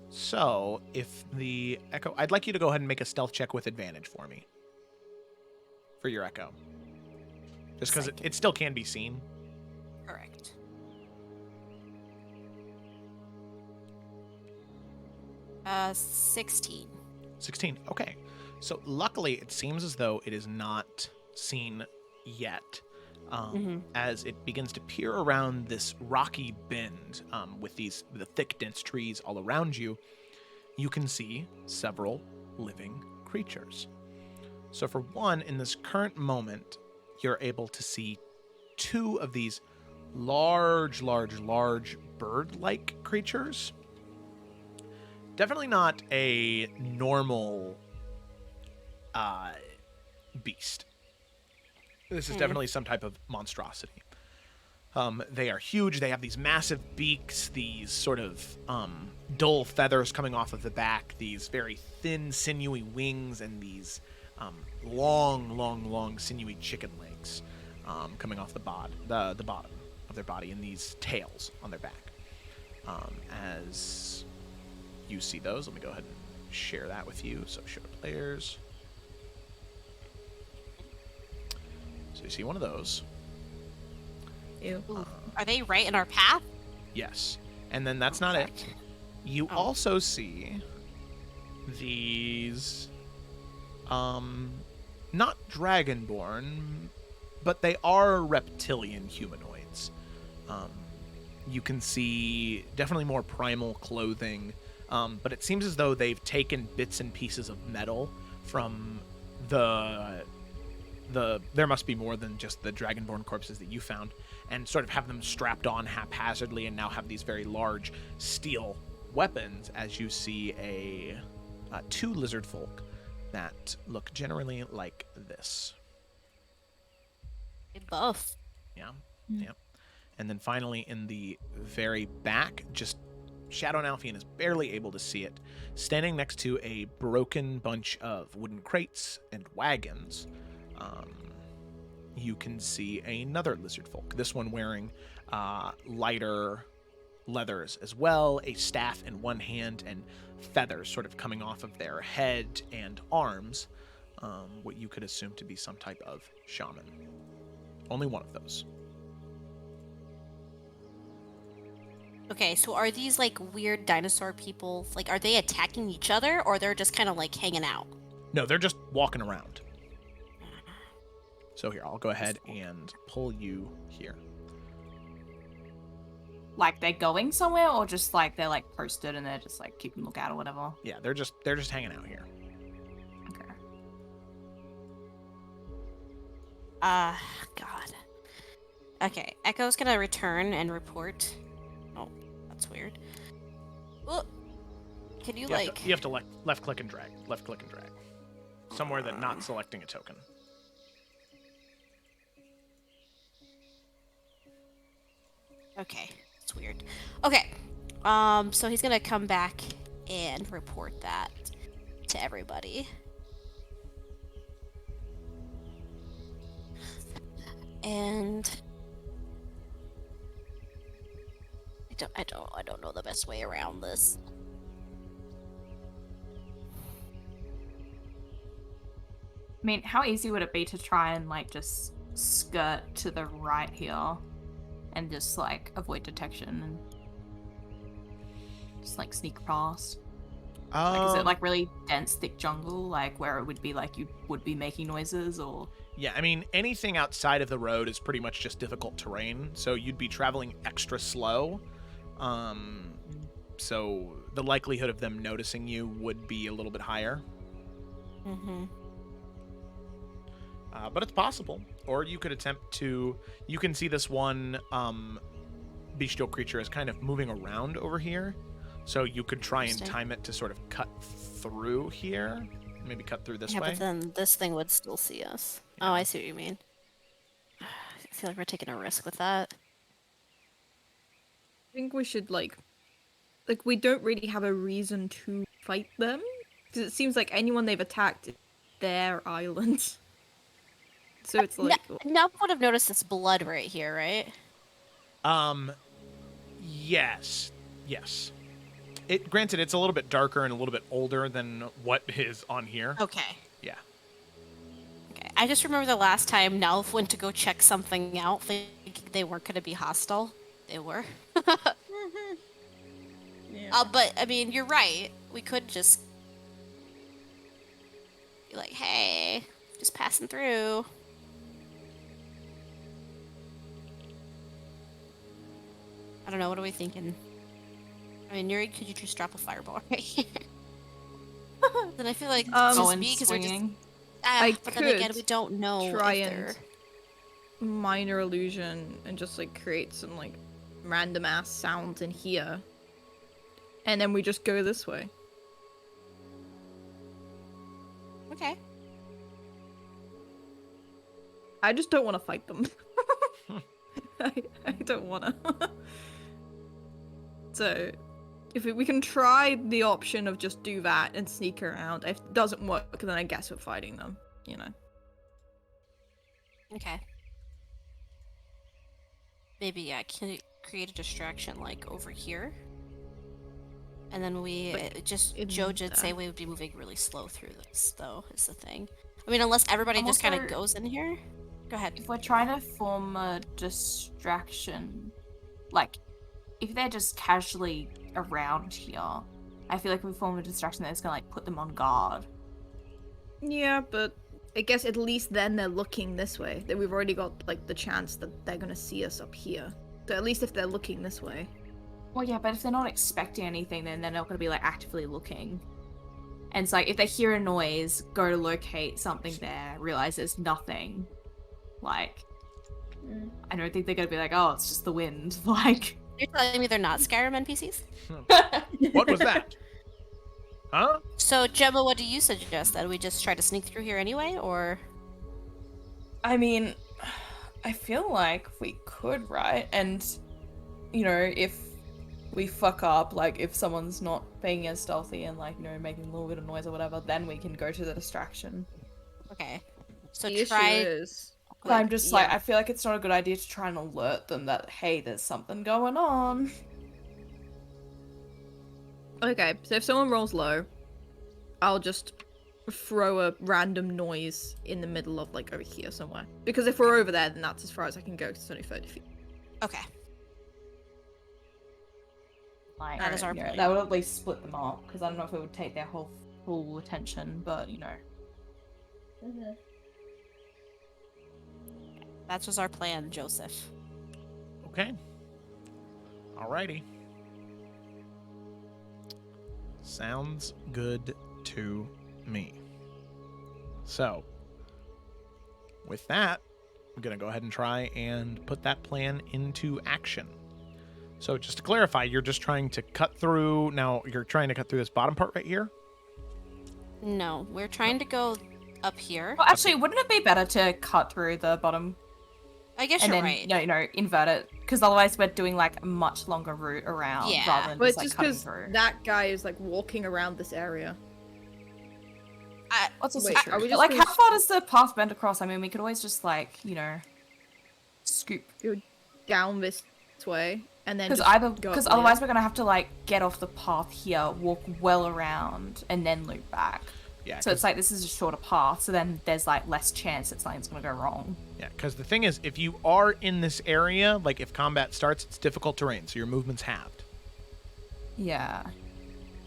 So, if the echo... I'd like you to go ahead and make a stealth check with advantage for me. For your echo. Just because it still can be seen. Correct. Uh, 16. 16. Okay. So luckily, it seems as though it is not seen yet, as it begins to peer around this rocky bend with the thick, dense trees all around you. You can see several living creatures. So for one, in this current moment, you're able to see two of these large bird-like creatures. Definitely not a normal beast. This is definitely some type of monstrosity. They are huge. They have these massive beaks, these sort of dull feathers coming off of the back, these very thin, sinewy wings, and these long, sinewy chicken legs coming off the bottom of their body, and these tails on their back. As you see those, let me go ahead and share that with you. So show players. So you see one of those. Ew. Are they right in our path? Yes. And then that's not it. You also see these, not dragonborn, but they are reptilian humanoids. You can see definitely more primal clothing, but it seems as though they've taken bits and pieces of metal from there must be more than just the dragonborn corpses that you found, and sort of have them strapped on haphazardly, and now have these very large steel weapons, as you see two lizard folk that look generally like this. They buff. Yeah. And then finally, in the very back, just Shadow Nalfian is barely able to see it, standing next to a broken bunch of wooden crates and wagons. You can see another lizard folk, this one wearing lighter leathers as well, a staff in one hand, and feathers sort of coming off of their head and arms, what you could assume to be some type of shaman. Only one of those. Okay, so are these like weird dinosaur people, like are they attacking each other, or they're just kind of like hanging out? No, they're just walking around. So here, I'll go ahead and pull you here. like they're going somewhere, or just like they're like posted and they're just like keeping lookout or whatever? Yeah, they're just hanging out here. God. Okay, Echo's gonna return and report. Oh, that's weird. Well, can you like... You have to left click and drag. Left click and drag. Somewhere that not selecting a token. Okay, it's weird. Okay, so he's gonna come back and report that to everybody. And I don't know the best way around this. I mean, how easy would it be to try and like just skirt to the right here and just like avoid detection and just like sneak past? Like, is it like really dense, thick jungle, like where it would be like you would be making noises, or? Yeah, I mean, anything outside of the road is pretty much just difficult terrain, so you'd be traveling extra slow. So the likelihood of them noticing you would be a little bit higher. Mm-hmm. But it's possible. Or you could attempt to... You can see this one bestial creature is kind of moving around over here. So you could try and time it to sort of cut through here. Maybe cut through this way. Yeah, but then this thing would still see us. Oh, I see what you mean. I feel like we're taking a risk with that. I think we should, like, we don't really have a reason to fight them. Because it seems like anyone they've attacked is their island. So it's like... Nub would have noticed this blood right here, right? Yes. Yes. Granted, it's a little bit darker and a little bit older than what is on here. Okay. Yeah. Okay. I just remember the last time Nelf went to go check something out, thinking they weren't going to be hostile. They were. Yeah. But, I mean, you're right. We could just be like, hey, just passing through. I don't know, what are we thinking? I mean, Yuri, could you just drop a fireball right here? Then I feel like it's just me, because we're just... but then again, we don't know try if and they're... minor illusion and just like create some like random ass sounds in here, and then we just go this way. Okay. I just don't want to fight them. I don't want to. So, if we can try the option of just do that and sneak around. If it doesn't work, then I guess we're fighting them, you know. Okay. Maybe, yeah, can it create a distraction, like, over here? And then we Joe did say we would be moving really slow through this, though, is the thing. I mean, unless everybody just kind of goes in here. Go ahead. If we're trying to form a distraction, like, if they're just casually around here, I feel like if we form a distraction that's gonna, like, put them on guard. Yeah, but I guess at least then they're looking this way. That we've already got, like, the chance that they're gonna see us up here. So at least if they're looking this way. Well, yeah, but if they're not expecting anything, then they're not gonna be, like, actively looking. And it's like, if they hear a noise, go to locate something there, realize there's nothing, like, I don't think they're gonna be like, oh, it's just the wind, like... You're telling me they're not Skyrim NPCs? What was that? Huh? So, Gemma, what do you suggest? That we just try to sneak through here anyway, or...? I mean, I feel like we could, right? And, you know, if we fuck up, like, if someone's not being as stealthy and, like, you know, making a little bit of noise or whatever, then we can go to the distraction. Okay. So the try... issue is... But I'm just like, I feel like it's not a good idea to try and alert them that, hey, there's something going on. Okay, so if someone rolls low, I'll just throw a random noise in the middle of, like, over here somewhere. Because if we're over there, then that's as far as I can go, because it's only 30 feet. Okay. Like, that is our you know, plan. that would at least split them up, because I don't know if it would take their whole full attention, but, you know. That was our plan, Joseph. Okay. Alrighty. Sounds good to me. So, with that, I'm going to go ahead and try and put that plan into action. So, just to clarify, you're just trying to cut through... Now, you're trying to cut through this bottom part right here? No, we're trying to go up here. Well, actually, wouldn't it be better to cut through the bottom? I guess and you're then, right. Invert it. Because otherwise we're doing, like, a much longer route around rather than Well, just, it's like, just cutting because through. that guy is like walking around this area. What's also Wait, true. are we But, just like, gonna how far does the path bend across? I mean, we could always just, like, scoop. Go down this way, and then Because otherwise we're gonna have to like get off the path here, walk well around, and then loop back. Yeah. So it's like this is a shorter path, so then there's like less chance that something's gonna go wrong. Yeah, because the thing is, if you are in this area, like if combat starts, it's difficult terrain, so your movement's halved. Yeah.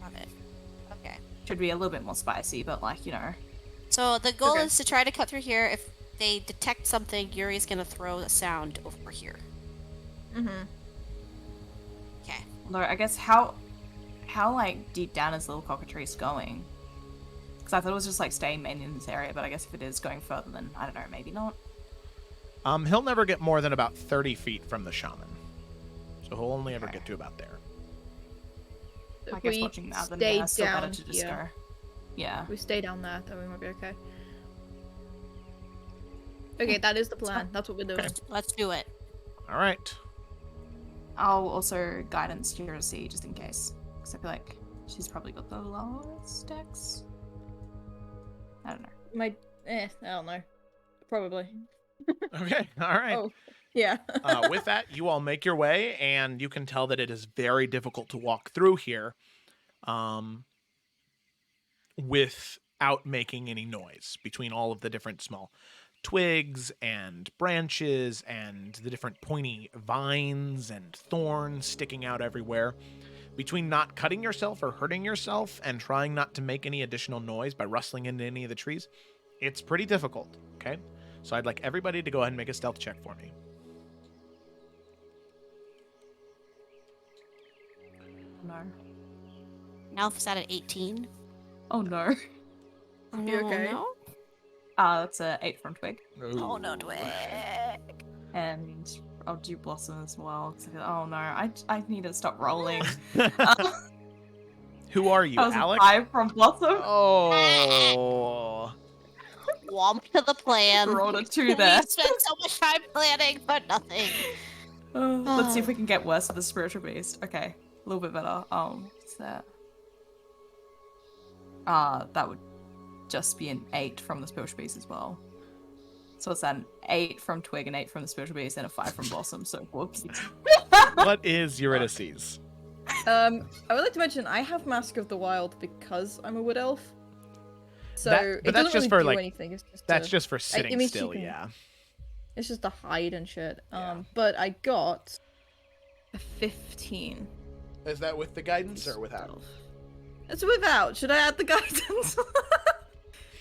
Got it. Okay. Should be a little bit more spicy, but like, So the goal is to try to cut through here. If they detect something, Yuri's gonna throw a sound over here. Mm-hmm. Okay. Although I guess how like deep down is Little Cockatrice going? Because I thought it was just like staying mainly in this area, but I guess if it is going further, then I don't know, maybe not. He'll never get more than about 30 feet from the shaman. So he'll only ever get to about there. I guess watching now, then yeah, still better to just go. Yeah. If we stay down there, then we might be okay. Okay, that is the plan. That's what we're doing. Let's do it. All right. I'll also guidance Juracy just in case, because I feel like she's probably got the lowest dex. I don't know. I don't know. Probably. Okay, all right. Oh, yeah. With that, you all make your way, and you can tell that it is very difficult to walk through here without making any noise between all of the different small twigs and branches and the different pointy vines and thorns sticking out everywhere. Between not cutting yourself or hurting yourself and trying not to make any additional noise by rustling into any of the trees, it's pretty difficult, okay? So I'd like everybody to go ahead and make a stealth check for me. No. Nalth's at an 18. Oh no. Oh, You okay? No? That's a 8 from Twig. Oh no, Twig. And I'll do Blossom as well. Oh no, I need to stop rolling. Who are you, that was Alex? A 5 from Blossom. Oh. Womp to the plan. Rolled a 2 there. We spent so much time planning for nothing. Let's see if we can get worse with the spiritual beast. Okay, a little bit better. What's that? That would just be an 8 from the spiritual beast as well. So it's an 8 from Twig, an 8 from the spiritual beast, and a 5 from Blossom. So whoops. What is Eurydice's? I would like to mention I have Mask of the Wild because I'm a wood elf. So But that's just for like anything. It's just that's just for sitting mean, still, yeah. It's just a hide and shit. But I got a 15. Is that with the guidance or without? It's without. Should I add the guidance?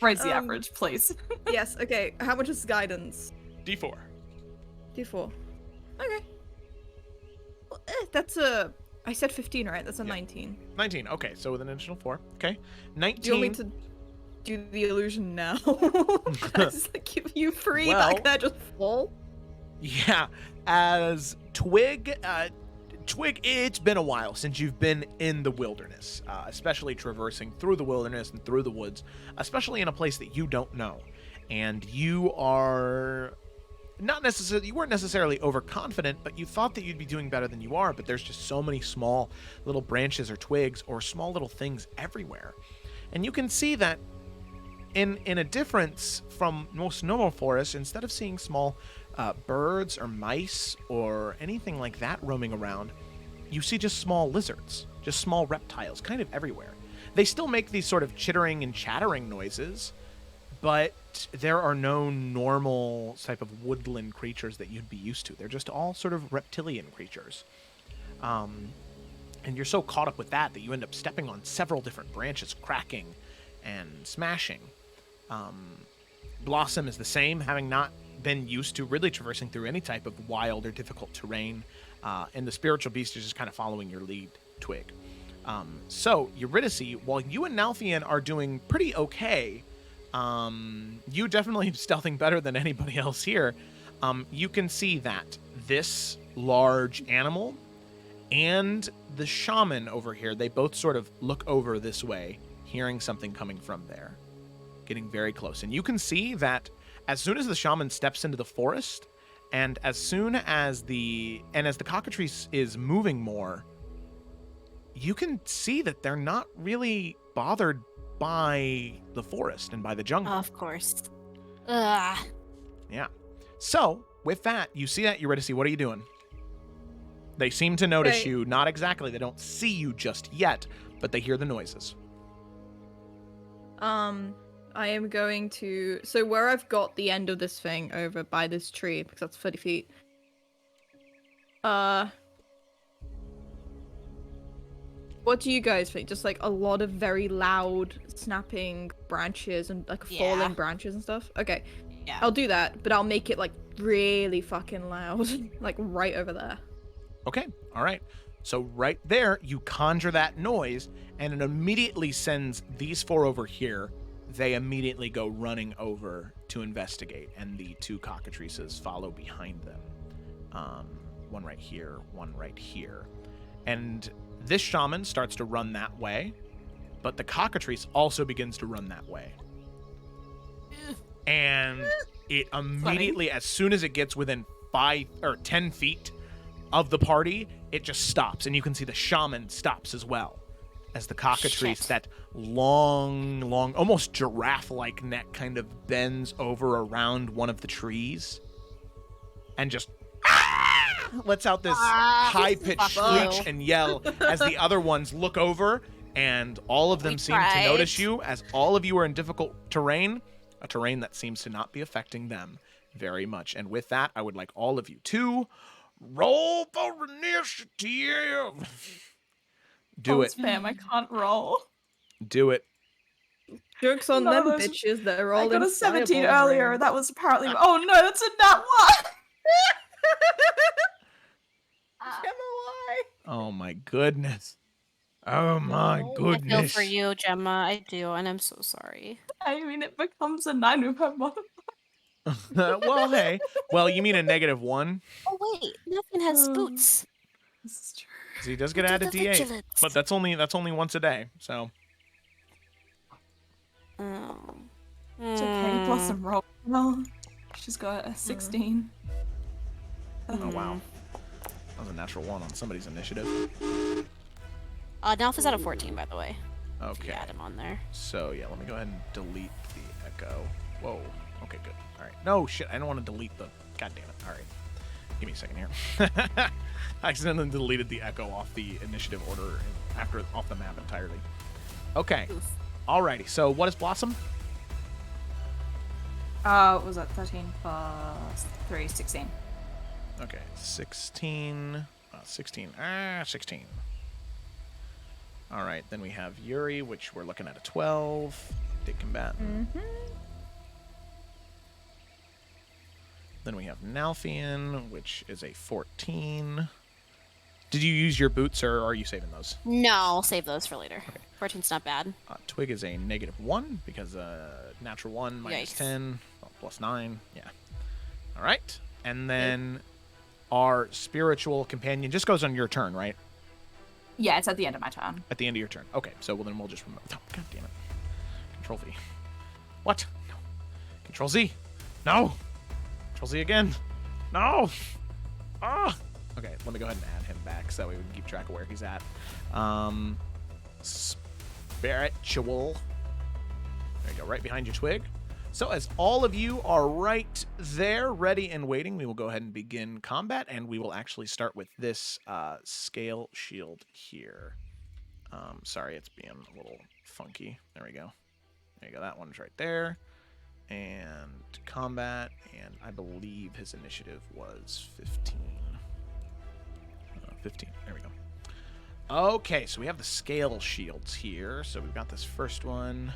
Raise the average, please. Yes. Okay. How much is guidance? D4. D4. Okay. Well, that's a. I said 15, right? That's a 19. 19. Okay, so with an additional 4. Okay. 19. Do you want me to do the illusion now? Just like give you free Well, back there, just fall. Yeah, as Twig, it's been a while since you've been in the wilderness, especially traversing through the wilderness and through the woods, especially in a place that you don't know. And you are you weren't necessarily overconfident, but you thought that you'd be doing better than you are, but there's just so many small little branches or twigs or small little things everywhere. And you can see that in a difference from most normal forests, instead of seeing small birds or mice or anything like that roaming around, you see just small lizards, just small reptiles, kind of everywhere. They still make these sort of chittering and chattering noises, but there are no normal type of woodland creatures that you'd be used to. They're just all sort of reptilian creatures. And you're so caught up with that you end up stepping on several different branches, cracking and smashing. Blossom is the same, having not been used to really traversing through any type of wild or difficult terrain. and the spiritual beast is just kind of following your lead, Twig. So, Eurydice, while you and Nalfian are doing pretty okay, you definitely stealthing better than anybody else here, you can see that this large animal and the shaman over here, they both sort of look over this way, hearing something coming from there, getting very close. And you can see that as soon as the shaman steps into the forest, and as soon as the cockatrice is moving more, you can see that they're not really bothered by the forest and by the jungle. Of course. Ugh. Yeah. So, with that, you see that, Eurydice, what are you doing? They seem to notice Okay. you. Not exactly. They don't see you just yet, but they hear the noises. I am going to... So where I've got the end of this thing over by this tree, because that's 30 feet. What do you guys think? Just like a lot of very loud snapping branches and like falling branches and stuff? Okay. Yeah. I'll do that, but I'll make it like really fucking loud. Like right over there. Okay. All right. So right there, you conjure that noise, and it immediately sends these four over here. They immediately go running over to investigate, and the two cockatrices follow behind them. One right here, one right here. And this shaman starts to run that way, but the cockatrice also begins to run that way. And it immediately, as soon as it gets within 5 or 10 feet of the party, it just stops. And you can see the shaman stops as well. As the cockatrice, that long, almost giraffe-like neck kind of bends over around one of the trees and just lets out this high-pitched screech and yell as the other ones look over, and all of them seem to notice you as all of you are in difficult terrain, a terrain that seems to not be affecting them very much. And with that, I would like all of you to roll for initiative. Do it. Spam, I can't roll. Do it. Joke's on None of them those- bitches that are all I got in a 17 fireball earlier. range. That was apparently. Oh no, that's a nat one. Oh my goodness. Oh my goodness. I feel for you, Gemma. I do, and I'm so sorry. I mean, it becomes a 9 with her modifier. Well, hey. Well, you mean a -1? Oh wait, nothing has boots. This is true. 'Cause he does get Look at added the D8. vigilance. But that's only once a day, so. Oh. It's okay. Blossom roll. Well, she's got a 16. Oh wow. That was a natural 1 on somebody's initiative. Nalf is at a 14, by the way. Okay. Add him on there. So yeah, let me go ahead and delete the echo. Whoa. Okay, good. All right. No shit. I don't want to delete the. God damn it. All right. Give me a second here. I accidentally deleted the echo off the initiative order off the map entirely. Okay. Alrighty. So what is Blossom? What was that? 13 plus 3, 16. Okay. 16. 16. 16. All right. Then we have Yuri, which we're looking at a 12. Dick combatant. Then we have Nalfian, which is a 14. Did you use your boots, or are you saving those? No, I'll save those for later. 14's not bad. Twig is a -1 because natural 1 minus Yikes. 10 plus 9. Yeah. All right. And then our spiritual companion just goes on your turn, right? Yeah, it's at the end of my turn. At the end of your turn. Okay. So then we'll just remove. Oh, God damn it. Control V. What? No. Control Z. No. Control Z again. No. Ah. Okay, let me go ahead and add him back so that way we can keep track of where he's at. Spiritual. There you go, right behind you, Twig. So as all of you are right there, ready and waiting, we will go ahead and begin combat, and we will actually start with this scale shield here. Sorry, it's being a little funky. There we go. There you go, that one's right there. And combat, and I believe his initiative was 15. 15. There we go. Okay, so we have the scale shields here. So we've got this first one.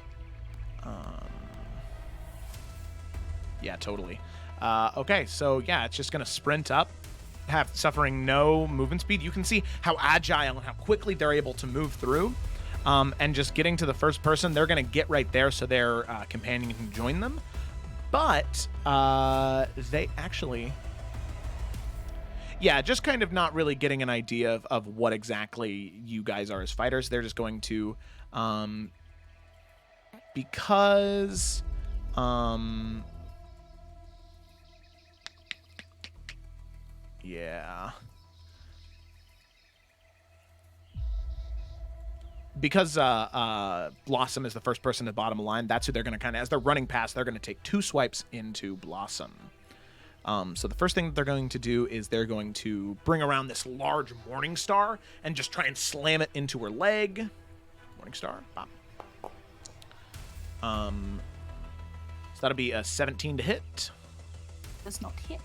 Yeah, totally. Okay, so yeah, it's just going to sprint up suffering no movement speed. You can see how agile and how quickly they're able to move through. And just getting to the first person, they're going to get right there so their companion can join them. But they actually... Yeah, just kind of not really getting an idea of what exactly you guys are as fighters. They're just going to... because... yeah... Because Blossom is the first person at the bottom of the line, that's who they're going to kind of, as they're running past, they're going to take 2 swipes into Blossom. So the first thing that they're going to do is they're going to bring around this large Morning Star and just try and slam it into her leg. Morning Star, bop. So that'll be a 17 to hit. Does not hit.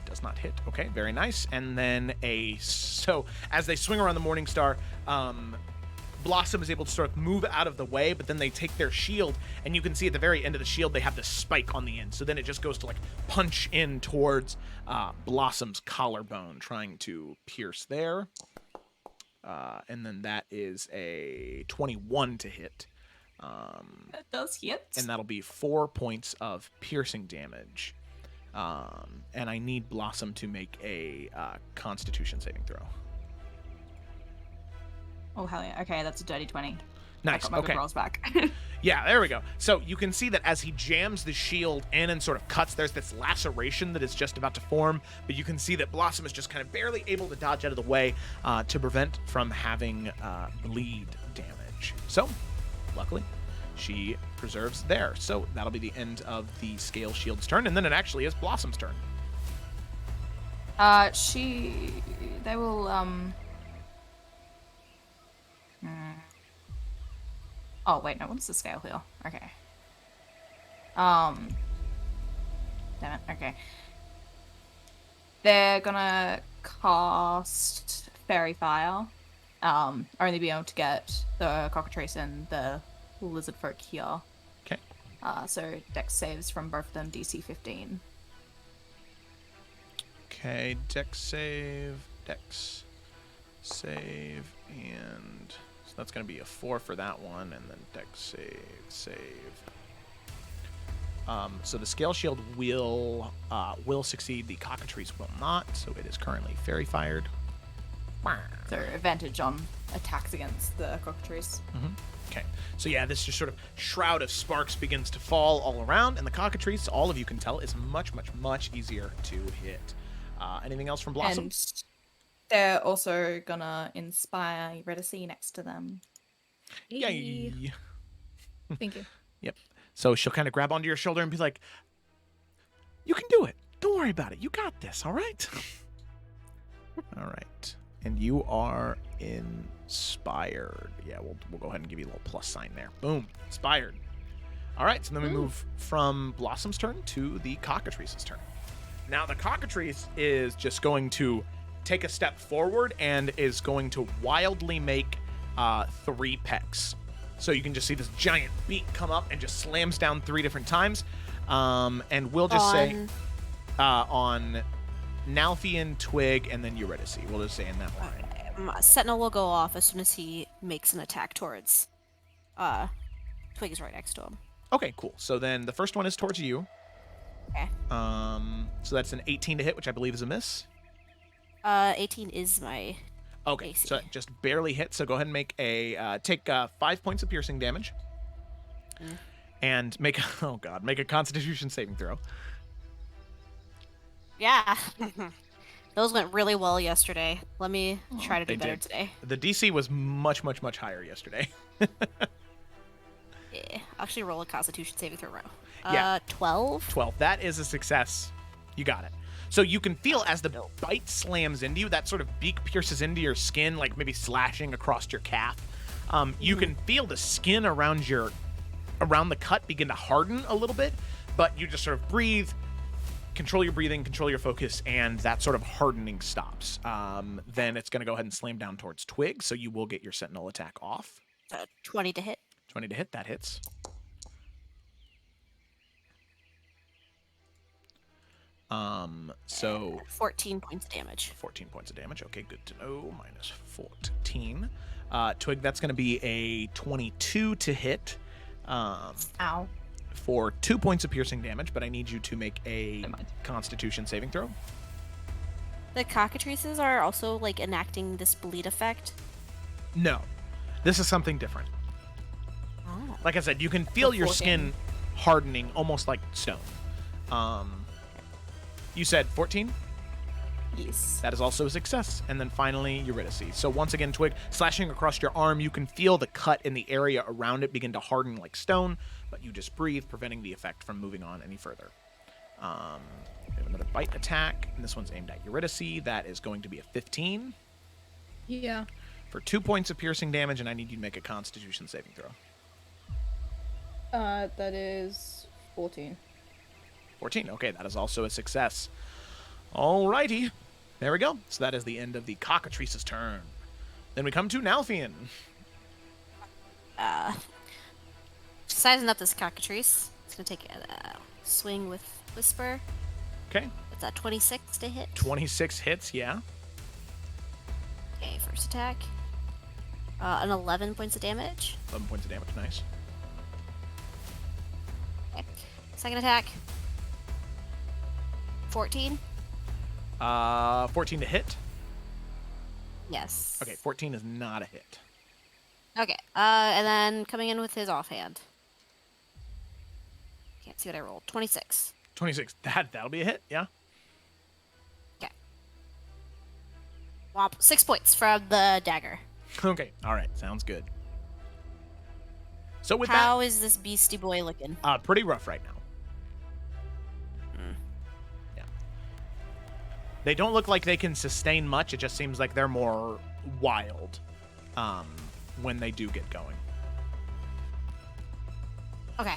Does not hit. Okay, very nice. And then so as they swing around the Morning Star, Blossom is able to sort of move out of the way, but then they take their shield, and you can see at the very end of the shield they have this spike on the end. So then it just goes to like punch in towards Blossom's collarbone, trying to pierce there. And then that is a 21 to hit. That does hit. And that'll be 4 points of piercing damage. And I need Blossom to make a Constitution saving throw. Oh, hell yeah. Okay, that's a dirty 20. Nice. I got my good Okay. rolls back. Yeah, there we go. So you can see that as he jams the shield in and sort of cuts, there's this laceration that is just about to form, but you can see that Blossom is just kind of barely able to dodge out of the way to prevent from having bleed damage. So, luckily, she preserves there. So that'll be the end of the Scale Shield's turn, and then it actually is Blossom's turn. They will, Oh, wait, no, what's the scale wheel? Okay. Damn it, okay. They're gonna cast Fairy Fire. Only be able to get the Cockatrice and the Lizard Folk here. Okay. So Dex saves from both of them, DC 15. Okay, Dex save, and... So that's going to be a 4 for that one, and then Dex save. So the Scale Shield will succeed. The Cockatrice will not, so it is currently Fairy Fired. So advantage on attacks against the Cockatrice. Okay, so yeah, this just sort of shroud of sparks begins to fall all around, and the Cockatrice, all of you can tell, is much, much, much easier to hit. Anything else from Blossom? And they're also gonna inspire Eurydice next to them. Yay! Thank you. Yep. So she'll kind of grab onto your shoulder and be like, "You can do it. Don't worry about it. You got this. All right." All right. And you are inspired. Yeah, we'll go ahead and give you a little plus sign there. Boom. Inspired. All right. So then we move from Blossom's turn to the Cockatrice's turn. Now the Cockatrice is just going to take a step forward and is going to wildly make 3 pecks. So you can just see this giant beak come up and just slams down 3 different times. And we'll just say on Nalfian, Twig, and then Eurydice. We'll just say in that line. Sentinel will go off as soon as he makes an attack towards Twig is right next to him. Okay, cool. So then the first one is towards you. Okay. So that's an 18 to hit, which I believe is a miss. 18 is my Okay, AC. so it just barely hit. So go ahead and make take 5 points of piercing damage, and make a Constitution saving throw. Yeah. Those went really well yesterday. Let me try to do better today. The DC was much, much, much higher yesterday. Yeah. Actually, roll a Constitution saving throw. Yeah. 12. 12. That is a success. You got it. So you can feel as the bite slams into you, that sort of beak pierces into your skin, like maybe slashing across your calf. You can feel the skin around the cut begin to harden a little bit, but you just sort of breathe, control your breathing, control your focus, and that sort of hardening stops. Then it's going to go ahead and slam down towards Twig, so you will get your Sentinel attack off. 20 to hit. 20 to hit, that hits. So 14 points of damage. 14 points of damage. Okay, good to know. Minus 14. Twig, that's going to be a 22 to hit. Ow. For 2 points of piercing damage, but I need you to make a Constitution saving throw. The cockatrices are also like enacting this bleed effect. No, this is something different. Oh. Like I said, you can feel your skin hardening almost like stone. You said 14? Yes. That is also a success. And then finally, Eurydice. So once again, Twig, slashing across your arm, you can feel the cut in the area around it begin to harden like stone, but you just breathe, preventing the effect from moving on any further. We have another bite attack, and this one's aimed at Eurydice. That is going to be a 15. Yeah. For 2 points of piercing damage, and I need you to make a Constitution saving throw. That is 14. 14. Okay, that is also a success. Alrighty. There we go. So that is the end of the cockatrice's turn. Then we come to Nalfian. Sizing up this cockatrice. It's gonna take a swing with Whisper. Okay. What's that, 26 to hit? 26 hits, yeah. Okay, first attack. An 11 points of damage. 11 points of damage, nice. Okay. Second attack. 14. 14 to hit. Yes. Okay, 14 is not a hit. Okay, and then coming in with his offhand. Can't see what I rolled. 26. 26. That'll be a hit, yeah. Okay. Womp. 6 points from the dagger. Okay, all right, sounds good. So with How is this beastie boy looking? that, pretty rough right now. Yeah. They don't look like they can sustain much. It just seems like they're more wild when they do get going. Okay.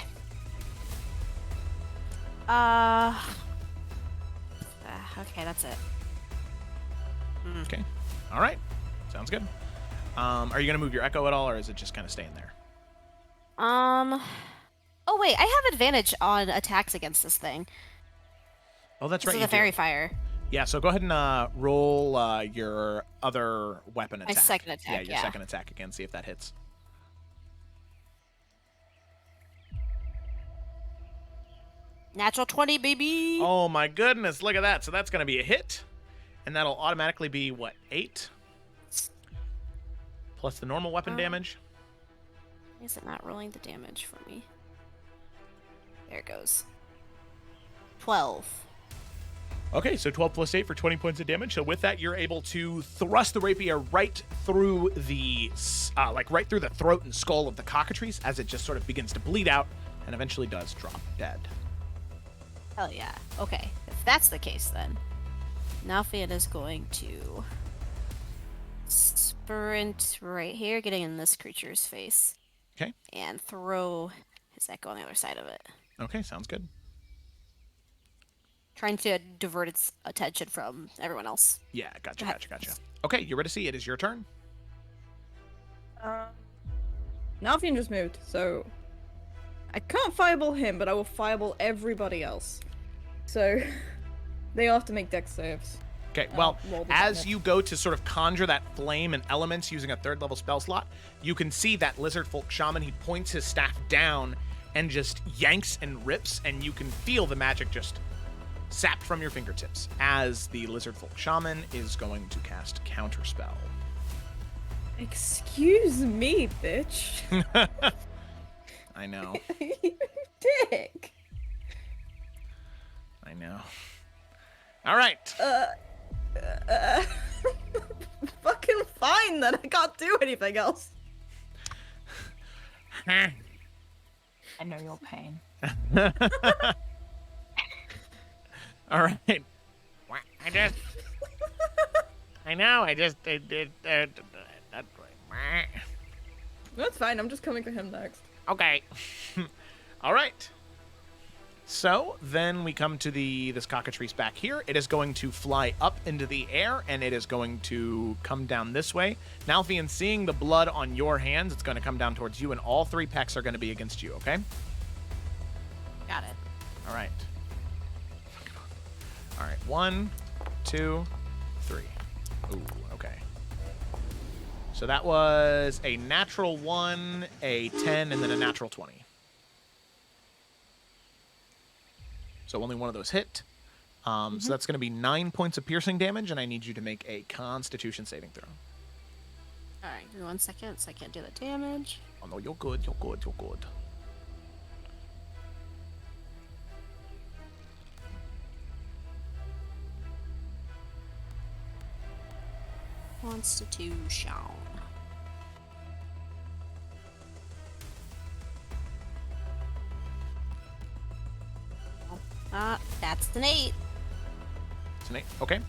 Okay, that's it. Okay. All right. Sounds good. Are you going to move your echo at all, or is it just kind of staying there? Oh wait, I have advantage on attacks against this thing. Oh, that's right. This is you a fairy do. fire. Yeah, so go ahead and roll your other weapon My attack. second attack, Yeah, your yeah. second attack again. See if that hits. Natural 20, baby. Oh my goodness, look at that. So that's going to be a hit. And that'll automatically be, what, 8? Plus the normal weapon damage. Why is it not rolling the damage for me? There it goes. 12. Okay, so 12 plus 8 for 20 points of damage. So with that, you're able to thrust the rapier right through the, right through the throat and skull of the cockatrice as it just sort of begins to bleed out and eventually does drop dead. Hell yeah. Okay, if that's the case then. Nalfian is going to sprint right here, getting in this creature's face. Okay. And throw his echo on the other side of it. Okay, sounds good. Trying to divert its attention from everyone else. Yeah, gotcha. Okay, Eurydice, it is your turn. Nalfian just moved, so I can't fireball him, but I will fireball everybody else. So they all have to make dex saves. Okay, well, roll the as damage. you go to sort of conjure that flame and elements using a 3rd level spell slot, you can see that lizard folk shaman, he points his staff down and just yanks and rips, and you can feel the magic just sapped from your fingertips as the lizard folk shaman is going to cast counterspell. Excuse me, bitch. I know. You dick. I know. All right. Fucking fine then. I can't do anything else. I know your pain. All right. That's fine. I'm just coming for him next. Okay. All right. So then we come to this cockatrice back here. It is going to fly up into the air, and it is going to come down this way. Nalfian, seeing the blood on your hands, it's going to come down towards you, and all 3 pecks are going to be against you, okay? Got it. All right. All right, 1, 2, 3. Ooh, okay. So that was a natural 1, a 10, and then a natural 20. So only one of those hit. So that's going to be 9 points of piercing damage, and I need you to make a Constitution saving throw. Alright, give me 1 second so I can't do the damage. Oh no, you're good, you're good, you're good. Constitution. That's an 8. It's an 8. Okay.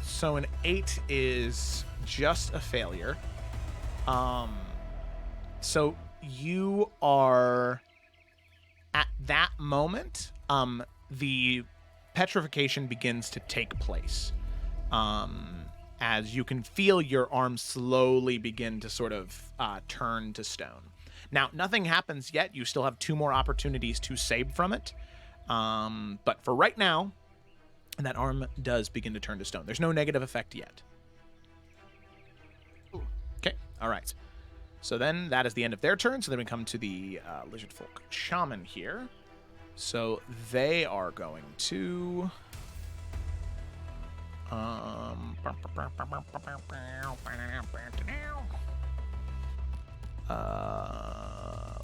So an 8 is just a failure. So you are at that moment, the petrification begins to take place. As you can feel your arms slowly begin to sort of turn to stone. Now, nothing happens yet. You still have 2 more opportunities to save from it. But for right now, that arm does begin to turn to stone. There's no negative effect yet. Okay, all right. So then that is the end of their turn. So then we come to the Lizard Folk Shaman here. So they are going to...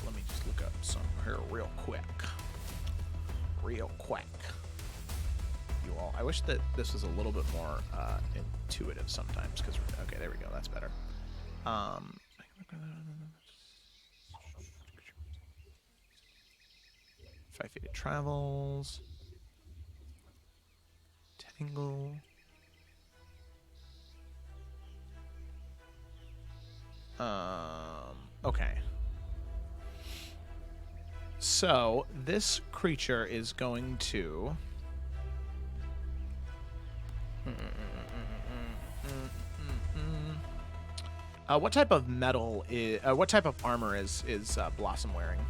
let me just look up some here real quick. You all, I wish that this was a little bit more intuitive sometimes, because okay, there we go, that's better. 5 feet it travels. Tangle. Okay. So this creature is going to... what type of metal is... what type of armor is Blossom wearing?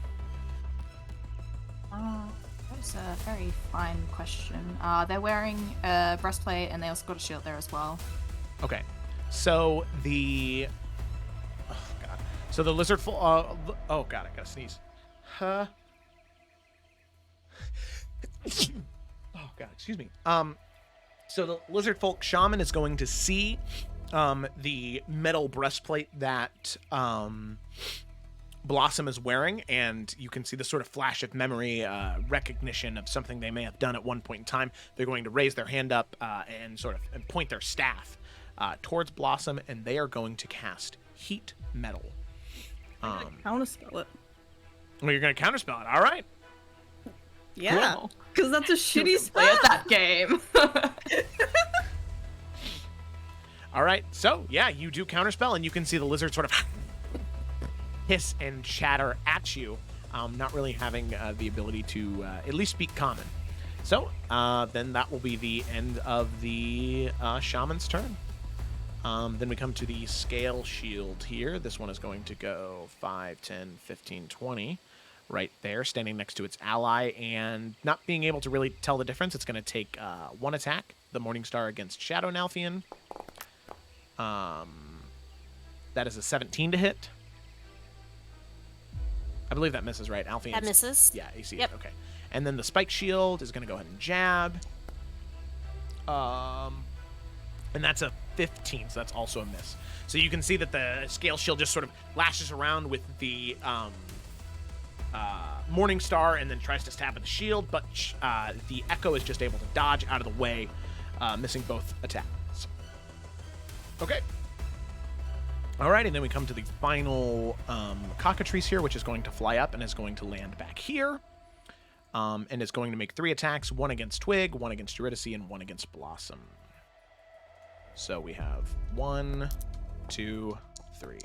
That is a very fine question. They're wearing a breastplate, and they also got a shield there as well. Okay. So the... Oh, God. So the lizard... oh, God, I gotta sneeze. Huh? Oh, God, excuse me. So the Lizard Folk Shaman is going to see the metal breastplate that Blossom is wearing, and you can see the sort of flash of memory, recognition of something they may have done at one point in time. They're going to raise their hand up and sort of point their staff towards Blossom, and they are going to cast Heat Metal. Counterspell it. Well, you're going to counterspell it. All right. Yeah, because that's a shitty spell. Play at that game. All right, so yeah, you do counterspell, and you can see the lizard sort of hiss and chatter at you, not really having the ability to at least speak common. So then that will be the end of the shaman's turn. Then we come to the scale shield here. This one is going to go 5, 10, 15, 20. Right there, standing next to its ally, and not being able to really tell the difference. It's going to take 1 attack, the Morningstar against Shadow Nalthian. That is a 17 to hit. I believe that misses, right? Alfian. That misses. Yeah, AC. Yep. Okay. And then the Spike Shield is going to go ahead and jab. And that's a 15, so that's also a miss. So you can see that the Scale Shield just sort of lashes around with the... Morningstar, and then tries to stab at the shield, but the Echo is just able to dodge out of the way, missing both attacks. Okay. All right, and then we come to the final cockatrice here, which is going to fly up and is going to land back here, and is going to make 3 attacks, 1 against Twig, 1 against Eurydice, and 1 against Blossom. So we have 1, 2, 3.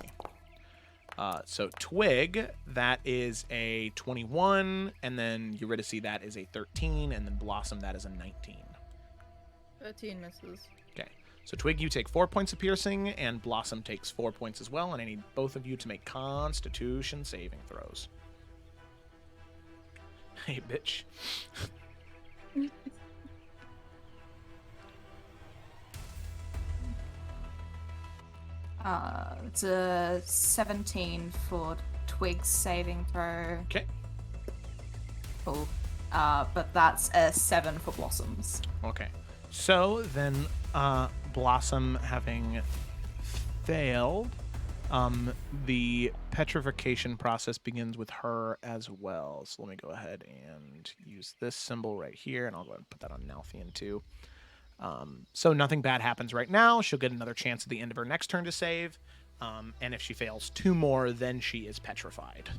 So Twig, that is a 21, and then Eurydice, that is a 13, and then Blossom, that is a 19. 13 misses. Okay, so Twig, you take 4 points of piercing, and Blossom takes 4 points as well, and I need both of you to make Constitution saving throws. Hey, bitch. It's a 17 for Twig's saving throw. Okay. Cool. But that's a 7 for Blossoms. Okay. So then, Blossom having failed, the petrification process begins with her as well. So let me go ahead and use this symbol right here, and I'll go ahead and put that on Nalfian too. So nothing bad happens right now. She'll get another chance at the end of her next turn to save. And if she fails 2 more, then she is petrified.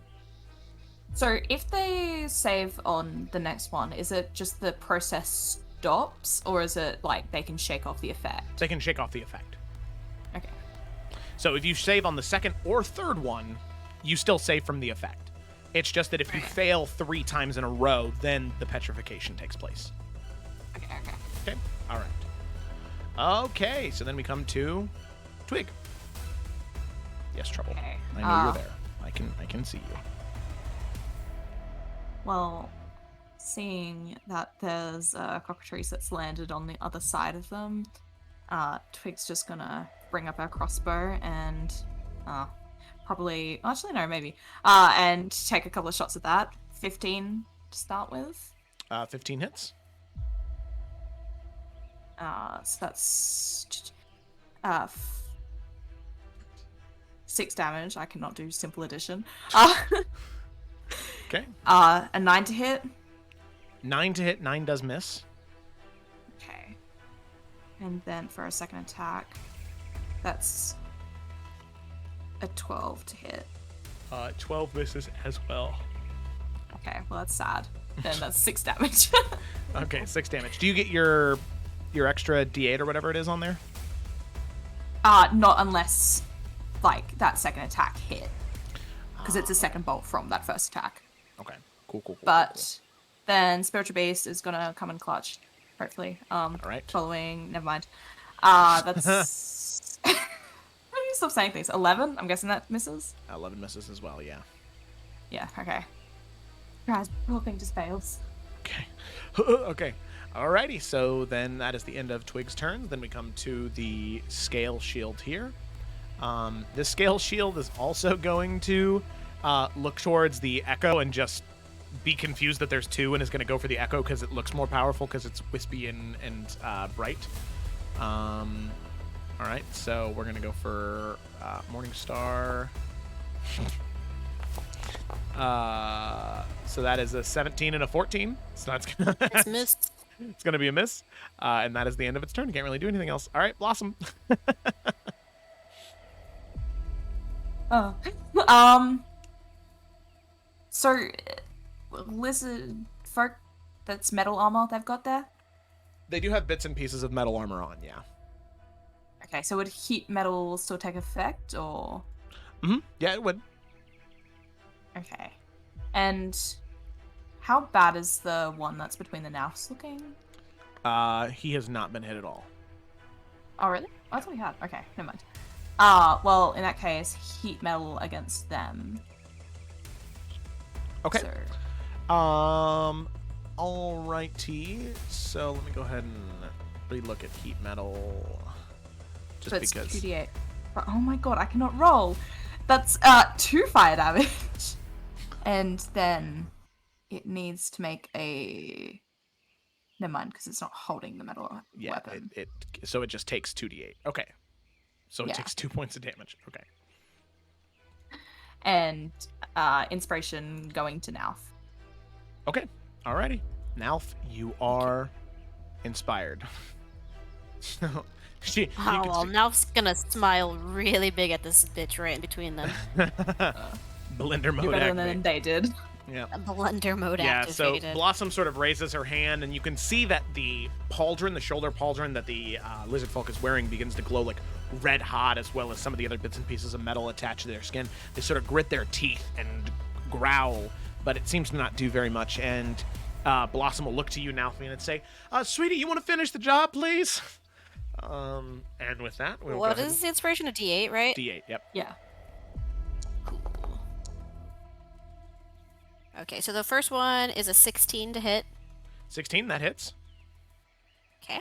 So if they save on the next one, is it just the process stops, or is it like they can shake off the effect? They can shake off the effect. Okay. So if you save on the second or third one, you still save from the effect. It's just that if you fail 3 times in a row, then the petrification takes place. Okay. Okay. All right. Okay. So then we come to Twig. Yes, Trouble. Okay. I know you're there. I can see you. Well, seeing that there's a cockatrice that's landed on the other side of them, Twig's just gonna bring up her crossbow and probably, actually no, maybe, and take a couple of shots at that. 15 to start with. 15 hits. So that's 6 damage. I cannot do simple addition. Okay. A 9 to hit. 9 to hit. 9 does miss. Okay. And then for a second attack, that's a 12 to hit. 12 misses as well. Okay, well that's sad. Then that's 6 damage. Okay, 6 damage. Do you get your extra D8 or whatever it is on there? Not unless like that second attack hit, because it's a second bolt from that first attack. Okay, cool. But then Spiritual Beast is gonna come in clutch, hopefully. All right. Following, never mind. That's. How do you stop saying things? 11. I'm guessing that misses. 11 misses as well. Yeah. Yeah. Okay. Guys, the whole thing just fails. Okay. Okay. Alrighty. So then that is the end of Twig's turn. Then we come to the Scale Shield here. This Scale Shield is also going to look towards the Echo and just be confused that there's 2 and is going to go for the Echo because it looks more powerful because it's wispy and bright. All right, so we're going to go for Morningstar. So that is a 17 and a 14. So that's gonna It's missed. It's going to be a miss. And that is the end of its turn. Can't really do anything else. All right, Blossom. So, lizard folk, that's metal armor they've got there? They do have bits and pieces of metal armor on, yeah. Okay, so would heat metal still take effect, or? Mm-hmm. Yeah, it would. Okay. And how bad is the one that's between the Naufs looking? He has not been hit at all. Oh, really? I thought he had. Okay, never mind. Well, in that case, heat metal against them. Okay. So... Alrighty. So let me go ahead and relook at heat metal. Just so it's because. 2d8. Oh my god, I cannot roll. That's 2 fire damage. And then it needs to make a. Never mind, because it's not holding the metal weapon. So it just takes 2d8. Okay. So it Yeah. takes 2 points of damage. Okay. And inspiration going to Nauf. Okay. Alrighty. Nauf, you are inspired. So you Oh, can well, see- Nauf's gonna smile really big at this bitch right in between them. Blender mode You're better than activate. they did. Yeah. Blender mode Yeah, so activated. Blossom sort of raises her hand, and you can see that the pauldron, the shoulder pauldron that the lizard folk is wearing, begins to glow like red hot, as well as some of the other bits and pieces of metal attached to their skin. They sort of grit their teeth and growl, but it seems to not do very much. And Blossom will look to you, Nalfian, and say, "Sweetie, you want to finish the job, please?" And with that, we'll What go ahead is the inspiration? A D8, right? D8, yep. Yeah. Okay, so the first one is a 16 to hit. 16, that hits. Okay.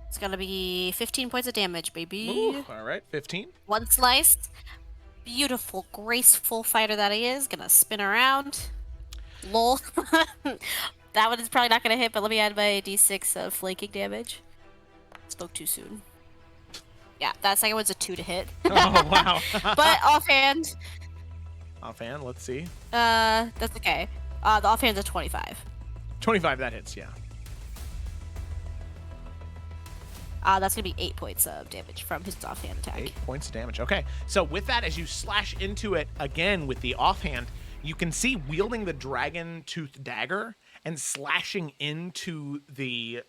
It's gonna be 15 points of damage, baby. Ooh, all right, 15. One slice. Beautiful, graceful fighter that he is. Gonna spin around. Lol. That one is probably not gonna hit, but let me add my d6 of flanking damage. Spoke too soon. Yeah, that second one's a 2 to hit. Oh, wow. But offhand. Offhand, let's see. That's okay. The offhand's a 25. 25, that hits, yeah. That's gonna be 8 points of damage from his offhand attack. 8 points of damage. Okay, so with that, as you slash into it again with the offhand, you can see wielding the dragon tooth dagger and slashing into the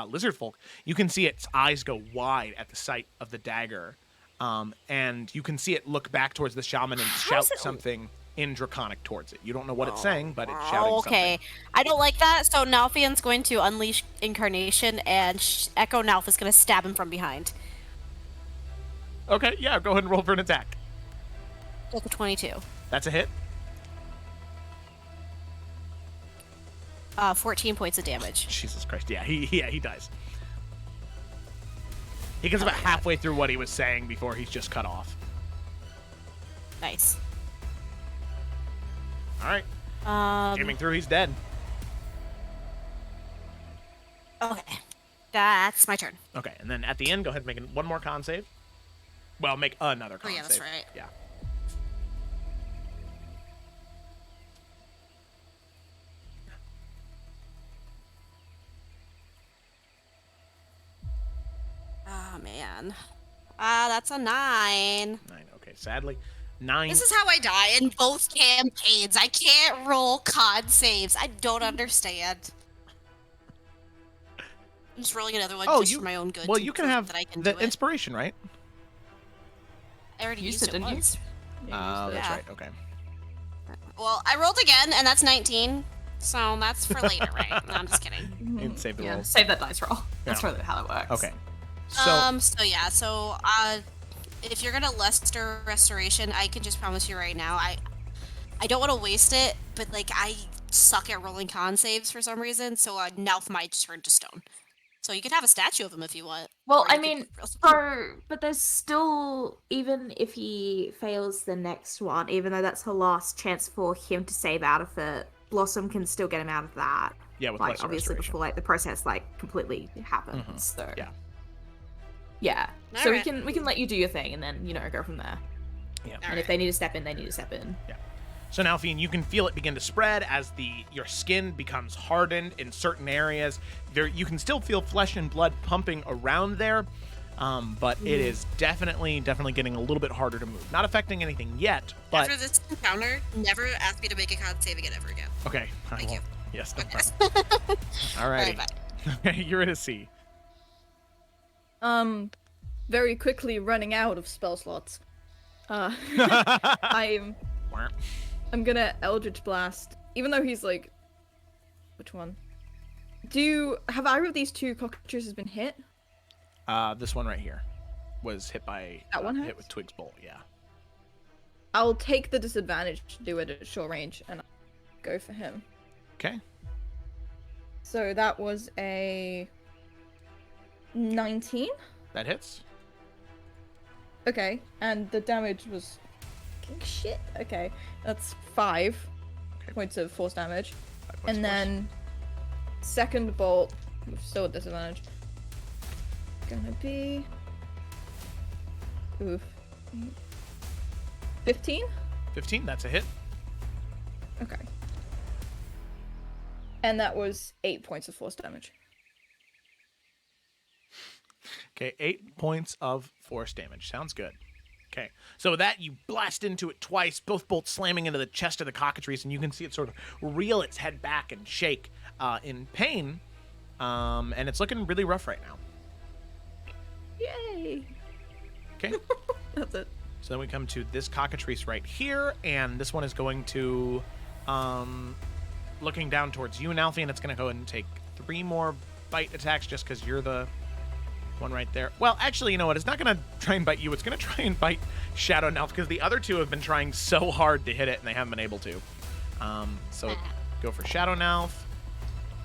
lizard folk. You can see its eyes go wide at the sight of the dagger, and you can see it look back towards the shaman and shout something in Draconic towards it. You don't know what it's saying, but it's shouting okay. something. I don't like that, so Nalfian's going to unleash Incarnation, and Echo Nalf is going to stab him from behind. Okay, yeah, go ahead and roll for an attack. That's a 22. That's a hit. 14 points of damage. Jesus Christ, yeah, he dies. He gets about halfway through what he was saying before he's just cut off. Nice. All right. Jamming through, he's dead. Okay. That's my turn. Okay, and then at the end, go ahead and make one more con save. Well, make another con yeah, that's save. right. Yeah. Oh, man. That's a 9. 9, okay. Sadly, 9. This is how I die in both campaigns. I can't roll con saves. I don't understand. I'm just rolling another one just for my own good. Well, to you can prove have that I can the do it. inspiration, right? I already used it didn't you? once. That's Yeah. right. Okay. Well, I rolled again, and that's 19. So that's for later, right? No, I'm just kidding. And save the Yeah, roll. save that dice roll. That's Yeah. really how it works. Okay. So if you're gonna Lester Restoration, I can just promise you right now, I don't want to waste it, but like I suck at rolling con saves for some reason, so Nelf might turn to stone. So you could have a statue of him if you want. Well, or I you mean, could- but there's still, even if he fails the next one, even though that's her last chance for him to save out of it, Blossom can still get him out of that. Yeah, with like Lesser obviously Restoration. before like the process like completely happens. Mhm. So Yeah. yeah. So Alright. we can let you do your thing and then go from there. Yeah. And if they need to step in, they need to step in. Yeah. So now, Fiend, you can feel it begin to spread as your skin becomes hardened in certain areas. You can still feel flesh and blood pumping around there, but it is definitely getting a little bit harder to move. Not affecting anything yet, but After this encounter, never ask me to make a con save again ever again. okay. Thank you. Yes. No problem. All righty. Okay, you're at a C. Very quickly running out of spell slots. I'm gonna Eldritch Blast, even though he's like, which one? Have either of these two cockatrices been hit? This one right here was hit by That one hit hits? with Twig's bolt. Yeah. I'll take the disadvantage to do it at short range and I'll go for him. Okay. So that was a 19. That hits. Okay, and the damage was shit. Okay, that's 5 points of force damage, and then second bolt, still at disadvantage. Gonna be 15. 15. That's a hit. Okay, and that was 8 points of force damage. Okay, 8 points of force damage. Sounds good. Okay, so with that, you blast into it twice, both bolts slamming into the chest of the cockatrice, and you can see it sort of reel its head back and shake in pain, and it's looking really rough right now. Yay! Okay. That's it. So then we come to this cockatrice right here, and this one is going to, looking down towards you, Nalfi, and it's going to go ahead and take 3 more bite attacks just because you're the one right there. Well, actually, you know what? It's not going to try and bite you. It's going to try and bite Shadow Nalf because the other two have been trying so hard to hit it, and they haven't been able to. So go for Shadow Nalf.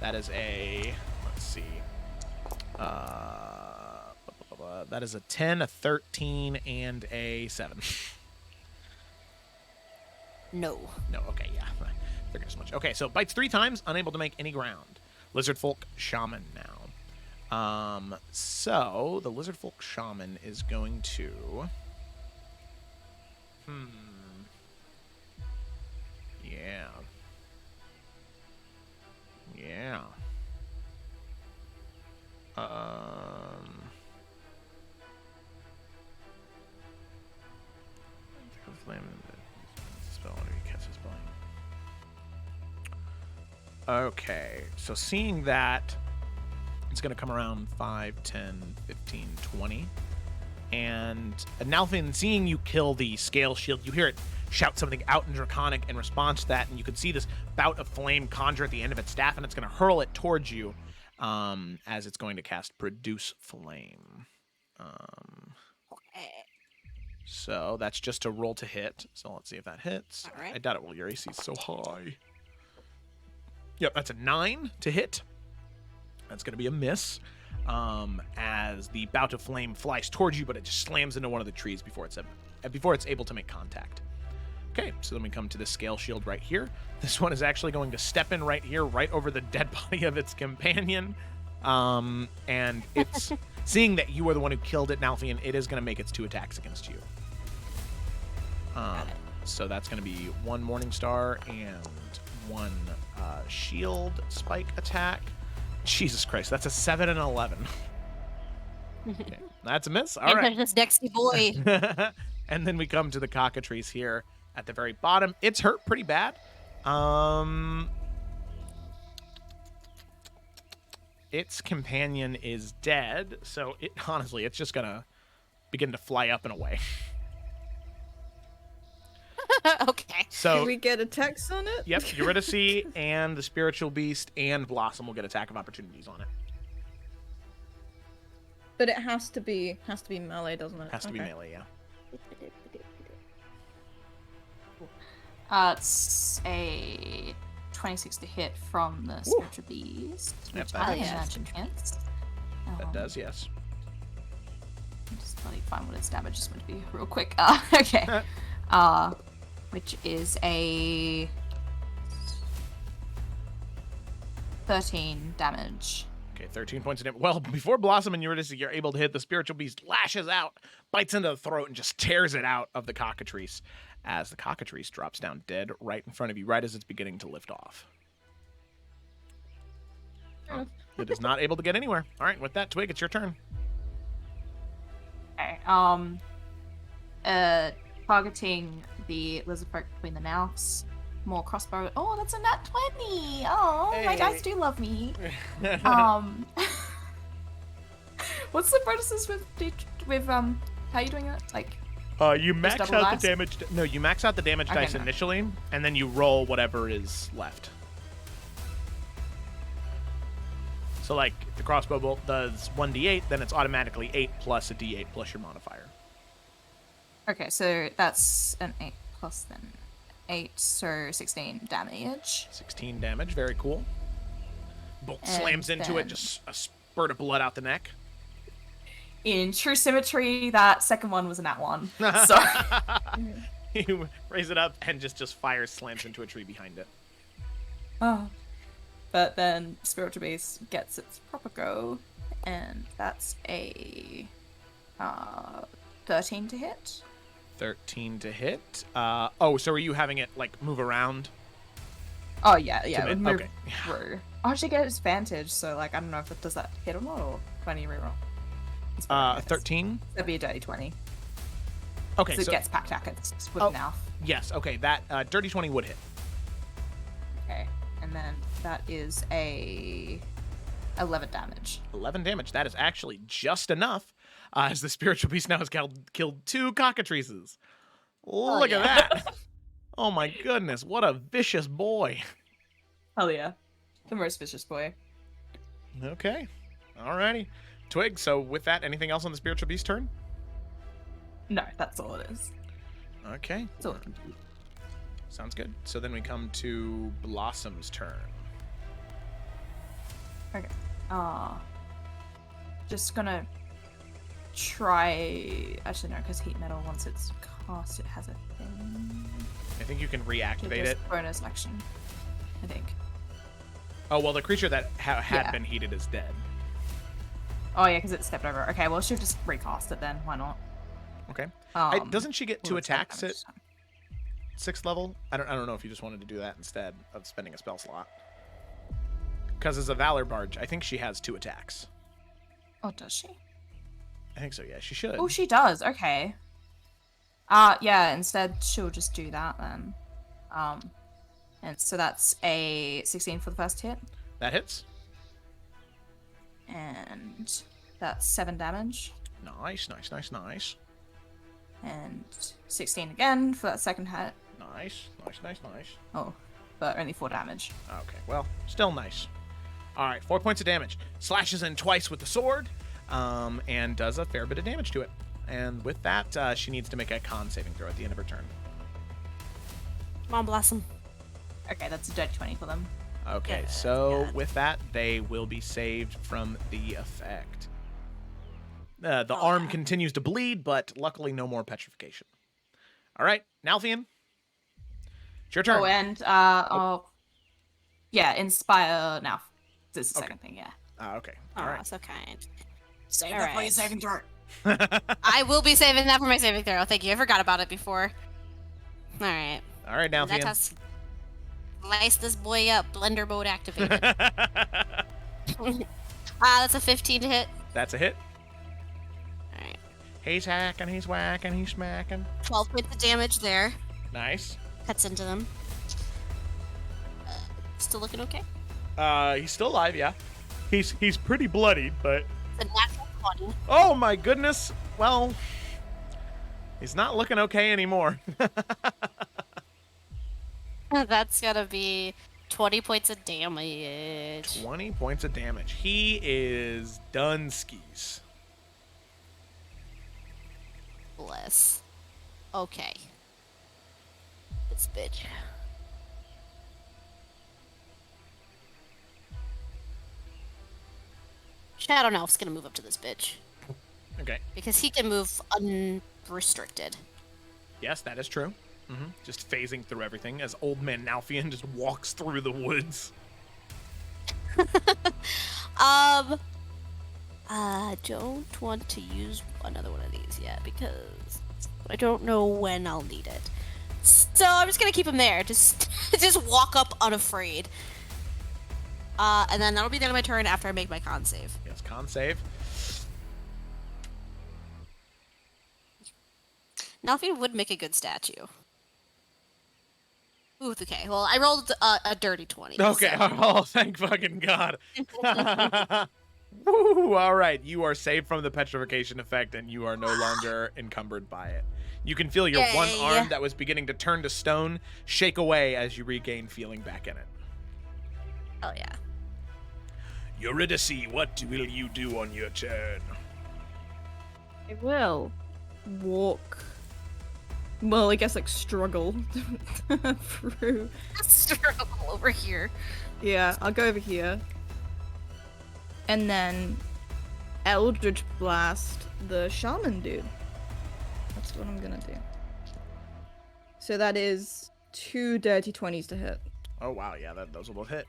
That is a, let's see. That is a 10, a 13, and a 7. No. No, okay, yeah. I figured as much. Okay, so bites 3 times, unable to make any ground. Lizard Folk Shaman now. So the Lizard Folk Shaman is going to... Yeah. Yeah. Okay, so seeing that, it's going to come around 5, 10, 15, 20. And Nalfin, seeing you kill the scale shield, you hear it shout something out in Draconic in response to that, and you can see this bout of flame conjure at the end of its staff, and it's going to hurl it towards you as it's going to cast Produce Flame. So that's just a roll to hit. So let's see if that hits. All right. I doubt it will. Your AC is so high. Yep, that's a 9 to hit. That's going to be a miss. As the bout of flame flies towards you, but it just slams into one of the trees before it's able to make contact. Okay, so then we come to the scale shield right here. This one is actually going to step in right here, right over the dead body of its companion. And it's seeing that you are the one who killed it, Nalfian, it is going to make its 2 attacks against you. So that's going to be 1 Morning Star and 1 shield spike attack. Jesus Christ, that's a 7 and 11. Okay, that's a miss. All right. This Dexy boy. And then we come to the cockatrice here at the very bottom. It's hurt pretty bad. Its companion is dead, so it honestly, it's just gonna begin to fly up and away. Okay. So do we get attacks on it? Yep, Eurydice and the Spiritual Beast and Blossom will get attack of opportunities on it. But it has to be melee, doesn't it? Has to be melee, yeah. It's a 26 to hit from the Spiritual Beast, Yep, which that I hits. imagine hits. That does, yes. Just bloody find what its damage is going to be real quick. Okay. Which is a 13 damage. Okay, 13 points of damage. Well, before Blossom and Eurydice are able to hit, the Spiritual Beast lashes out, bites into the throat, and just tears it out of the cockatrice as the cockatrice drops down dead right in front of you, right as it's beginning to lift off. It is not able to get anywhere. All right, with that, Twig, it's your turn. Okay. Targeting the lizard folk between the mouths. More crossbow. Oh, that's a nat 20. Oh, my dice do love me. What's the bonuses with how are you doing it? Like you max double out dice? the damage. No, you max out the damage Okay, dice no. initially, and then you roll whatever is left. So, like, if the crossbow bolt does 1d8, then it's automatically 8 plus a d8 plus your modifier. Okay, so that's an 8 plus then 8, so 16 damage. 16 damage, very cool. Bolt And slams into it, then- just a spurt of blood out the neck. In true symmetry, that second one was a nat 1. So You raise it up and just fires, slams into a tree behind it. Oh. But then Spiritual Beast gets its proper go, and that's a 13 to hit. 13 to hit. Oh, so are you having it, like, move around? Oh yeah, yeah. To It mid- would move okay. through. I actually get advantage, so like I don't know if it does that hit or not, or 20 reroll. 13? That'd be a dirty 20. Okay, so it so- gets packed attacked with Oh. mouth. Yes, okay, that dirty 20 would hit. Okay, and then that is a 11 damage. 11 damage. That is actually just enough, as the Spiritual Beast now has killed 2 cockatrices. Look at that. Oh my goodness, what a vicious boy. Hell yeah. The most vicious boy. Okay, alrighty. Twig, so with that, anything else on the Spiritual Beast turn? No, that's all it is. Okay. That's all it can do. Sounds good. So then we come to Blossom's turn. Okay. Just gonna try. Actually, no, because heat metal, once it's cast, it has a thing. I think you can reactivate it. Bonus action, I think. Oh, well, the creature that had Yeah. been heated is dead. Oh, yeah, because it stepped over. Okay, well, she'll just recast it then. Why not? Okay. Um, Doesn't she get well, 2 it's not attacks at damage. 6th level? I don't know if you just wanted to do that instead of spending a spell slot. Because as a Valor Barge, I think she has 2 attacks. Oh, does she? I think so, yeah. She should. Oh, she does. Okay. Yeah, instead she'll just do that then. And so that's a 16 for the first hit. That hits. And that's 7 damage. Nice, nice, nice, nice. And 16 again for that second hit. Nice, nice, nice, nice. Oh, but only 4 damage. Okay, well, still nice. All right, 4 points of damage. Slashes in twice with the sword, and does a fair bit of damage to it. And with that, she needs to make a con saving throw at the end of her turn. Come on, Blossom. Okay, that's a dirty 20 for them. Okay, Good, so good. with that, they will be saved from the effect. The arm continues to bleed, but luckily no more petrification. All right, Nalfian. It's your turn. Oh, and, yeah, inspire now. This is the second thing, yeah. Okay. All right. So kind. Save All that for your right. saving throw. I will be saving that for my saving throw. Thank you. I forgot about it before. All right. All right, Let Nalfian. us slice this boy up. Blender mode activated. That's a 15 to hit. That's a hit. All right. He's hacking, he's whacking, he's smacking. 12 points of damage there. Nice. Cuts into them. Still looking okay? He's still alive, yeah. He's pretty bloodied, but It's a natural 20. oh my goodness. Well, he's not looking okay anymore. That's gonna be 20 points of damage. 20 points of damage. He is done skis. Bless. Okay. This bitch. Shadow Elf's gonna move up to this bitch. Okay. Because he can move unrestricted. Yes, that is true. Just phasing through everything as old man Nalfian just walks through the woods. I don't want to use another one of these yet because I don't know when I'll need it. So I'm just gonna keep him there. Just walk up unafraid. And then that'll be the end of my turn after I make my con save. Yes, con save. Nalfian would make a good statue. Ooh, okay. Well, I rolled a dirty 20. Okay. so- Oh, thank fucking God. Woo, all right. You are saved from the petrification effect, and you are no longer encumbered by it. You can feel your one Yay. arm that was beginning to turn to stone shake away as you regain feeling back in it. Oh yeah. Eurydice, what will you do on your turn? I will walk. Well, I guess like struggle through. Struggle over here. Yeah, I'll go over here. And then Eldritch Blast the shaman dude. That's what I'm gonna do. So that is 2 dirty 20s to hit. Oh, wow. Yeah, those will both hit.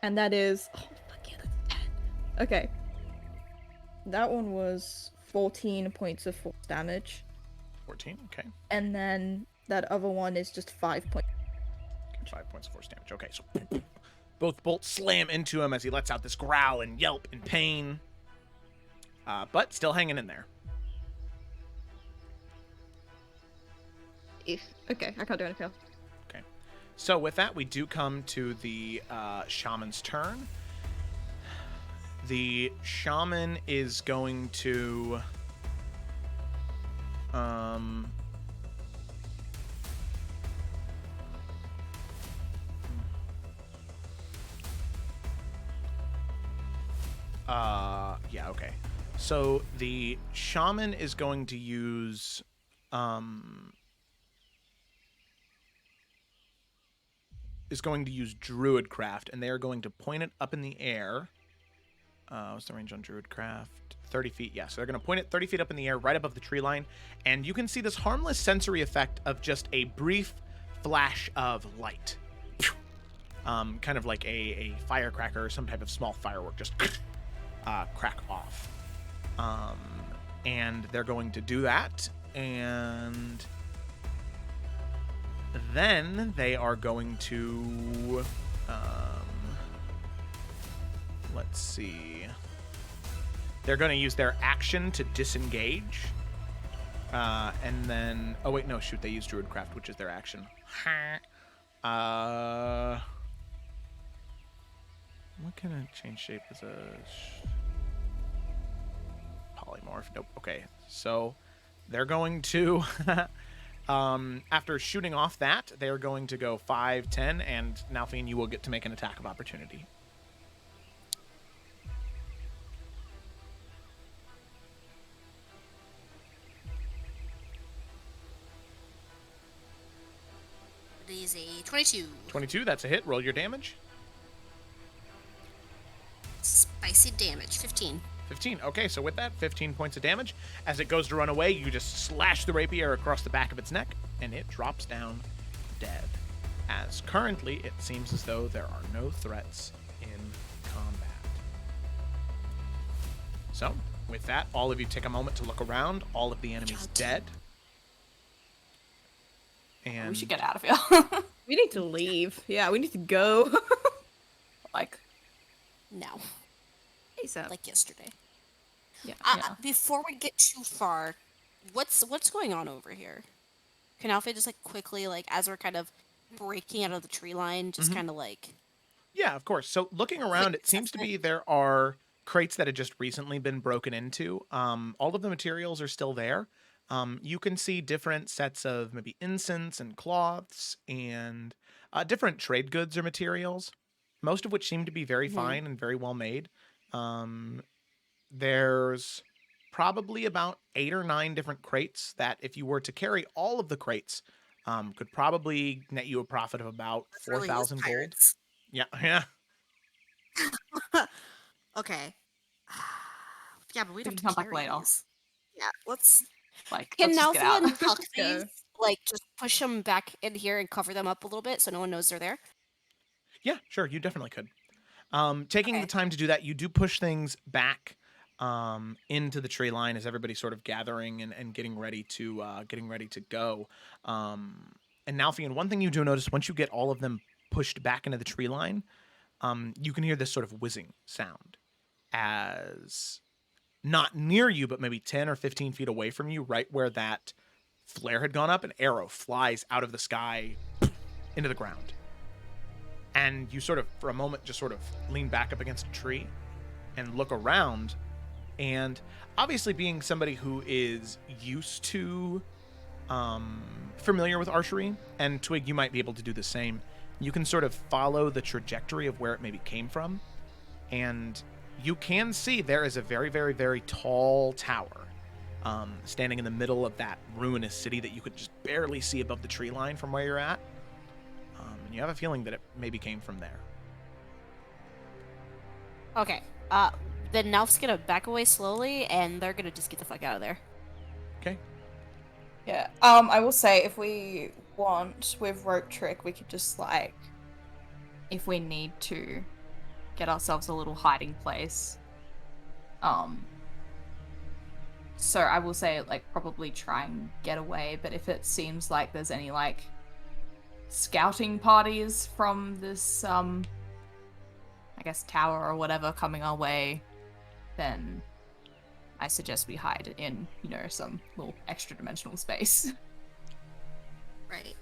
And that is. Oh, fuck yeah, that's 10. Okay. That one was 14 points of force damage. 14, okay. And then that other one is just 5 points. 5 points of force damage. Okay, so both bolts slam into him as he lets out this growl and yelp in pain. But still hanging in there. Okay, I can't do anything else. Okay. So with that, we do come to the shaman's turn. The shaman is going to... yeah, okay. So the shaman is going to use is going to use Druidcraft, and they are going to point it up in the air. What's the range on Druidcraft? 30 feet, yeah. So they're going to point it 30 feet up in the air, right above the tree line. And you can see this harmless sensory effect of just a brief flash of light. Kind of like a firecracker or some type of small firework just crack off. And they're going to do that. And then they are going to... let's see. They're going to use their action to disengage. And then... Oh, wait, no, shoot. They use Druidcraft, which is their action. What can I change shape as a... polymorph? Nope. Okay. So they're going to... after shooting off that, they're going to go 5, 10, and Nalfian, you will get to make an attack of opportunity. It is a 22. 22, that's a hit. Roll your damage. Spicy damage, 15. 15. Okay, so with that, 15 points of damage. As it goes to run away, you just slash the rapier across the back of its neck, and it drops down dead. As currently, it seems as though there are no threats in combat. So, with that, all of you take a moment to look around. All of the enemies dead. And We should get out of here. We need to leave. Yeah, we need to go. Like, no. ASAP. Like yesterday. Yeah. Before we get too far, what's going on over here? Can Alfie just like quickly, like as we're kind of breaking out of the tree line, just kind of like... Yeah, of course. So looking around, it seems to be there are crates that had just recently been broken into. All of the materials are still there. You can see different sets of maybe incense and cloths and different trade goods or materials, most of which seem to be very fine and very well made. There's probably about 8 or 9 different crates that if you were to carry all of the crates, could probably net you a profit of about 4,000 gold. Yeah, yeah. Okay. Yeah, but we We have can to come back carry later. these. Yeah, let's... Like, Can let's just get out. Nalfian tuck Let's go. these? Like, just push them back in here and cover them up a little bit so no one knows they're there? Yeah, sure, you definitely could. Taking Okay. the time to do that, you do push things back into the tree line as everybody's sort of gathering and getting ready to go. And Nalfian, one thing you do notice once you get all of them pushed back into the tree line, you can hear this sort of whizzing sound as not near you, but maybe 10 or 15 feet away from you, right where that flare had gone up, an arrow flies out of the sky into the ground. And you sort of, for a moment, just sort of lean back up against a tree and look around. And obviously being somebody who is used to, familiar with archery, and Twig, you might be able to do the same, you can sort of follow the trajectory of where it maybe came from. And you can see there is a very, very, very tall tower standing in the middle of that ruinous city that you could just barely see above the tree line from where you're at. And you have a feeling that it maybe came from there. Okay. Then Nalf's gonna back away slowly, and they're gonna just get the fuck out of there. Okay. Yeah. I will say if we want with rope trick, we could just like, If we need to get ourselves a little hiding place. So I will say, like, probably try and get away, but if it seems like there's any, like, scouting parties from this, I guess, tower or whatever coming our way, then I suggest we hide in, you know, some little extra dimensional space. Right.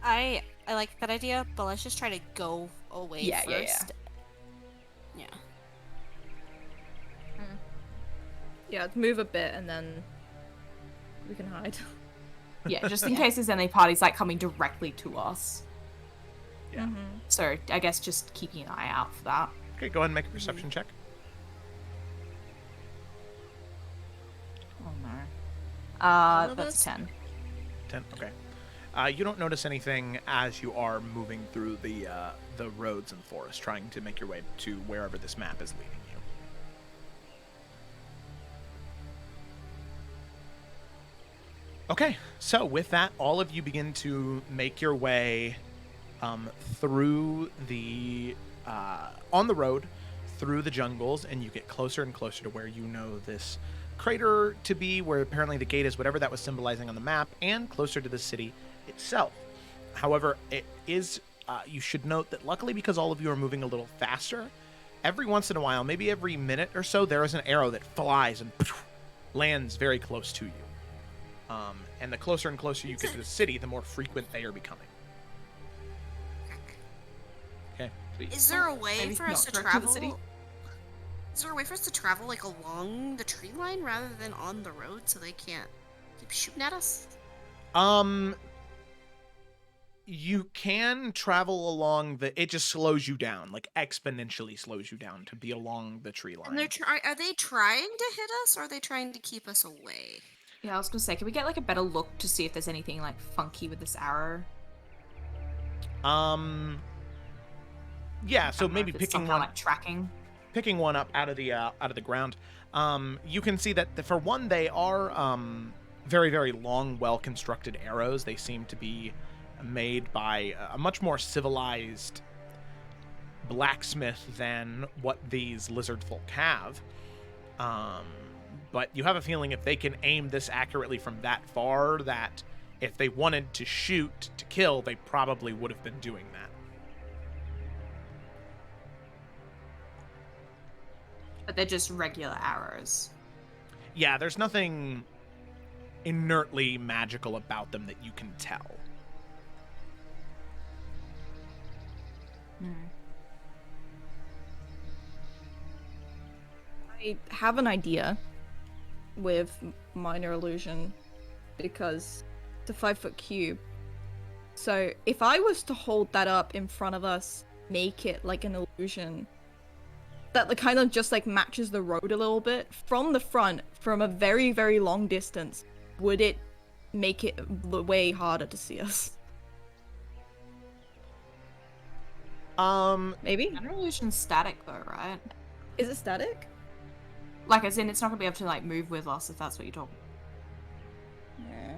I like that idea, but let's just try to go away first. Yeah. Yeah, move a bit and then we can hide. Yeah, just in case there's any parties, like, coming directly to us. Yeah. So I guess just keeping an eye out for that. Okay, go ahead and make a perception check. Oh no. That's 10. 10, okay. You don't notice anything as you are moving through the roads and forest, trying to make your way to wherever this map is leading you. Okay, so with that, all of you begin to make your way through the on the road, through the jungles, and you get closer and closer to where you know this crater to be, where apparently the gate is, whatever that was symbolizing on the map, and closer to the city itself. However, it is, you should note that luckily, because all of you are moving a little faster, every once in a while, maybe every minute or so, there is an arrow that flies and lands very close to you. And the closer and closer you get to the city, the more frequent they are becoming. Okay. Is there a way for us to travel? Is there a way for us to travel like along the tree line rather than on the road so they can't keep shooting at us? You can travel along it just slows you down, like exponentially slows you down to be along the tree line. And are they trying to hit us, or are they trying to keep us away? Yeah, I was gonna say, can we get like a better look to see if there's anything like funky with this arrow? Yeah, so maybe picking one, like tracking. Picking one up out of the ground. You can see that for one, they are very, very long, well-constructed arrows. They seem to be made by a much more civilized blacksmith than what these lizard folk have. But you have a feeling if they can aim this accurately from that far, that if they wanted to shoot to kill, they probably would have been doing that. But they're just regular arrows. Yeah, there's nothing inertly magical about them that you can tell. I have an idea with minor illusion because it's a 5-foot cube. So if I was to hold that up in front of us, make it like an illusion that kind of just like matches the road a little bit from the front, from a very, very long distance, would it make it way harder to see us? Maybe? Minor illusion's static though, right? Is it static? Like, as in, it's not gonna be able to like move with us if that's what you're talking. Yeah.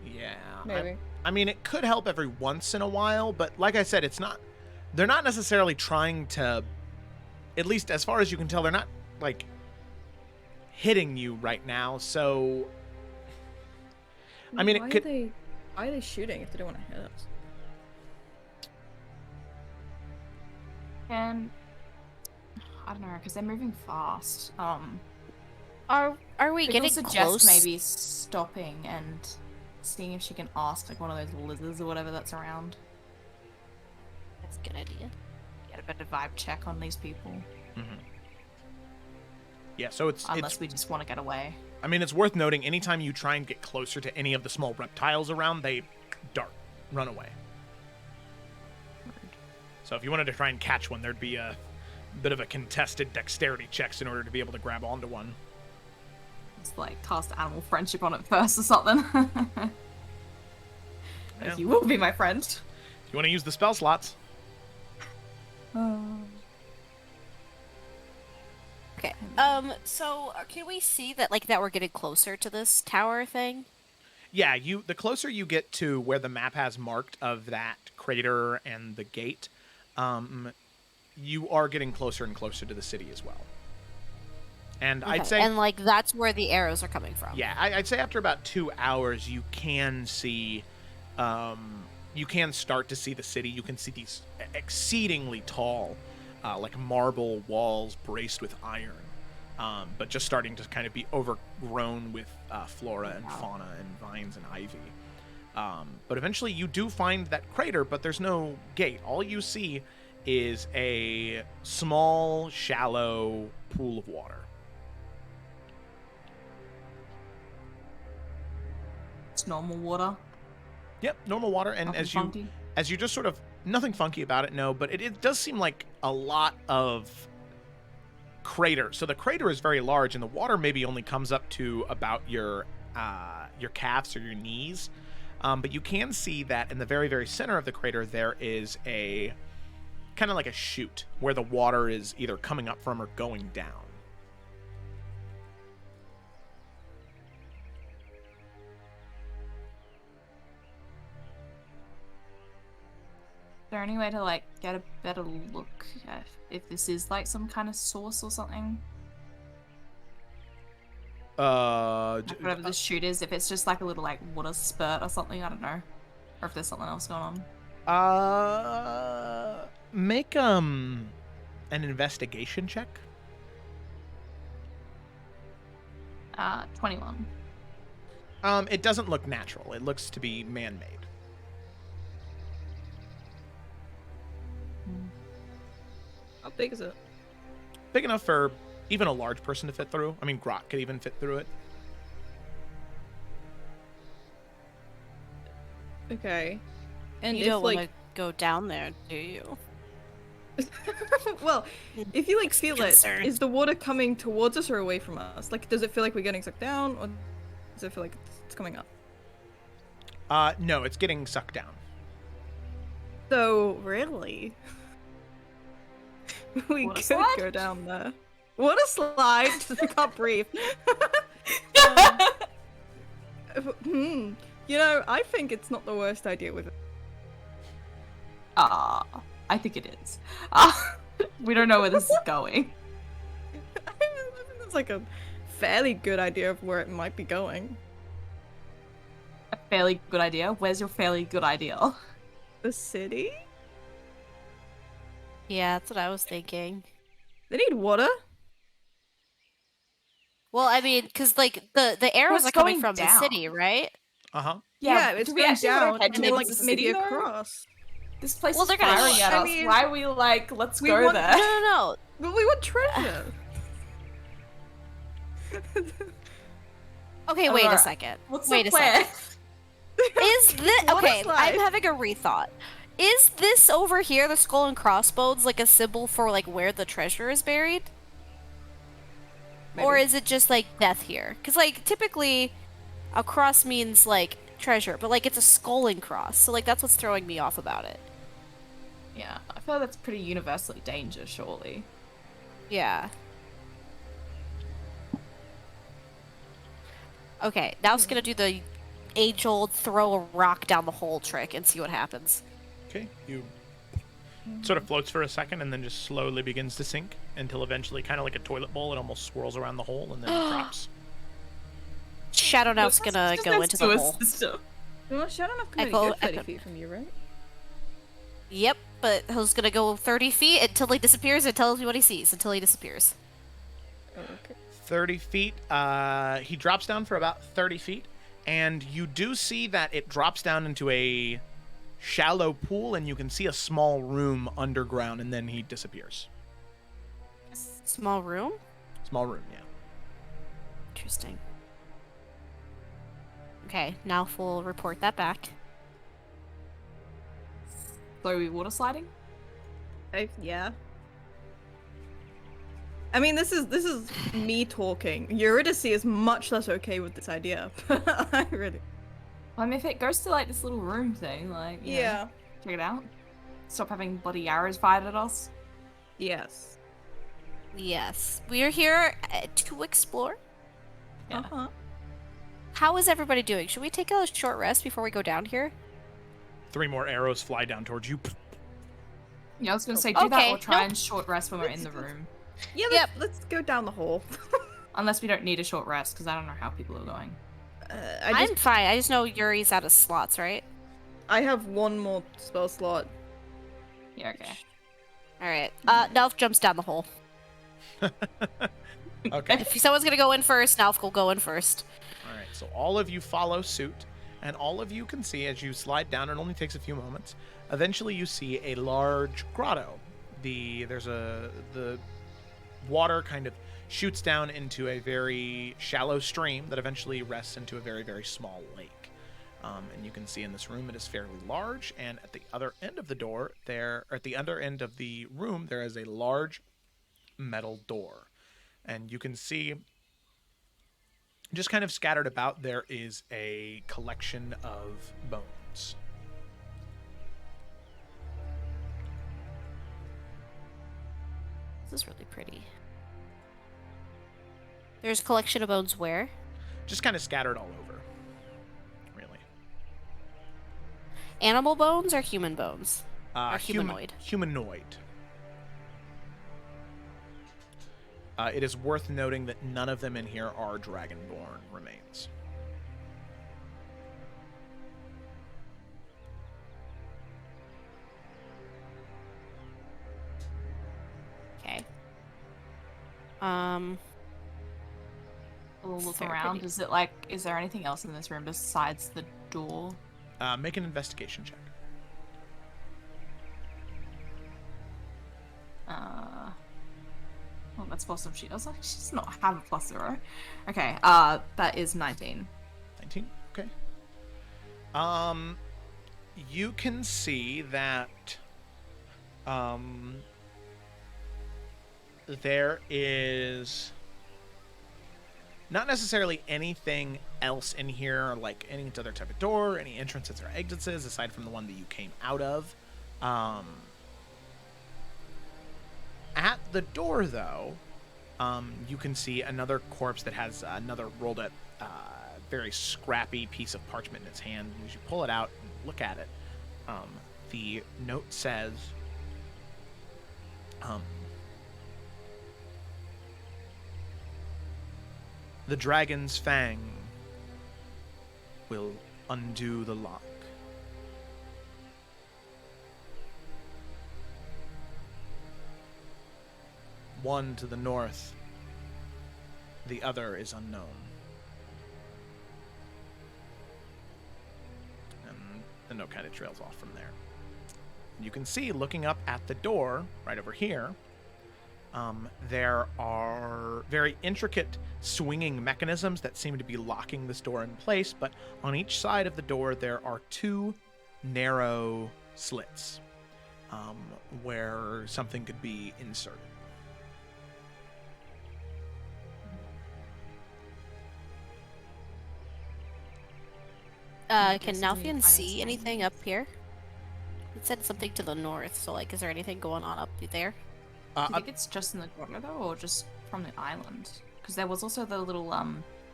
Yeah. Maybe. I mean, it could help every once in a while, but like I said, it's not. They're not necessarily trying to. At least as far as you can tell, they're not like hitting you right now. So. I mean, why it could. Why are they shooting if they don't want to hit us? And I don't know, because they're moving fast. Are we getting suggest close? Maybe stopping and seeing if she can ask like one of those lizards or whatever that's around. That's a good idea. Get a better vibe check on these people. Mm-hmm. Yeah, so unless we just want to get away. I mean, it's worth noting, anytime you try and get closer to any of the small reptiles around, they run away. So if you wanted to try and catch one, there'd be a bit of a contested dexterity checks in order to be able to grab onto one. It's like cast animal friendship on it first or something. Yeah. You will be my friend. You want to use the spell slots? Okay. So can we see that that we're getting closer to this tower thing? Yeah, the closer you get to where the map has marked of that crater and the gate, you are getting closer and closer to the city as well. And Okay. I'd say, and that's where the arrows are coming from. yeah, I'd say after about 2 hours, you can see, you can start to see the city. You can see these exceedingly tall, like marble walls braced with iron, but just starting to kind of be overgrown with flora and fauna and vines and ivy. But eventually you do find that crater, but there's no gate. All you see is a small, shallow pool of water. It's normal water. Yep, normal water, and Nothing funky? as you just sort of, nothing funky about it, no, but it does seem like a lot of crater. So the crater is very large, and the water maybe only comes up to about your your calves or your knees. But you can see that in the very, very center of the crater, there is a kind of like a chute where the water is either coming up from or going down. Is there any way to like get a better look at if this is like some kind of source or something? Like whatever the chute is, if it's just like a little like water spurt or something, I don't know. Or if there's something else going on. Make an investigation check. 21. It doesn't look natural. It looks to be man-made. How big is it? Big enough for even a large person to fit through. I mean, Grok could even fit through it. Okay. And you if don't like want to go down there, do you? well, if you like feel Concerned. it, is the water coming towards us or away from us? Like, does it feel like we're getting sucked down, or does it feel like it's coming up? No, it's getting sucked down. So really, we Water could slide? go down there. Water slide. We can't breathe. You know, I think it's not the worst idea with it. I think it is. We don't know where this is going. I think that's like a fairly good idea of where it might be going. A fairly good idea? Where's your fairly good idea? The city? Yeah, that's what I was thinking. They need water. Well, I mean, because like the arrows it's are coming going from the city, down. right? Uh-huh. Yeah, it's do we going actually want down to head and then like towards the maybe city, though? across. This place Well, is they're gonna firing at I us. mean, Why are we like, let's we go want- there? No. But we want treasure. Okay, wait a Alright. second. What's wait the a plan? second. Is this Water okay? slide. I'm having a rethought. Is this over here, the skull and crossbones, like a symbol for like where the treasure is buried? Or is it just like death here? Because like typically, a cross means like treasure, but like it's a skull and cross, so like that's what's throwing me off about it. Yeah, I feel like that's pretty universally danger, surely. Yeah. Okay, now it's gonna do the age-old throw a rock down the hole trick and see what happens. Okay, you sort of floats for a second and then just slowly begins to sink until eventually, kind of like a toilet bowl, it almost swirls around the hole and then drops. Shadow Knife's gonna go into the hole. Well, Shadow Knife can Echo- only go 30 echo- feet from you, right? Yep, but he's gonna go 30 feet until he disappears and tells me what he sees until he disappears. Oh, okay. 30 feet. He drops down for about 30 feet, and you do see that it drops down into a shallow pool, and you can see a small room underground, and then he disappears. Small room? Small room, yeah. Interesting. Okay, now we'll report that back. So are we water sliding? Yeah. I mean, this is me talking. Eurydice is much less okay with this idea. I really. I mean, if it goes to like this little room thing, like you know, Yeah. check it out. Stop having bloody arrows fired at us. Yes. Yes, we are here to explore. Yeah. Uh-huh. How is everybody doing? Should we take a short rest before we go down here? 3 more arrows fly down towards you. Yeah, I was gonna say do that Okay, or try nope. and short rest when we're in the room. Yeah, let's go down the hole. Unless we don't need a short rest, because I don't know how people are going. I'm fine. I just know Yuri's out of slots, right? I have one more spell slot. Yeah, okay. All right. Nelf jumps down the hole. Okay. If someone's gonna go in first, Nelf will go in first. All right, so all of you follow suit, and all of you can see as you slide down. It only takes a few moments. Eventually, you see a large grotto. The water kind of shoots down into a very shallow stream that eventually rests into a very, very small lake. And you can see in this room it is fairly large, and at the other end of the door, at the other end of the room, there is a large metal door. And you can see Just kind of scattered about, there is a collection of bones. This is really pretty. There's a collection of bones where? Just kind of scattered all over. Really. Animal bones or human bones? Or Humanoid. It is worth noting that none of them in here are dragonborn remains. Okay. We'll look Very around. pretty. Is it like, is there anything else in this room besides the door? Make an investigation check. Well, that's Blossom. She does like, she does not have a +0. Okay, that is 19. 19? Okay. You can see that, there is not necessarily anything else in here, like any other type of door, any entrances or exits, aside from the one that you came out of. At the door, though, you can see another corpse that has another rolled up, very scrappy piece of parchment in its hand. And as you pull it out and look at it, the note says, the dragon's fang will undo the lock. One to the north, the other is unknown. And the note kind of trails off from there. You can see, looking up at the door, right over here, there are very intricate swinging mechanisms that seem to be locking this door in place, but on each side of the door there are two narrow slits where something could be inserted. Can Nalfian see anything up here? It said something to the north, so like, is there anything going on up there? Do you think it's just in the corner though, or just from the island? Because there was also the little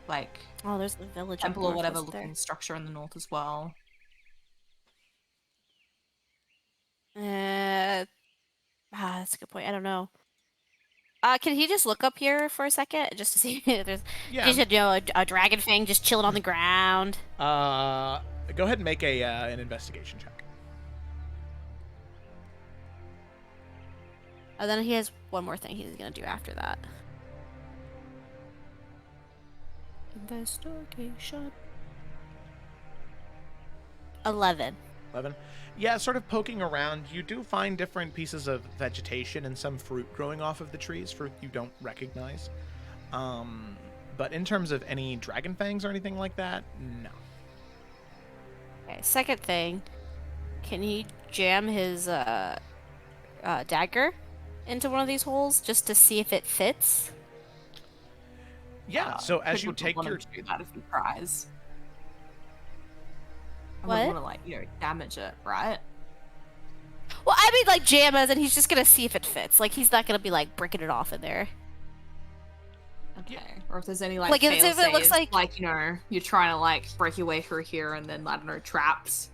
like, oh, there's the village temple or north, whatever isn't there? looking structure in the north as well. That's a good point. I don't know. Can he just look up here for a second, just to see if there's just a dragon fang just chilling on the ground? Go ahead and make an investigation check. Oh, then he has one more thing he's gonna do after that. Investigation. 11. 11. Yeah, sort of poking around, you do find different pieces of vegetation and some fruit growing off of the trees, fruit you don't recognize. But in terms of any dragon fangs or anything like that, no. Okay, second thing, can he jam his dagger into one of these holes just to see if it fits? Yeah, so as you take your... do that if he tries. I What? wouldn't want to, like, damage it, right? Well, I mean, like, jam as, and he's just gonna see if it fits. Like, he's not gonna be, like, breaking it off in there. Okay. Or if there's any, like, Like, if it looks fail-safes, like- you know, you're trying to, like, break your way through here and then, I don't know, traps.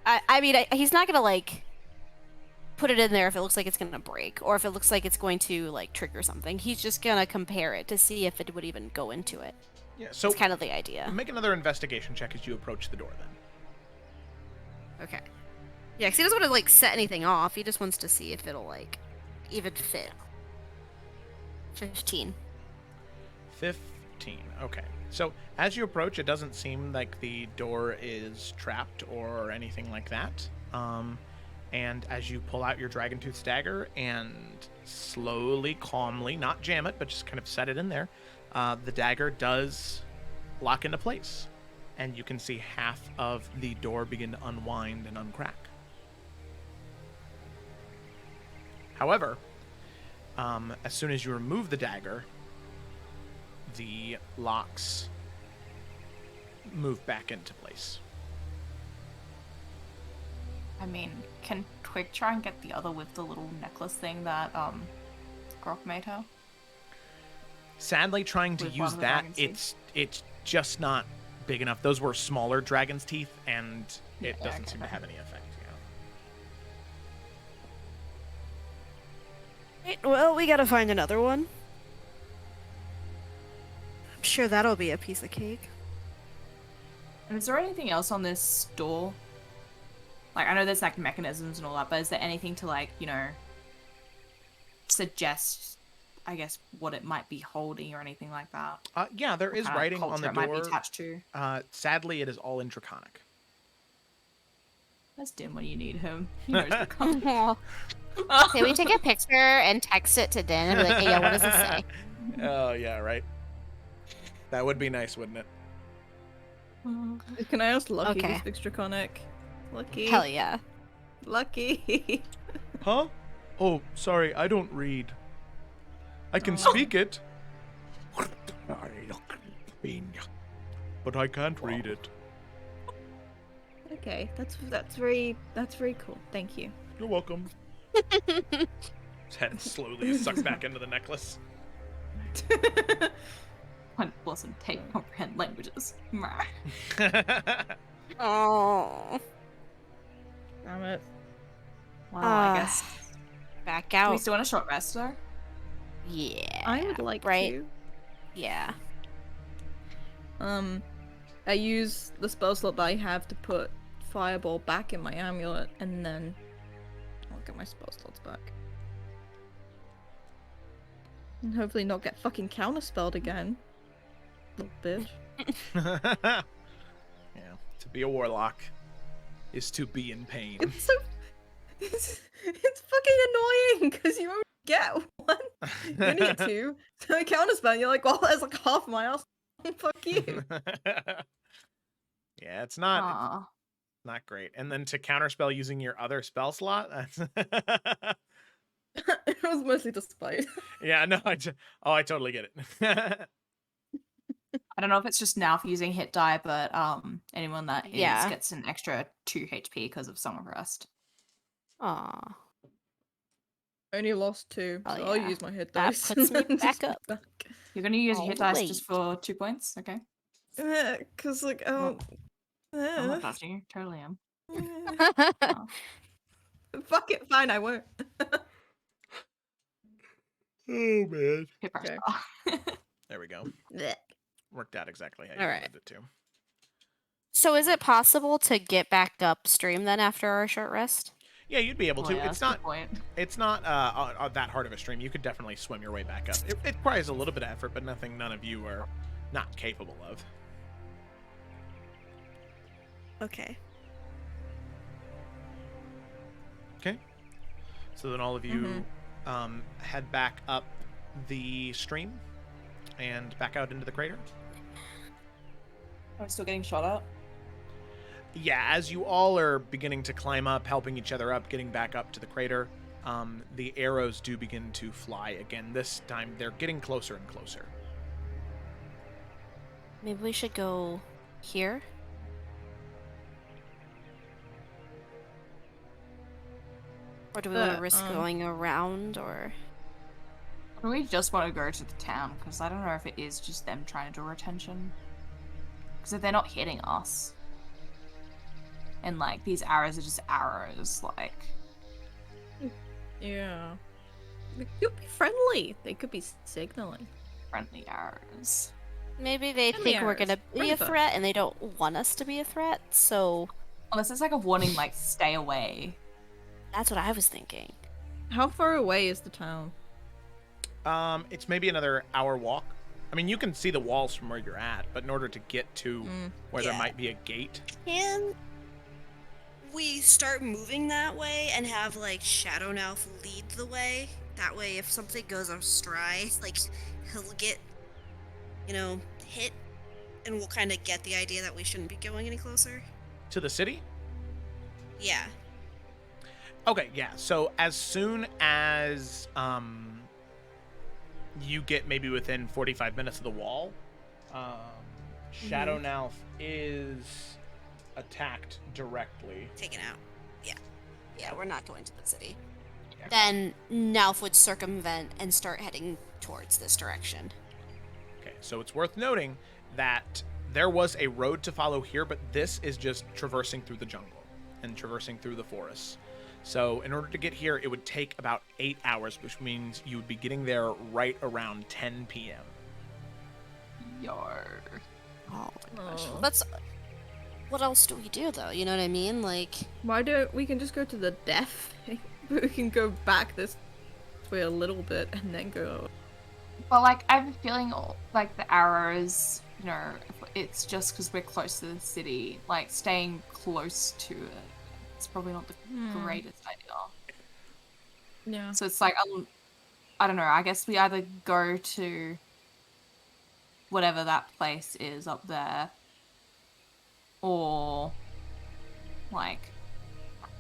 I mean, he's not gonna, like, put it in there if it looks like it's gonna break, or if it looks like it's going to, like, trigger something. He's just gonna compare it to see if it would even go into it. Yeah, so it's kind of the idea. Make another investigation check as you approach the door, then. Okay. Yeah, because he doesn't want to, like, set anything off. He just wants to see if it'll, like, even fit. 15. 15. Okay. So as you approach, it doesn't seem like the door is trapped or anything like that. And as you pull out your dragon-tooth dagger and slowly, calmly, not jam it, but just kind of set it in there, the dagger does lock into place. And you can see half of the door begin to unwind and uncrack. However, As soon as you remove the dagger, the locks move back into place. I mean, can Twig try and get the other with the little necklace thing that Grok made her? Sadly, trying to With one use of the that, dragon's it's just not big enough. Those were smaller dragon's teeth, and it Yeah, doesn't okay, seem to okay. have any effect. Right, well, we gotta find another one. I'm sure that'll be a piece of cake. And is there anything else on this door? Like, I know there's like mechanisms and all that, but is there anything to like, you know, suggest, I guess, what it might be holding or anything like that? Yeah, there What is kind of writing on culture the it might be door. attached to? Sadly, it is all in Draconic. That's Din when you need him. He knows the content. Can we take a picture and text it to Din and be like, hey, yo, what does it say? Oh, yeah, right. That would be nice, wouldn't it? Can I ask Lucky Okay. who speaks Draconic? Lucky. Hell yeah. Lucky. Huh? Oh, sorry, I don't read. I can speak it. But I can't read it. Okay, that's very cool. Thank you. You're welcome. His head slowly sucks back into the necklace. When Blossom take comprehend languages. Oh. Damn it. Well, I guess. Back Do out. we still want a short rest though? Yeah. I would like right? to. Yeah. I use the spell slot that I have to put Fireball back in my amulet, and then I'll get my spell slots back. And hopefully not get fucking counterspelled again. Little bitch. Yeah, to be a warlock is to be in pain. It's so... It's fucking annoying, because you only get one. You only get two. So I counterspell, and you're like, well, there's like half my ass. Fuck you. Yeah, it's not great. And then to counterspell using your other spell slot, that's It was mostly to spite. yeah, no, I totally get it. I don't know if it's just now for using hit die, but anyone that is Yeah. gets an extra 2 HP because of Song of Rest. Aw. Only lost 2, so I'll yeah. use my hit That dice. puts me and then back just up. back. You're gonna use hit dice Alright. just for 2 points? Okay. Cause like, I'm not trusting you. Totally am. Fuck it, fine, I won't. Oh man. Hit press. There we go. Blech. Worked out exactly how you All right. wanted it to. So is it possible to get back upstream then after our short rest? Yeah, you'd be able to. Yeah, It's that's a not. good point. It's not that hard of a stream. You could definitely swim your way back up. It requires a little bit of effort, but nothing none of you are not capable of. Okay. Okay. So then all of you head back up the stream and back out into the crater. I'm still getting shot at. Yeah, as you all are beginning to climb up, helping each other up, getting back up to the crater, the arrows do begin to fly again. This time they're getting closer and closer. Maybe we should go here? Or do we want to risk going around, or... Or we just want to go to the town, because I don't know if it is just them trying to draw attention. Because if they're not hitting us, and like these arrows are just arrows, like... Yeah. They could be friendly. They could be signaling. Friendly arrows. Maybe they Friendly think we're arrows. gonna be a Friendly threat and they don't want us to be a threat, so... Unless it's like a warning, like, stay away. That's what I was thinking. How far away is the town? It's maybe another hour walk. I mean, you can see the walls from where you're at, but in order to get to where there Yeah. might be a gate... Can we start moving that way and have like Shadow Nelf lead the way? That way, if something goes astray, like he'll get, hit, and we'll kind of get the idea that we shouldn't be going any closer. To the city? Yeah. Okay, yeah. So as soon as you get maybe within 45 minutes of the wall. Shadow Nalf is attacked directly. Taken out. Yeah. Yeah, we're not going to the city. Then Nalf would circumvent and start heading towards this direction. Okay, so it's worth noting that there was a road to follow here, but this is just traversing through the jungle and traversing through the forests. So in order to get here, it would take about 8 hours, which means you would be getting there right around 10 p.m. Yar. Oh my gosh. That's... What else do we do, though? You know what I mean? Like... Why don't we can just go to the death thing? We can go back this way a little bit and then go... But, like, I have a feeling, like, the arrows, you know, it's just because we're close to the city. Like, staying close to it, it's probably not the greatest idea. Yeah. So it's like, I don't know, I guess we either go to whatever that place is up there, or, like,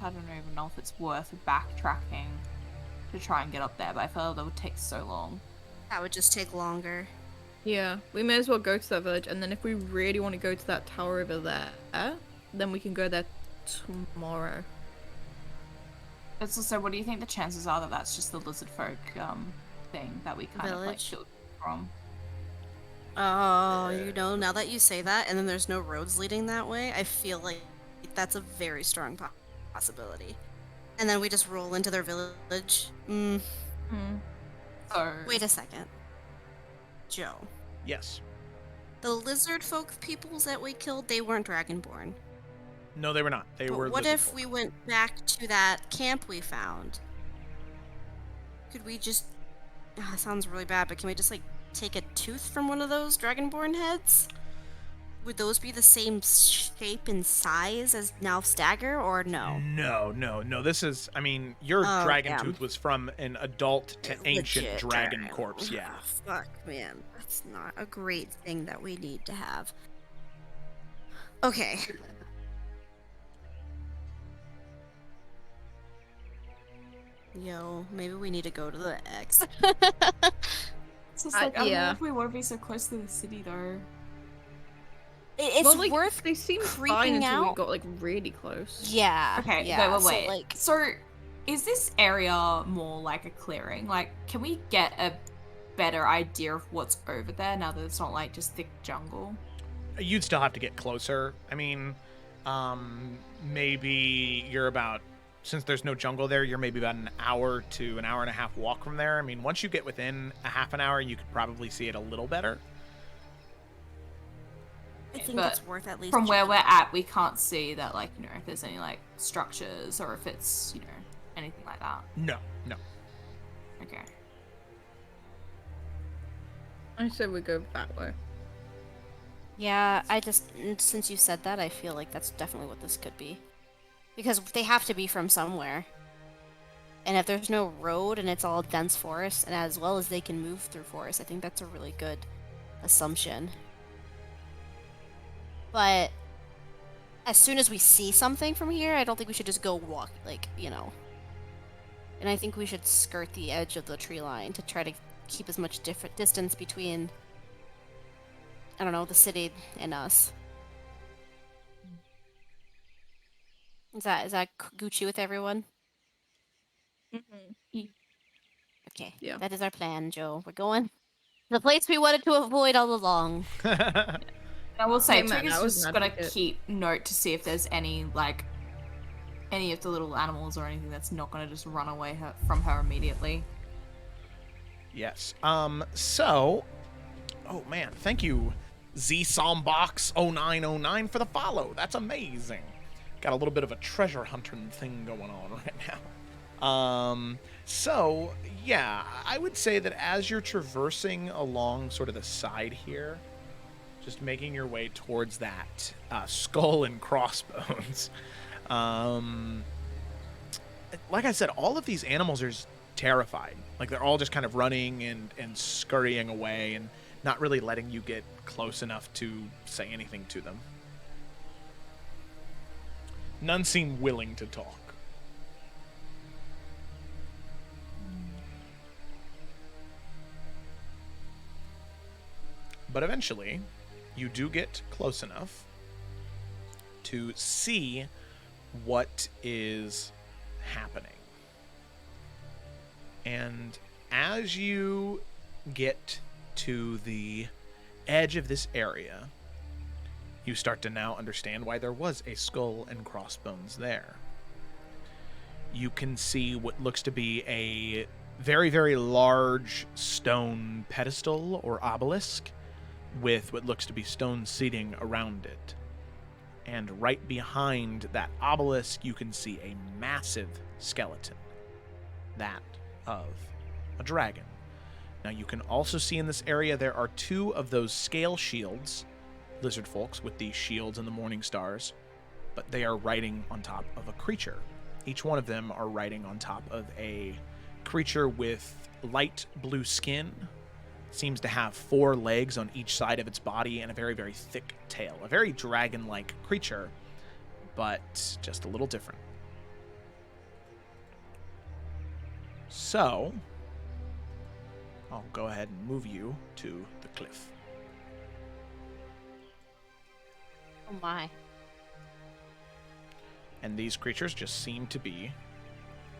I don't even know if it's worth backtracking to try and get up there, but I feel like that would take so long. That would just take longer. Yeah, we may as well go to that village, and then if we really want to go to that tower over there, then we can go there tomorrow. It's also, what do you think the chances are that that's just the lizard folk thing that we kind of like killed from? Oh, you know, now that you say that, and then there's no roads leading that way, I feel like that's a very strong possibility. And then we just roll into their village. So... Wait a second. Joe. Yes. The lizard folk peoples that we killed, they weren't dragonborn. No, they were not. They were. What if we went back to that camp we found? Could we just... that sounds really bad, but can we just, like, take a tooth from one of those dragonborn heads? Would those be the same shape and size as Nalf's dagger, or no? No. This is, I mean, your dragon damn. tooth was from an adult to ancient Legit dragon corpse, yeah. Fuck, man. That's not a great thing that we need to have. Okay. Yo, maybe we need to go to the X. It's just like, I don't know if we want to be so close to the city, though. It's well, like, worth they seemed fine creeping until we out. got like really close. Yeah. Okay, yeah. wait. So, is this area more like a clearing? Like, can we get a better idea of what's over there now that it's not like just thick jungle? You'd still have to get closer. I mean, maybe you're about, since there's no jungle there, you're maybe about an hour to an hour and a half walk from there. I mean, once you get within a half an hour, you could probably see it a little better. I think But it's worth at least from where checking. we're at, we can't see that, like, you know, if there's any like structures or if it's, you know, anything like that. No. Okay. I said we go that way. Yeah, I just, since you said that, I feel like that's definitely what this could be. Because they have to be from somewhere. And if there's no road and it's all dense forest, and as well as they can move through forest, I think that's a really good assumption. But as soon as we see something from here, I don't think we should just go walk, like, you know. And I think we should skirt the edge of the tree line to try to keep as much different distance between, I don't know, the city and us. Is that Gucci with everyone? Okay, Yeah. that is our plan, Joe. We're going to the place we wanted to avoid all along. I will say, Hey, man, Trigger's I was just an gonna advocate. keep note to see if there's any, like, any of the little animals or anything that's not gonna just run away from her immediately. Yes. So, oh man, thank you, ZSombox0909 for the follow. That's amazing. Got a little bit of a treasure hunting thing going on right now. So yeah, I would say that as you're traversing along sort of the side here, just making your way towards that skull and crossbones. Like I said, all of these animals are just terrified. Like they're all just kind of running and scurrying away and not really letting you get close enough to say anything to them. None seem willing to talk. But eventually, you do get close enough to see what is happening. And as you get to the edge of this area, you start to now understand why there was a skull and crossbones there. You can see what looks to be a very, very large stone pedestal or obelisk with what looks to be stone seating around it. And right behind that obelisk, you can see a massive skeleton, that of a dragon. Now, you can also see in this area there are 2 of those scale shields, lizard folks with the shields and the morning stars, but they are riding on top of a creature. Each one of them are riding on top of a creature with light blue skin, seems to have 4 legs on each side of its body and a very, very thick tail. A very dragon-like creature, but just a little different. So, I'll go ahead and move you to the cliff. Oh my. And these creatures just seem to be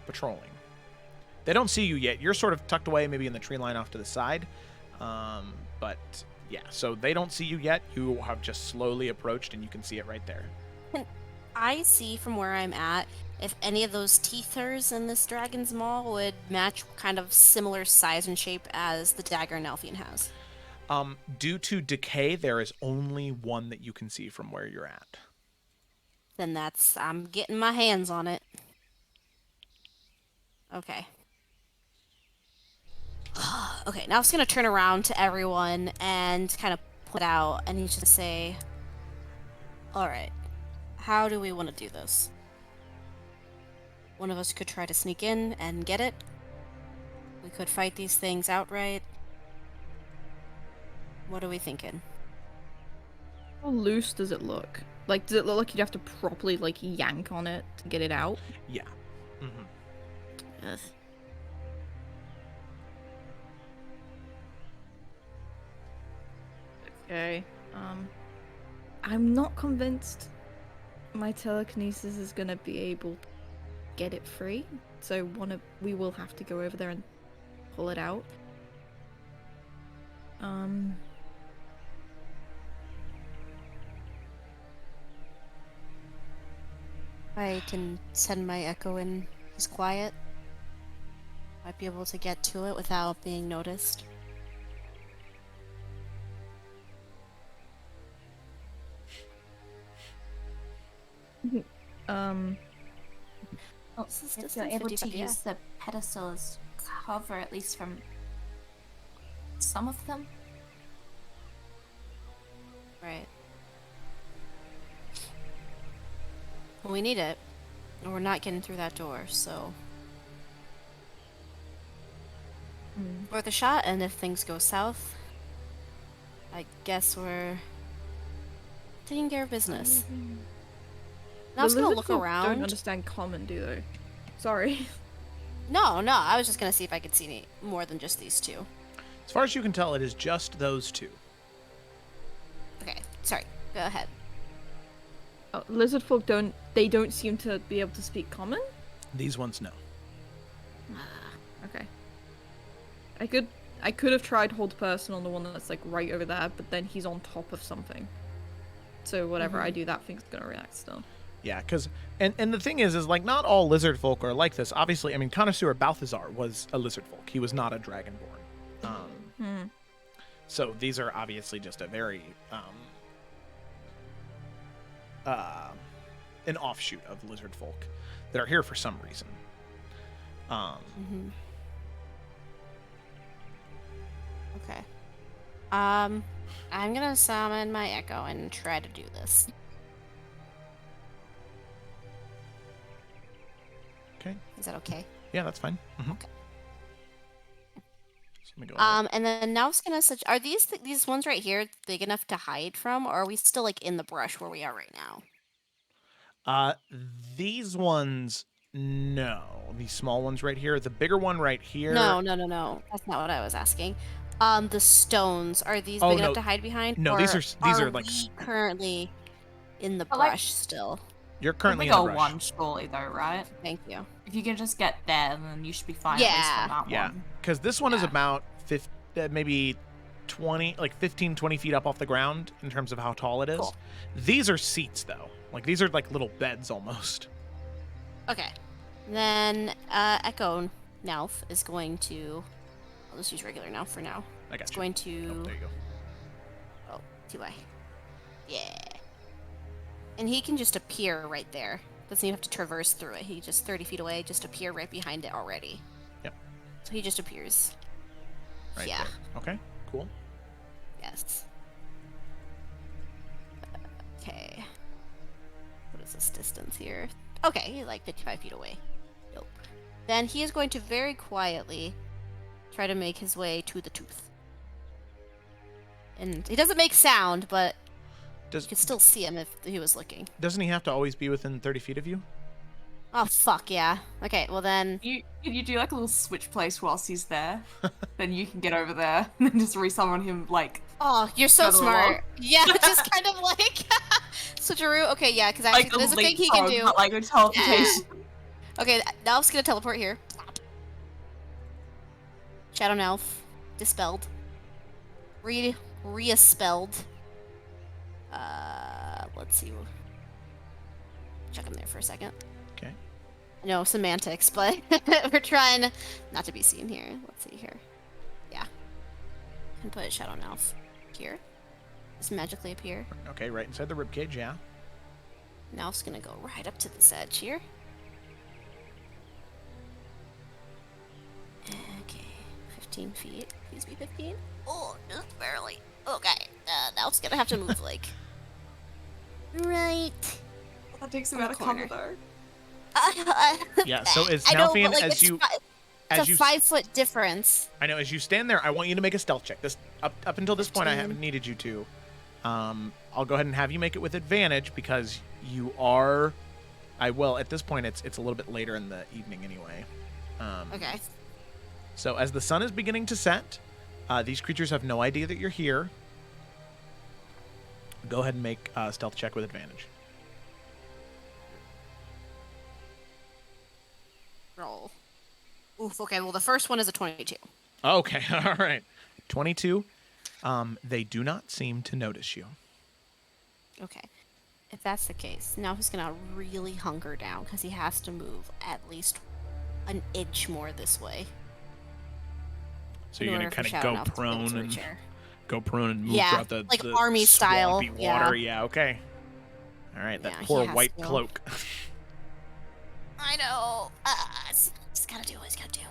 patrolling. They don't see you yet. You're sort of tucked away, maybe in the tree line off to the side. But yeah, so they don't see you yet. You have just slowly approached, and you can see it right there. Can I see from where I'm at if any of those teethers in this dragon's maw would match kind of similar size and shape as the dagger Nelfian has? Due to decay, there is only one that you can see from where you're at. Then I'm getting my hands on it. Okay. Okay, now I'm just gonna turn around to everyone and kind of put out, and he's just say, alright, how do we want to do this? One of us could try to sneak in and get it. We could fight these things outright. What are we thinking? How loose does it look? Like, does it look like you'd have to properly, like, yank on it to get it out? Yeah. Mm-hmm. Ugh. Okay. I'm not convinced my telekinesis is gonna be able to get it free. So we will have to go over there and pull it out. I can send my echo in. He's quiet. Might be able to get to it without being noticed. Well, if you're able to use the pedestal as cover, at least from some of them. Right. Well, we need it. We're not getting through that door, so... Worth a shot, and if things go south, I guess we're taking care of business. Now I was gonna look around. Don't understand common, do they? Sorry. No, I was just gonna see if I could see any more than just these 2. As far as you can tell, it is just those 2. Okay, sorry. Go ahead. Lizard folk don't seem to be able to speak common? These ones, no. Okay. I could have tried hold person on the one that's like right over there, but then he's on top of something. So whatever I do, that thing's gonna react still. Yeah, because and the thing is like not all lizard folk are like this. Obviously, I mean, Connoisseur Balthazar was a lizard folk. He was not a dragonborn. So these are obviously just a very an offshoot of lizard folk that are here for some reason. Okay. I'm gonna summon my echo and try to do this. Okay. Is that okay? Yeah, that's fine. Okay. So let me go ahead. And then now I was gonna are these ones right here big enough to hide from, or are we still like in the brush where we are right now? These ones, no. These small ones right here. The bigger one right here. No. That's not what I was asking. The stones, are these big enough to hide behind? No, or these are like we currently in the But, like, brush still? You're currently we in the go brush. one surely though, right? Thank you. If you can just get there, then you should be fine at least from that Yeah, one. because this one is about maybe 20, like 15, 20 feet up off the ground in terms of how tall it is. Cool. These are seats, though. Like, these are like little beds almost. Okay. Then Echo Nelf is going to... I'll just use regular Nelf for now. I got It's you. going to... Oh, there you go. Oh, 2i. Yeah. And he can just appear right there. Doesn't even have to traverse through it. He just 30 feet away, just appear right behind it already. Yep. So he just appears. Right Yeah. there. Okay, cool. Yes. Okay. What is this distance here? Okay, he's like 55 feet away. Nope. Then he is going to very quietly try to make his way to the tooth. And he doesn't make sound, but you can still see him if he was looking. Doesn't he have to always be within 30 feet of you? Oh, fuck, yeah. Okay, well then... Can you do like a little switch place whilst he's there? Then you can get over there and then just resummon him, like... Oh, you're so cuddle smart. along. Yeah, just kind of like... switcheroo. Okay, yeah, because Like actually a there's a thing he can leapfrog, do. but like with teleportation. Okay, Nelf's gonna teleport here. Shadow Nelf. Dispelled. Re-spelled. Let's see. Check him there for a second. Okay. No semantics, but we're trying not to be seen here. Let's see here. Yeah. And put Shadow Nelf here. Just magically appear. Okay, right inside the ribcage, yeah. Nelf's gonna go right up to this edge here. Okay, 15 feet. Please be 15. Oh, just barely. Okay, Nelf's gonna have to move like right. That takes him on out the of cover corner. though. Yeah, so as I know, Nelfian, but, like, as it's you... It's a 5-foot difference. I know, as you stand there, I want you to make a stealth check. This up until this point, I 15. haven't needed you to. I'll go ahead and have you make it with advantage because you are... at this point, it's a little bit later in the evening anyway. Okay. So as the sun is beginning to set, these creatures have no idea that you're here. Go ahead and make a stealth check with advantage. Roll. Oof, okay, well the first one is a 22. Okay, all right. 22. They do not seem to notice you. Okay. If that's the case, now he's gonna really hunker down because he has to move at least an inch more this way. So you're gonna kind of go prone and move Yeah, throughout the like the army style, swampy water. Yeah. Okay. All right, that Yeah, he poor has white to. cloak. I know. Just gotta do what he's gotta do.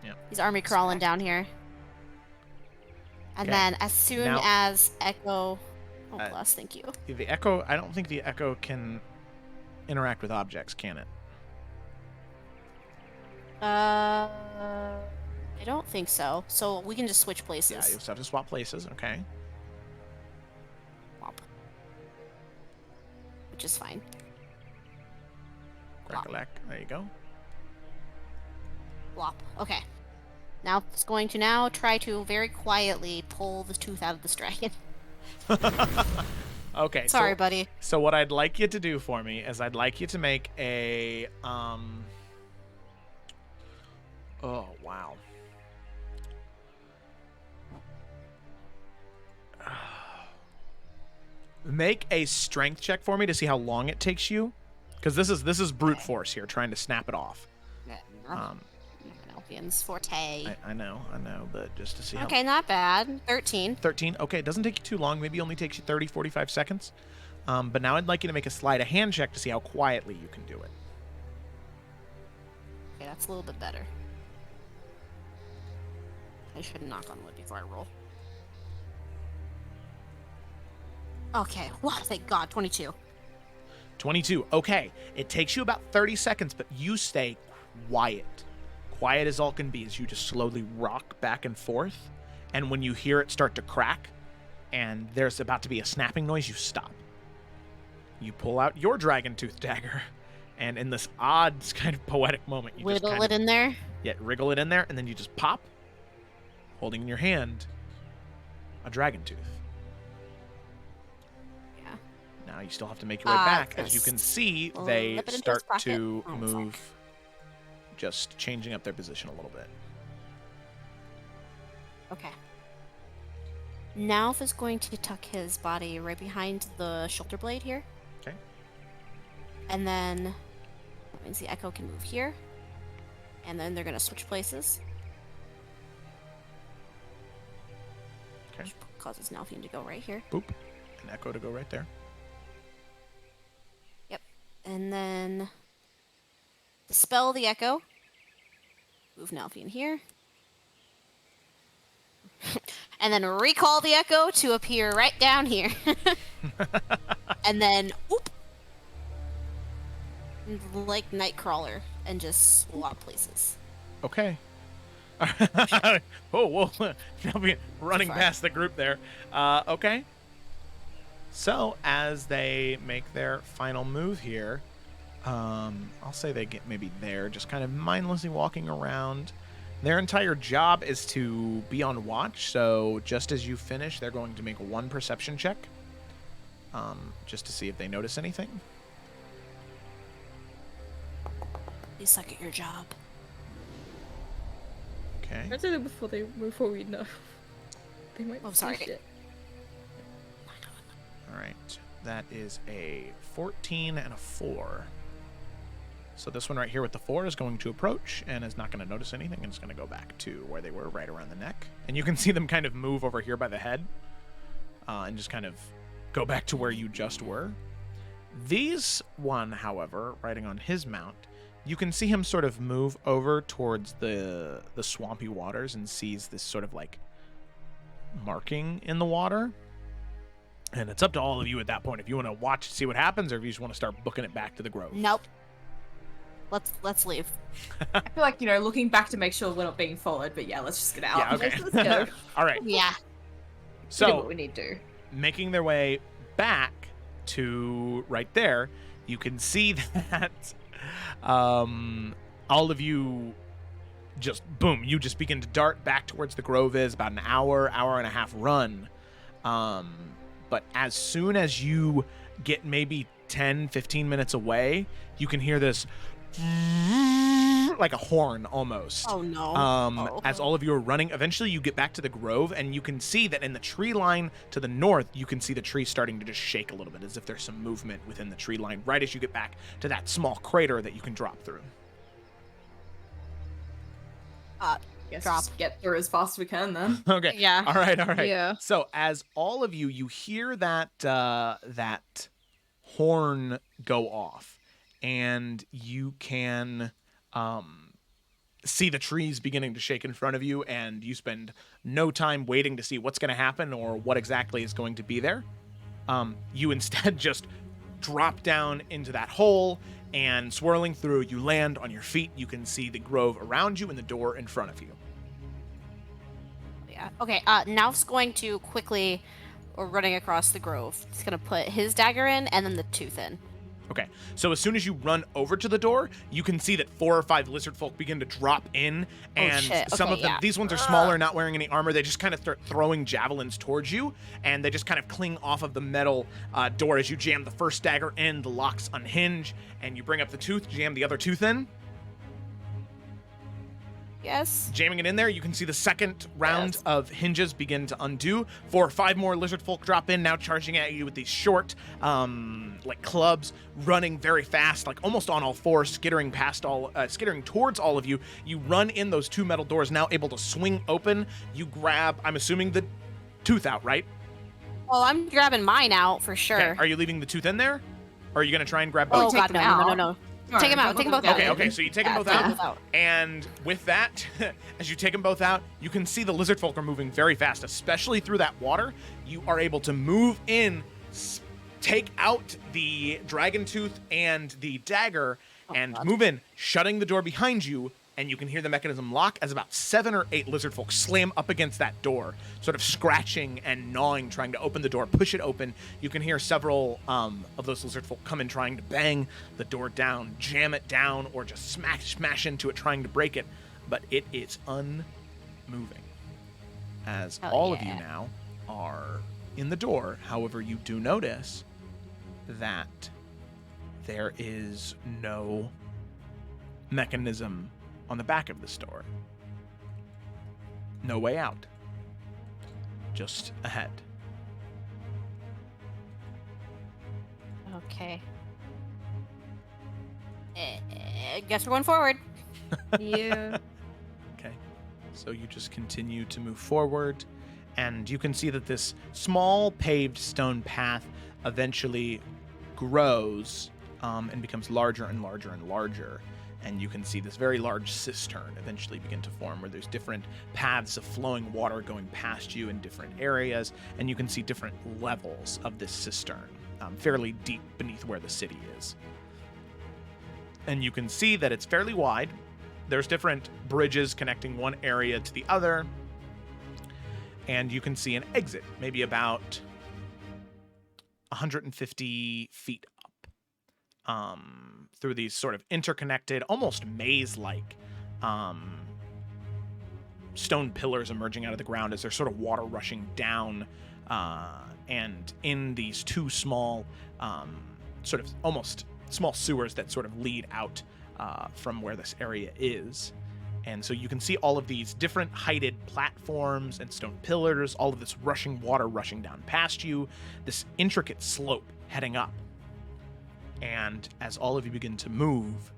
Yeah. He's army crawling down here. And Okay. then as soon Now- as Echo... Oh, Uh, bless, thank you. The echo. I don't think the echo can interact with objects, can it? I don't think so. So we can just switch places. Yeah, you just have to swap places. Okay. Which is fine. Crack-a-lack. There you go. Blop. Okay. Now it's going to now try to very quietly pull the tooth out of this dragon. Okay. Sorry, buddy. So what I'd like you to do for me is I'd like you to make a Oh wow. Make a strength check for me to see how long it takes you, because this is brute force here, trying to snap it off. Elfian's forte. I know, but just to see how... Okay, not bad. 13. 13. Okay, it doesn't take you too long. Maybe only takes you 30, 45 seconds. But now I'd like you to make a sleight of hand check to see how quietly you can do it. Okay, that's a little bit better. I should knock on wood before I roll. Okay, wow, thank God, 22. 22. Okay, it takes you about 30 seconds, but you stay quiet. Quiet as all can be as you just slowly rock back and forth. And when you hear it start to crack and there's about to be a snapping noise, you stop. You pull out your dragon tooth dagger, and in this odd kind of poetic moment, you Wiggle just kind it in there? Yeah, wriggle it in there, and then you just pop, holding in your hand a dragon tooth. Yeah. Now you still have to make your way back. As you can see, they slip it into his start pocket. to Oh, move, fuck. just changing up their position a little bit. Okay. Nalf is going to tuck his body right behind the shoulder blade here. Okay. And then that means the Echo can move here. And then they're going to switch places. Okay. Which causes Nalfian to go right here. Boop. And Echo to go right there. Yep. And then dispel the Echo. Move Nalfian here. And then recall the Echo to appear right down here. And then, whoop, like Nightcrawler, and just swap places. Okay. Oh, whoa. Now be running past the group there. Okay. So, as they make their final move here, I'll say they get maybe there, just kind of mindlessly walking around. Their entire job is to be on watch, so just as you finish, they're going to make one perception check, just to see if they notice anything. You suck at your job. Okay. I did it before we know. They might see sorry. shit. All right. That is a 14 and a 4. So this one right here with the 4 is going to approach and is not going to notice anything, and it's going to go back to where they were, right around the neck. And you can see them kind of move over here by the head and just kind of go back to where you just were. These one, however, riding on his mount, you can see him sort of move over towards the swampy waters and sees this sort of like marking in the water. And it's up to all of you at that point if you want to watch to see what happens, or if you just want to start booking it back to the grove. Nope. Let's leave. I feel like, looking back to make sure we're not being followed, but yeah, let's just get out. Yeah, okay. Let's go. All right. Yeah. So, So, what we need to do. making their way back to right there, you can see that all of you just, boom, you just begin to dart back towards the grove. Is about an hour and a half run. But as soon as you get maybe 10, 15 minutes away, you can hear this like a horn almost. Oh no. As all of you are running, eventually you get back to the grove, and you can see that in the tree line to the north, you can see the tree starting to just shake a little bit, as if there's some movement within the tree line right as you get back to that small crater that you can drop through. Guess Drop. just get through as fast as we can then. Okay. Yeah. All right. Yeah. So as all of you hear that that horn go off, and you can see the trees beginning to shake in front of you, and you spend no time waiting to see what's going to happen or what exactly is going to be there. You instead just drop down into that hole, and swirling through, you land on your feet. You can see the grove around you and the door in front of you. Yeah. Okay. Nalf's going to quickly, running across the grove. He's gonna put his dagger in and then the tooth in. Okay, so as soon as you run over to the door, you can see that 4 or 5 lizard folk begin to drop in, and shit. some Okay, of them, yeah. these ones are smaller, not wearing any armor. They just kind of start throwing javelins towards you, and they just kind of cling off of the metal door as you jam the first dagger in. The locks unhinge, and you bring up the tooth, jam the other tooth in. Yes. Jamming it in there, you can see the second round of hinges begin to undo. 4 or 5 more lizard folk drop in, now charging at you with these short, like clubs, running very fast, like almost on all fours, skittering towards all of you. You run in those 2 metal doors, now able to swing open. You grab, I'm assuming, the tooth out, right? Oh, I'm grabbing mine out for sure. Okay, are you leaving the tooth in there? Or are you going to try and grab Oh both? god, no. Take them out. Take them both out. Okay, so you take them both out. And with that, as you take them both out, you can see the lizard folk are moving very fast, especially through that water. You are able to move in, take out the dragon tooth and the dagger, and move in, shutting the door behind you. And you can hear the mechanism lock as about 7 or 8 lizard folk slam up against that door, sort of scratching and gnawing, trying to open the door, push it open. You can hear several of those lizard folk come in, trying to bang the door down, jam it down, or just smash into it, trying to break it. But it is unmoving. As all of you now are in the door. However, you do notice that there is no mechanism on the back of this door. No way out. Just ahead. Okay. Guess we're going forward. Yeah. Okay. So you just continue to move forward, and you can see that this small paved stone path eventually grows and becomes larger and larger and larger. And you can see this very large cistern eventually begin to form, where there's different paths of flowing water going past you in different areas, and you can see different levels of this cistern, fairly deep beneath where the city is. And you can see that it's fairly wide. There's different bridges connecting one area to the other, and you can see an exit, maybe about 150 feet up, through these sort of interconnected, almost maze-like stone pillars emerging out of the ground as there's sort of water rushing down, and in these two small, sort of almost small sewers that sort of lead out from where this area is. And so you can see all of these different heighted platforms and stone pillars, all of this rushing water rushing down past you, this intricate slope heading up. And as all of you begin to move,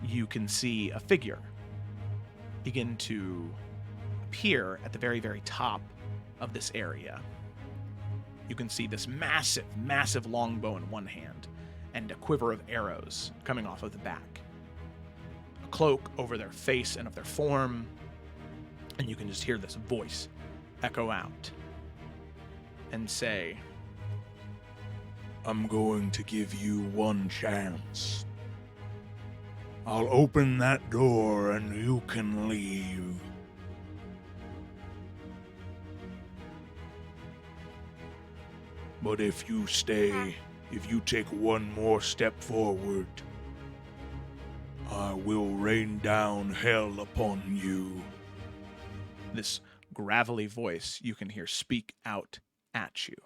you can see a figure begin to appear at the very, very top of this area. You can see this massive, massive longbow in one hand and a quiver of arrows coming off of the back. A cloak over their face and of their form, and you can just hear this voice echo out and say, I'm going to give you one chance. I'll open that door and you can leave. But if you stay, if you take one more step forward, I will rain down hell upon you. This gravelly voice you can hear speak out at you.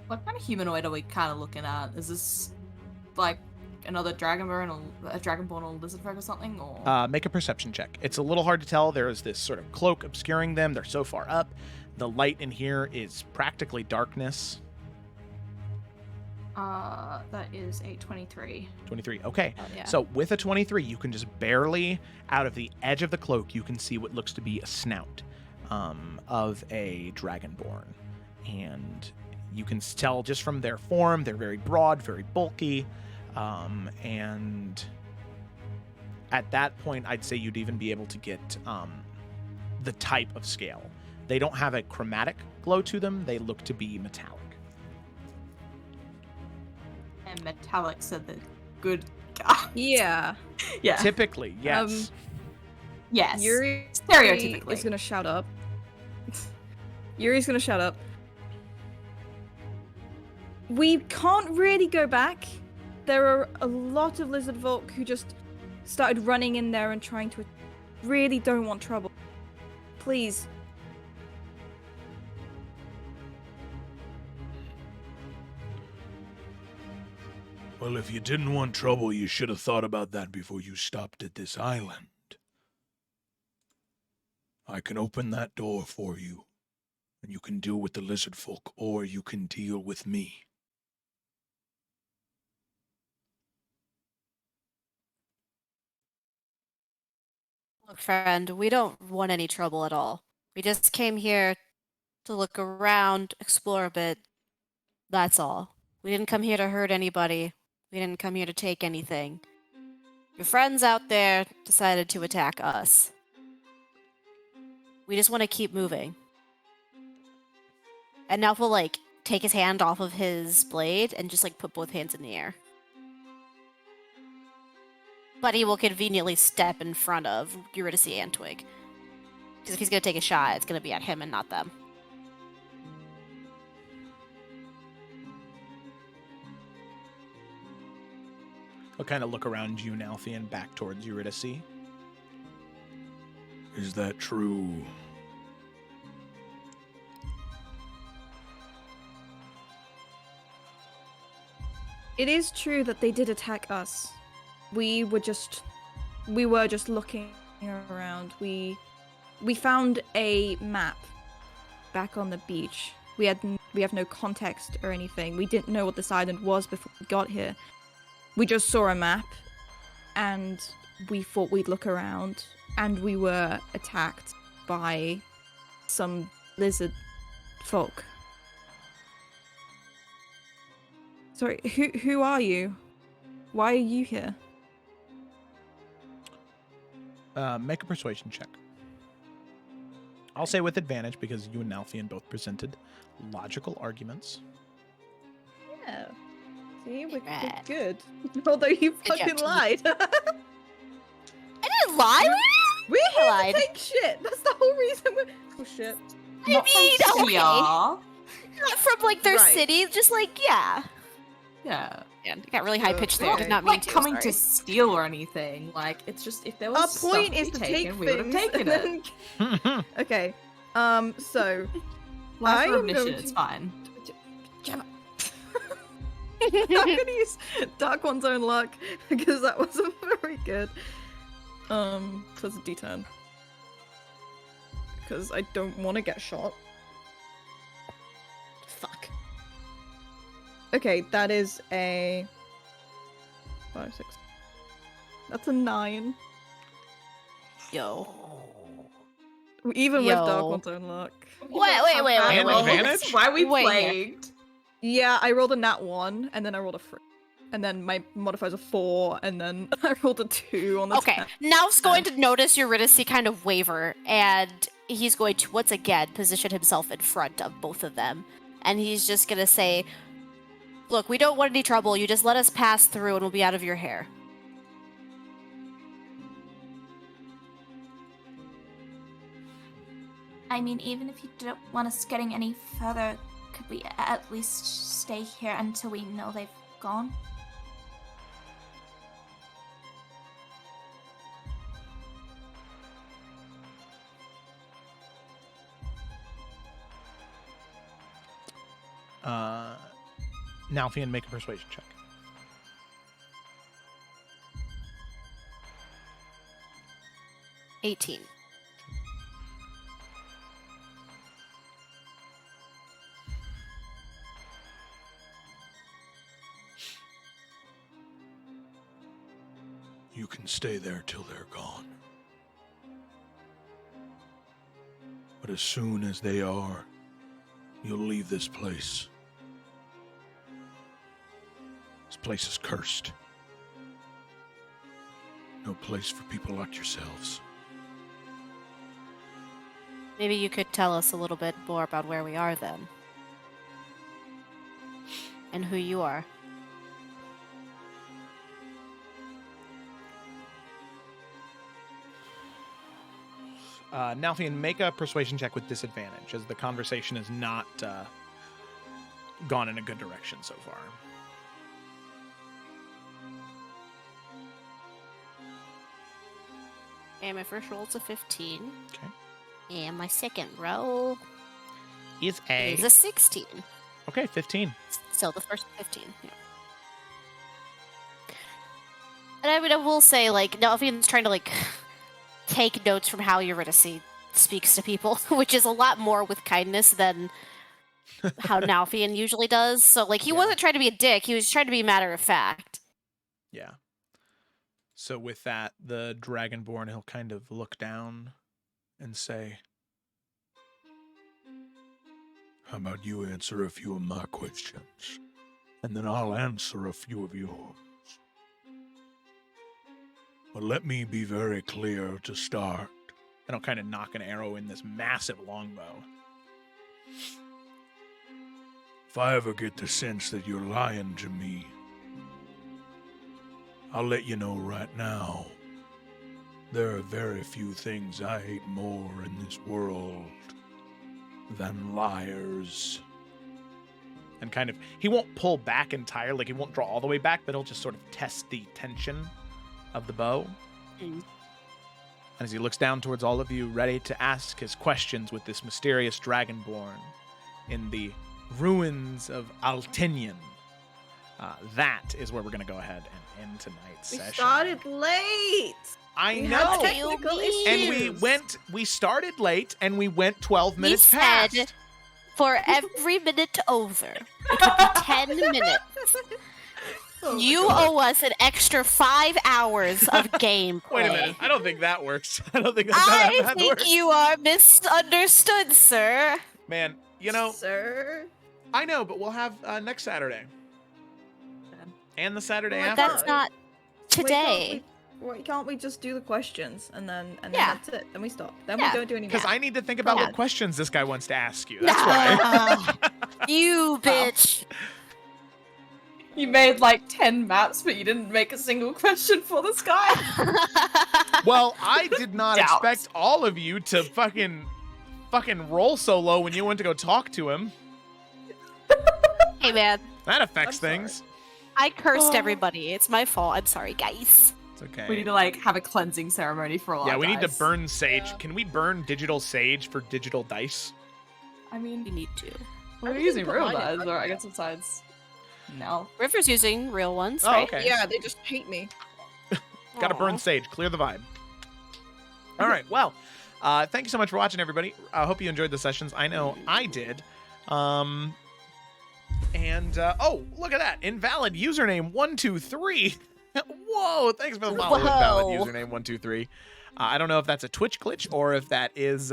What kind of humanoid are we kind of looking at? Is this like another dragonborn or a dragonborn or lizard folk or something? Or Make a perception check. It's a little hard to tell. There is this sort of cloak obscuring them. They're so far up. The light in here is practically darkness. that is a 23. 23. Okay. Oh, yeah. So with a 23, you can just barely, out of the edge of the cloak, you can see what looks to be a snout of a dragonborn. And you can tell just from their form, they're very broad, very bulky. And at that point, I'd say you'd even be able to get the type of scale. They don't have a chromatic glow to them. They look to be metallic. And metallic said the good guy. Yeah. Yeah. Typically, yes. Yes. Yuri Stereotypically. is gonna shout up. Yuri's gonna shout up. We can't really go back. There are a lot of lizard folk who just started running in there and trying to really don't want trouble. Please. Well, if you didn't want trouble, you should have thought about that before you stopped at this island. I can open that door for you, and you can deal with the lizard folk, or you can deal with me. Look, friend, we don't want any trouble at all. We just came here to look around, explore a bit. That's all. We didn't come here to hurt anybody. We didn't come here to take anything. Your friends out there decided to attack us. We just want to keep moving. And now we'll, take his hand off of his blade and just, put both hands in the air. But he will conveniently step in front of Eurydice and Twig. Because if he's going to take a shot, it's going to be at him and not them. I'll kind of look around you, Nalthian, back towards Eurydice. Is that true? It is true that they did attack us. We were just looking around. We found a map back on the beach. We have no context or anything. We didn't know what this island was before we got here. We just saw a map, and we thought we'd look around, and we were attacked by some lizard folk. Sorry, who are you? Why are you here? Make a persuasion check. I'll say with advantage because you and Alfian both presented logical arguments. Yeah. See, we're good. Although you fucking lied. I didn't lie. We here lied. to take shit. That's the whole reason we're. Oh shit. Not from okay. CR. Not from like their Right. city, just like yeah. Yeah. Yeah, it got really high pitched there. Not Did not mean like to. coming sorry. to steal or anything. Like it's just if there was Our stuff point to is be to taken, take we would have things. taken it. and Okay. So. Life I for am mission, going it's to- fine. I'm gonna use Dark One's Own Luck because that wasn't very good. So it's a D10. Because I don't want to get shot. Fuck. Okay, that is a 5, 6. That's a 9. Yo. Even with Yo. Dark One's Own Luck. Wait. And advantage? Why are we Wait, plagued? Yeah, I rolled a nat 1, and then I rolled a 3. And then my modifier's a 4, and then I rolled a 2 on the Okay, 10. now's going to notice Eurydice kind of waver, and he's going to once again position himself in front of both of them. And he's just gonna say, look, we don't want any trouble, you just let us pass through and we'll be out of your hair. I mean, even if you don't want us getting any further, could we at least stay here until we know they've gone? Nalfian, make a persuasion check. $18. You can stay there till they're gone. But as soon as they are, you'll leave this place. This place is cursed. No place for people like yourselves. Maybe you could tell us a little bit more about where we are then. And who you are. Nalfian, make a persuasion check with disadvantage, as the conversation has not gone in a good direction so far. And my first roll is a 15. Okay. And my second roll Is is a 16. Okay, 15. So the first 15, yeah. And I mean, I will say, like, Nalfian's trying to, like, take notes from how Eurydice speaks to people, which is a lot more with kindness than how Nalfian usually does. So, like, he wasn't trying to be a dick, he was trying to be matter of fact. Yeah. So with that, the Dragonborn, he'll kind of look down and say, How about you answer a few of my questions, and then I'll answer a few of yours. But let me be very clear to start. and he'll kind of knock an arrow in this massive longbow. If I ever get the sense that you're lying to me, I'll let you know right now. There are very few things I hate more in this world than liars. And kind of, he won't pull back entirely, like he won't draw all the way back, but he'll just sort of test the tension of the bow. as he looks down towards all of you, ready to ask his questions with this mysterious dragonborn in the ruins of Altinian. That is where we're going to go ahead and end tonight's We session. started late. I We know. had technical issues. We started late and we went 12 minutes said past. for every minute over, it would be 10 minutes. You owe us an extra 5 hours of gameplay. Wait a minute. I don't think that works. I don't think that's how I that think works. you are misunderstood, sir. Man, you know, Sir? I know, but we'll have next Saturday. And the Saturday Well, after. That's not today. Why can't we just do the questions and then Yeah. that's it? Then we stop. Then Yeah. we don't do any Because more. I need to think about Yeah. what questions this guy wants to ask you. That's why. You bitch. You made like 10 maps, but you didn't make a single question for this guy. Well, I did not Doubt. expect all of you to fucking roll so low when you went to go talk to him. Hey, man. That affects things. I cursed everybody. It's my fault. I'm sorry, guys. It's okay. We need to like have a cleansing ceremony for all Yeah, our we need to guys. burn sage. Can we burn digital sage for digital dice? I mean, We need to. we're using real dice, or I guess besides. No. River's using real ones, Oh, right? okay. Yeah, they just hate me. Gotta burn sage. Clear the vibe. All right. Well, thank you so much for watching, everybody. I hope you enjoyed the sessions. I know I did. Oh, look at that. Invalid username 123. Whoa, thanks for the follow. Invalid username 123. I don't know if that's a Twitch glitch or if that is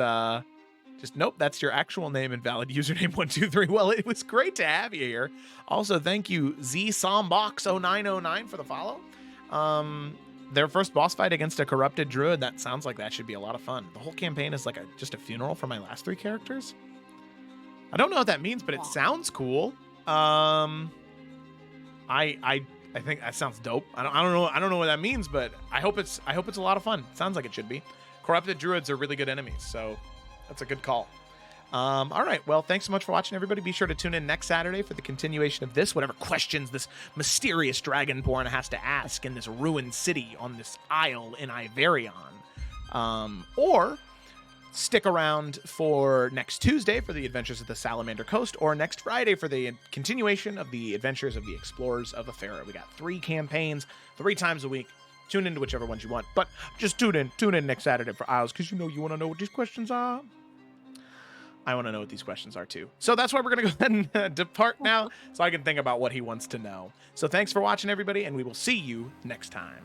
just nope, that's your actual name, invalid username 123. Well, it was great to have you here. Also, thank you ZSombox0909 for the follow. Their first boss fight against a corrupted druid, that sounds like that should be a lot of fun. The whole campaign is like just a funeral for my last 3 characters. I don't know what that means, but it sounds cool. I think that sounds dope. I don't know what that means, but I hope it's a lot of fun. It sounds like it should be. Corrupted druids are really good enemies, so that's a good call. All right. Well, thanks so much for watching, everybody. Be sure to tune in next Saturday for the continuation of this, whatever questions this mysterious dragonborn has to ask in this ruined city on this isle in Iverion. Or stick around for next Tuesday for the Adventures of the Salamander Coast, or next Friday for the continuation of the Adventures of the Explorers of Ephera. We got 3 campaigns, 3 times a week. Tune into whichever ones you want, but just tune in next Saturday for Isles, because you want to know what these questions are. I want to know what these questions are too. So that's why we're going to go ahead and depart now, so I can think about what he wants to know. So thanks for watching, everybody, and we will see you next time.